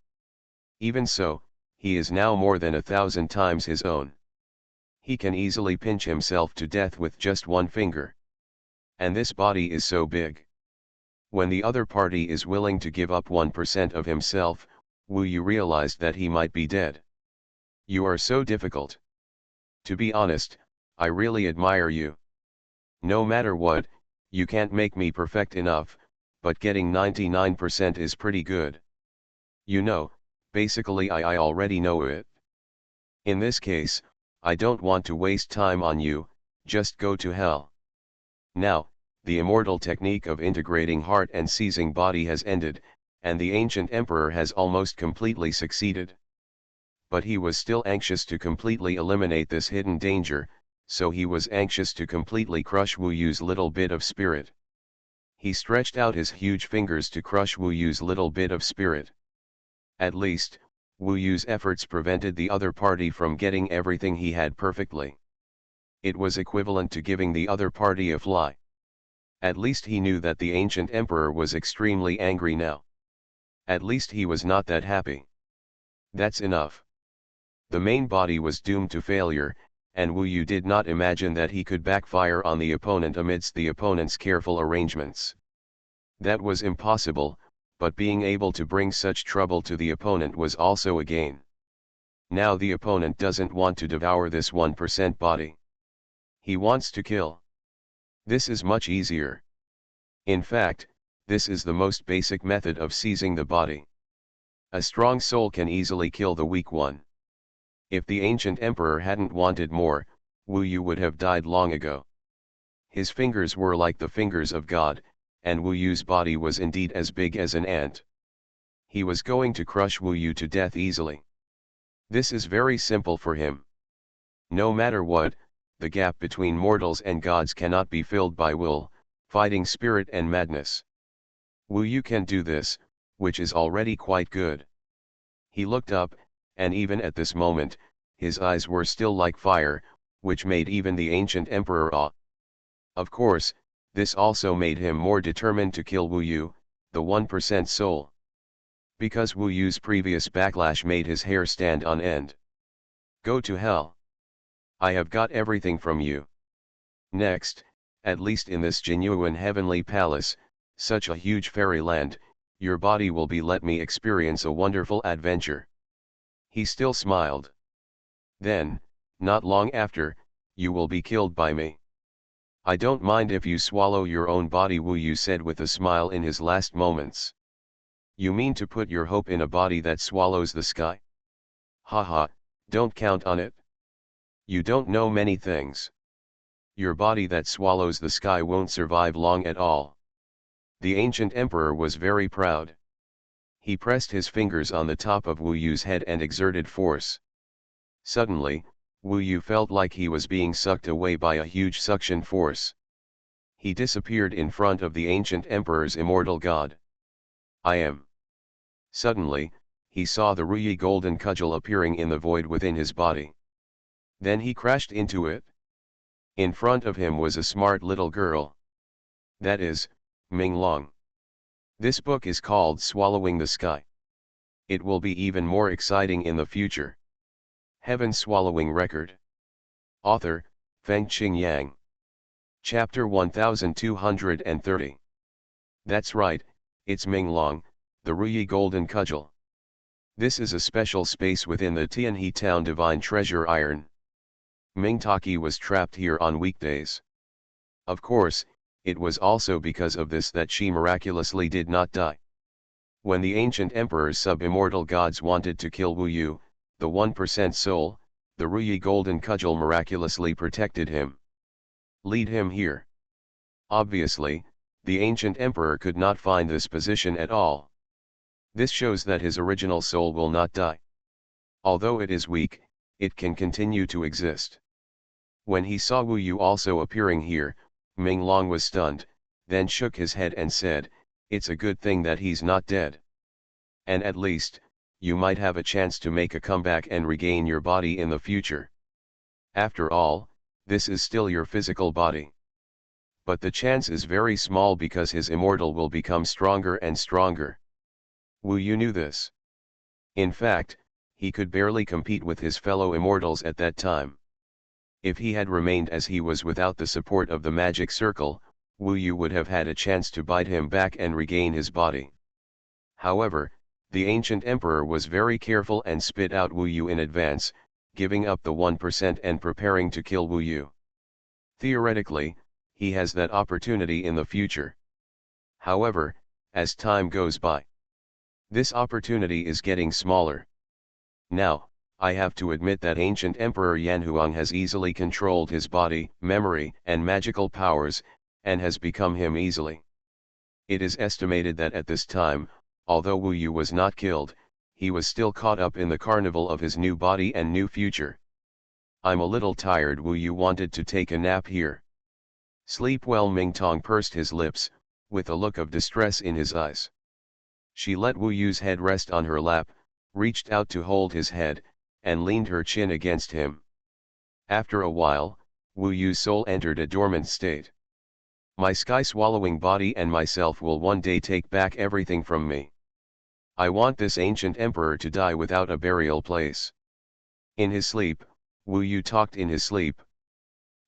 Even so, he is now more than 1,000 times his own. He can easily pinch himself to death with just one finger. And this body is so big. When the other party is willing to give up 1% of himself, Wu Yu realized that he might be dead. You are so difficult. To be honest, I really admire you. No matter what, you can't make me perfect enough, but getting 99% is pretty good. You know, basically I already know it. In this case, I don't want to waste time on you, just go to hell. Now, the immortal technique of integrating heart and seizing body has ended, and the ancient emperor has almost completely succeeded. But he was still anxious to completely eliminate this hidden danger, so he was anxious to completely crush Wu Yu's little bit of spirit. He stretched out his huge fingers to crush Wu Yu's little bit of spirit. At least, Wu Yu's efforts prevented the other party from getting everything he had perfectly. It was equivalent to giving the other party a fly. At least he knew that the ancient emperor was extremely angry now. At least he was not that happy. That's enough. The main body was doomed to failure, and Wu Yu did not imagine that he could backfire on the opponent amidst the opponent's careful arrangements. That was impossible, but being able to bring such trouble to the opponent was also a gain. Now the opponent doesn't want to devour this 1% body. He wants to kill. This is much easier. In fact, this is the most basic method of seizing the body. A strong soul can easily kill the weak one. If the ancient emperor hadn't wanted more, Wu Yu would have died long ago. His fingers were like the fingers of God, and Wu Yu's body was indeed as big as an ant. He was going to crush Wu Yu to death easily. This is very simple for him. No matter what, the gap between mortals and gods cannot be filled by will, fighting spirit and madness. Wu Yu can do this, which is already quite good. He looked up, and even at this moment, his eyes were still like fire, which made even the ancient emperor awe. Of course, this also made him more determined to kill Wu Yu, the 1% soul. Because Wu Yu's previous backlash made his hair stand on end. Go to hell. I have got everything from you. Next, at least in this genuine heavenly palace, such a huge fairyland, your body will be let me experience a wonderful adventure. He still smiled. Then, not long after, you will be killed by me. I don't mind if you swallow your own body, Wu Yu said with a smile in his last moments. You mean to put your hope in a body that swallows the sky? Haha, don't count on it. You don't know many things. Your body that swallows the sky won't survive long at all. The ancient emperor was very proud. He pressed his fingers on the top of Wu Yu's head and exerted force. Suddenly, Wu Yu felt like he was being sucked away by a huge suction force. He disappeared in front of the ancient emperor's immortal god. I am. Suddenly, he saw the Ruyi golden cudgel appearing in the void within his body. Then he crashed into it. In front of him was a smart little girl. That is, Ming Long. This book is called Swallowing the Sky. It will be even more exciting in the future. Heaven Swallowing Record. Author, Fengqing Yang. Chapter 1230. That's right, it's Ming Long, the Ruyi Golden Cudgel. This is a special space within the Tianhe Town Divine Treasure Iron. Ming Taki was trapped here on weekdays. Of course, it was also because of this that she miraculously did not die. When the ancient emperor's sub-immortal gods wanted to kill Wu Yu, the 1% soul, the Ruyi Golden Cudgel miraculously protected him. Lead him here. Obviously, the ancient emperor could not find this position at all. This shows that his original soul will not die. Although it is weak, it can continue to exist. When he saw Wu Yu also appearing here, Ming Long was stunned, then shook his head and said, "It's a good thing that he's not dead. And at least, you might have a chance to make a comeback and regain your body in the future. After all, this is still your physical body. But the chance is very small because his immortal will become stronger and stronger." Wu Yu knew this. In fact, he could barely compete with his fellow immortals at that time. If he had remained as he was without the support of the magic circle, Wu Yu would have had a chance to bite him back and regain his body. However, The ancient emperor was very careful and spit out Wu Yu in advance, giving up the 1% and preparing to kill Wu Yu. Theoretically, he has that opportunity in the future. However, as time goes by, this opportunity is getting smaller. Now, I have to admit that ancient Emperor Yanhuang has easily controlled his body, memory, and magical powers, and has become him easily. It is estimated that at this time, although Wu Yu was not killed, he was still caught up in the carnival of his new body and new future. I'm a little tired. Wu Yu wanted to take a nap here. Sleep well. Mingtong pursed his lips, with a look of distress in his eyes. She let Wu Yu's head rest on her lap, reached out to hold his head, and leaned her chin against him. After a while, Wu Yu's soul entered a dormant state. My sky-swallowing body and myself will one day take back everything from me. I want this ancient emperor to die without a burial place. In his sleep, Wu Yu talked in his sleep.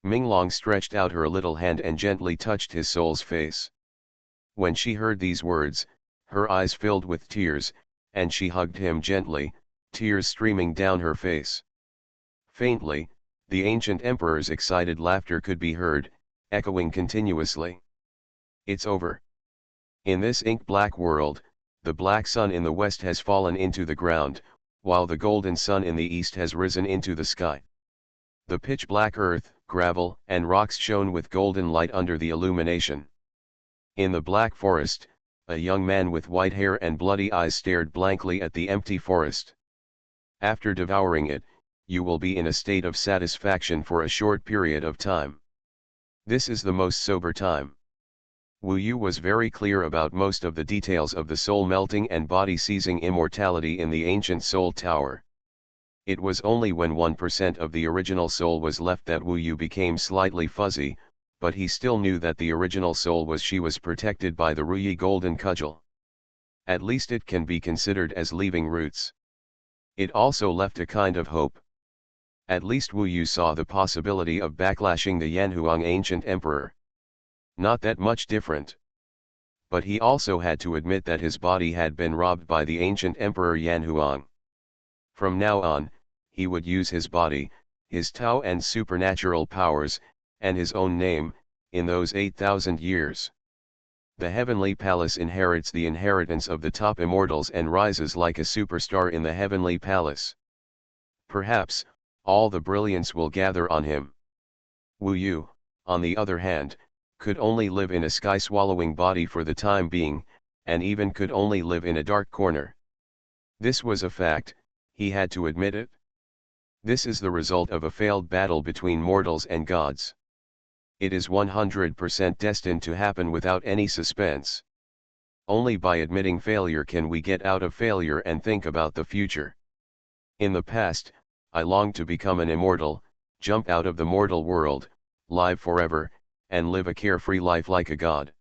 Minglong stretched out her little hand and gently touched his soul's face. When she heard these words, her eyes filled with tears, and she hugged him gently, tears streaming down her face. Faintly, the ancient emperor's excited laughter could be heard, echoing continuously. It's over. In this ink-black world, the black sun in the west has fallen into the ground, while the golden sun in the east has risen into the sky. The pitch-black earth, gravel, and rocks shone with golden light under the illumination. In the black forest, a young man with white hair and bloody eyes stared blankly at the empty forest. After devouring it, you will be in a state of satisfaction for a short period of time. This is the most sober time. Wu Yu was very clear about most of the details of the soul melting and body seizing immortality in the ancient soul tower. It was only when 1% of the original soul was left that Wu Yu became slightly fuzzy, but he still knew that the original soul was protected by the Ruyi golden cudgel. At least it can be considered as leaving roots. It also left a kind of hope. At least Wu Yu saw the possibility of backlashing the Yanhuang ancient emperor. Not that much different. But he also had to admit that his body had been robbed by the ancient emperor Yanhuang. From now on, he would use his body, his Tao and supernatural powers, and his own name, in those 8,000 years. The heavenly palace inherits the inheritance of the top immortals and rises like a superstar in the heavenly palace. Perhaps, all the brilliance will gather on him. Wu Yu, on the other hand, could only live in a sky-swallowing body for the time being, and even could only live in a dark corner. This was a fact, he had to admit it. This is the result of a failed battle between mortals and gods. It is 100% destined to happen without any suspense. Only by admitting failure can we get out of failure and think about the future. In the past, I longed to become an immortal, jump out of the mortal world, live forever, and live a carefree life like a god.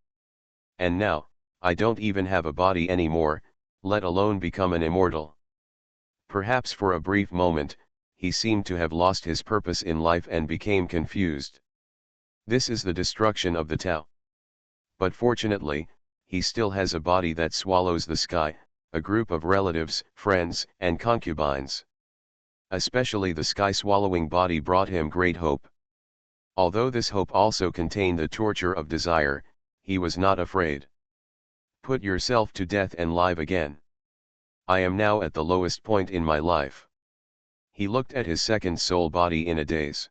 And now, I don't even have a body anymore, let alone become an immortal. Perhaps for a brief moment, he seemed to have lost his purpose in life and became confused. This is the destruction of the Tao. But fortunately, he still has a body that swallows the sky, a group of relatives, friends, and concubines. Especially the sky-swallowing body brought him great hope. Although this hope also contained the torture of desire, he was not afraid. Put yourself to death and live again. I am now at the lowest point in my life. He looked at his second soul body in a daze.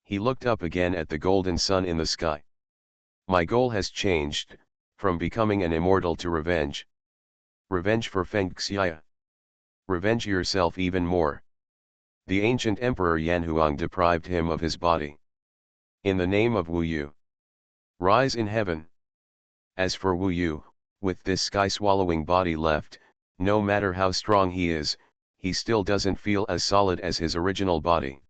He looked up again at the golden sun in the sky. My goal has changed, from becoming an immortal to revenge. Revenge for Feng Xiya. Revenge yourself even more. The ancient emperor Yanhuang deprived him of his body. In the name of Wu Yu, rise in heaven. As for Wu Yu, with this sky-swallowing body left, no matter how strong he is, he still doesn't feel as solid as his original body.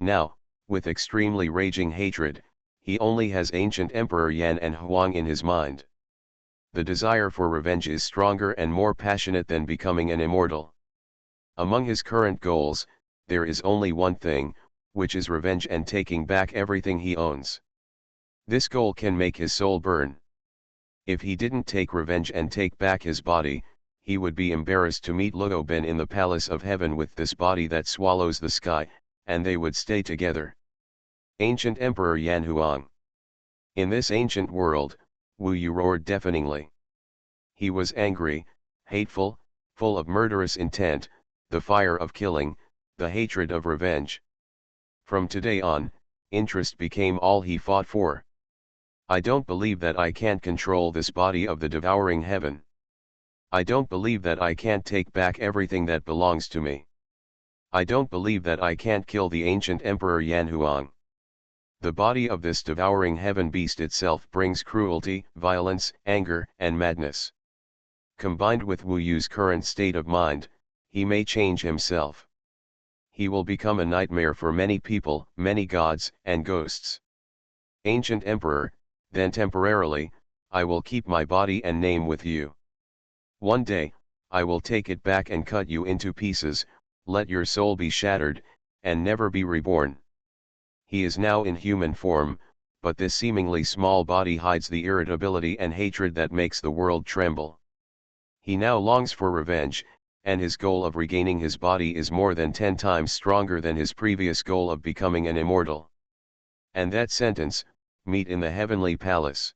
Now, with extremely raging hatred, he only has ancient Emperor Yan and Huang in his mind. The desire for revenge is stronger and more passionate than becoming an immortal. Among his current goals, there is only one thing, which is revenge and taking back everything he owns. This goal can make his soul burn. If he didn't take revenge and take back his body, he would be embarrassed to meet Luo Ben in the palace of heaven with this body that swallows the sky, and they would stay together. Ancient Emperor Yanhuang. In this ancient world, Wu Yu roared deafeningly. He was angry, hateful, full of murderous intent, the fire of killing, the hatred of revenge. From today on, interest became all he fought for. I don't believe that I can't control this body of the devouring heaven. I don't believe that I can't take back everything that belongs to me. I don't believe that I can't kill the ancient Emperor Yanhuang. The body of this devouring heaven beast itself brings cruelty, violence, anger, and madness. Combined with Wu Yu's current state of mind, he may change himself. He will become a nightmare for many people, many gods, and ghosts. Ancient Emperor, then temporarily, I will keep my body and name with you. One day, I will take it back and cut you into pieces, let your soul be shattered, and never be reborn. He is now in human form, but this seemingly small body hides the irritability and hatred that makes the world tremble. He now longs for revenge, and his goal of regaining his body is more than 10 times stronger than his previous goal of becoming an immortal. And that sentence, meet in the heavenly palace.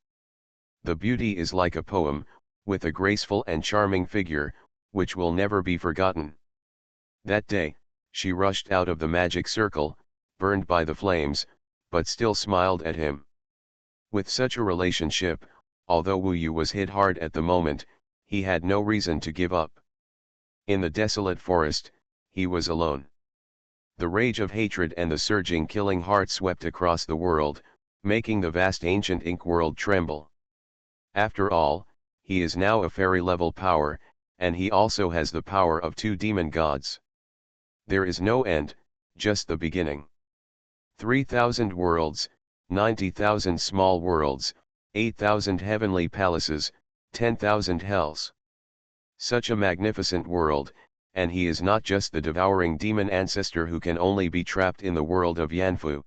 The beauty is like a poem, with a graceful and charming figure, which will never be forgotten. That day, she rushed out of the magic circle, burned by the flames, but still smiled at him. With such a relationship, although Wu Yu was hit hard at the moment, he had no reason to give up. In the desolate forest, he was alone. The rage of hatred and the surging killing heart swept across the world, making the vast ancient ink world tremble. After all, he is now a fairy-level power, and he also has the power of 2 demon gods. There is no end, just the beginning. 3,000 worlds, 90,000 small worlds, 8,000 heavenly palaces, 10,000 hells. Such a magnificent world, and he is not just the devouring demon ancestor who can only be trapped in the world of Yanfu.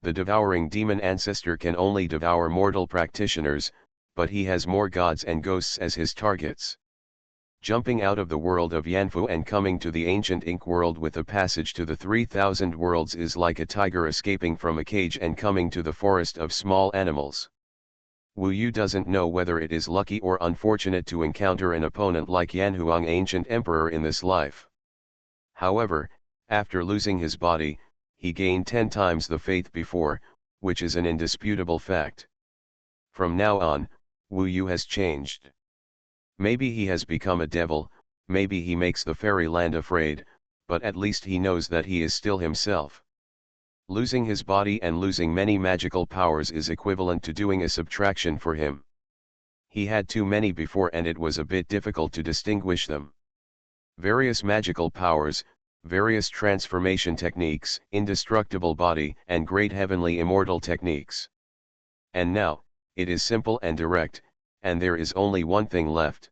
The devouring demon ancestor can only devour mortal practitioners, but he has more gods and ghosts as his targets. Jumping out of the world of Yanfu and coming to the ancient ink world with a passage to the 3,000 worlds is like a tiger escaping from a cage and coming to the forest of small animals. Wu Yu doesn't know whether it is lucky or unfortunate to encounter an opponent like Yanhuang Ancient Emperor in this life. However, after losing his body, he gained 10 times the faith before, which is an indisputable fact. From now on, Wu Yu has changed. Maybe he has become a devil, maybe he makes the fairyland afraid, but at least he knows that he is still himself. Losing his body and losing many magical powers is equivalent to doing a subtraction for him. He had too many before and it was a bit difficult to distinguish them. Various magical powers, various transformation techniques, indestructible body, and great heavenly immortal techniques. And now, it is simple and direct, and there is only one thing left.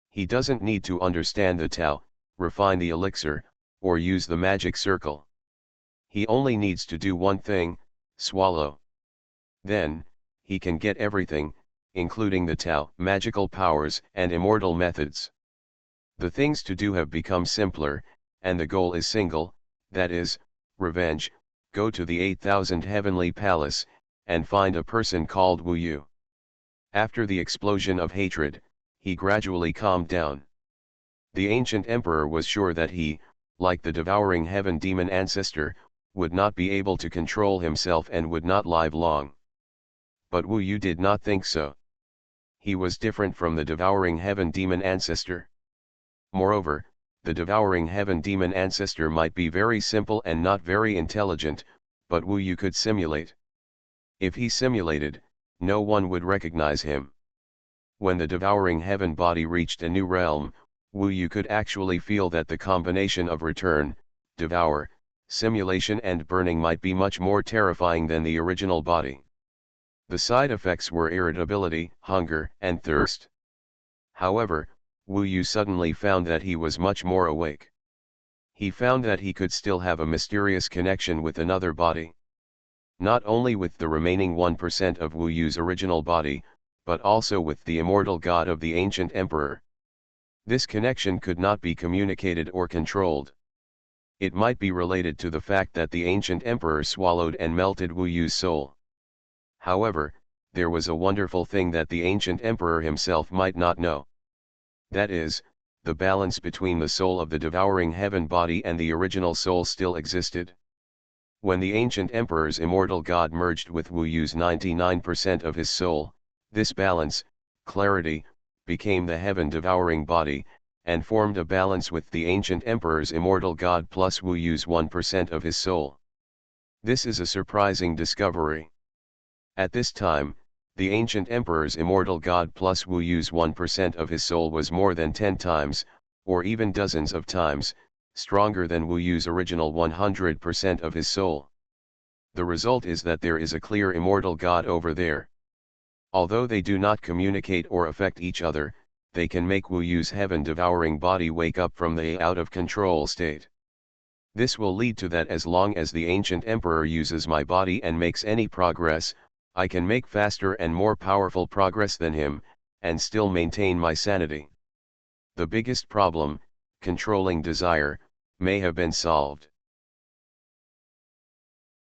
He doesn't need to understand the Tao, refine the elixir, or use the magic circle. He only needs to do one thing, swallow. Then, he can get everything, including the Tao, magical powers, and immortal methods. The things to do have become simpler, and the goal is single, that is, revenge. Go to the 8,000 heavenly palace, and find a person called Wu Yu. After the explosion of hatred, he gradually calmed down. The ancient emperor was sure that he, like the devouring heaven demon ancestor, would not be able to control himself and would not live long. But Wu Yu did not think so. He was different from the devouring heaven demon ancestor. Moreover, the devouring heaven demon ancestor might be very simple and not very intelligent, but Wu Yu could simulate. If he simulated, no one would recognize him. When the devouring heaven body reached a new realm, Wu Yu could actually feel that the combination of return, devour, simulation and burning might be much more terrifying than the original body. The side effects were irritability, hunger, and thirst. However, Wu Yu suddenly found that he was much more awake. He found that he could still have a mysterious connection with another body. Not only with the remaining 1% of Wu Yu's original body, but also with the immortal god of the ancient emperor. This connection could not be communicated or controlled. It might be related to the fact that the ancient emperor swallowed and melted Wu Yu's soul. However, there was a wonderful thing that the ancient emperor himself might not know. That is, the balance between the soul of the devouring heaven body and the original soul still existed. When the ancient emperor's immortal god merged with Wu Yu's 99% of his soul, this balance, clarity, became the heaven-devouring body, and formed a balance with the ancient emperor's immortal god plus Wu Yu's 1% of his soul. This is a surprising discovery. At this time, the ancient emperor's immortal god plus Wu Yu's 1% of his soul was more than 10 times, or even dozens of times, stronger than Wu Yu's original 100% of his soul. The result is that there is a clear immortal god over there. Although they do not communicate or affect each other, they can make Wu Yu's heaven-devouring body wake up from the out-of-control state. This will lead to that as long as the ancient emperor uses my body and makes any progress, I can make faster and more powerful progress than him, and still maintain my sanity. The biggest problem, controlling desire, may have been solved.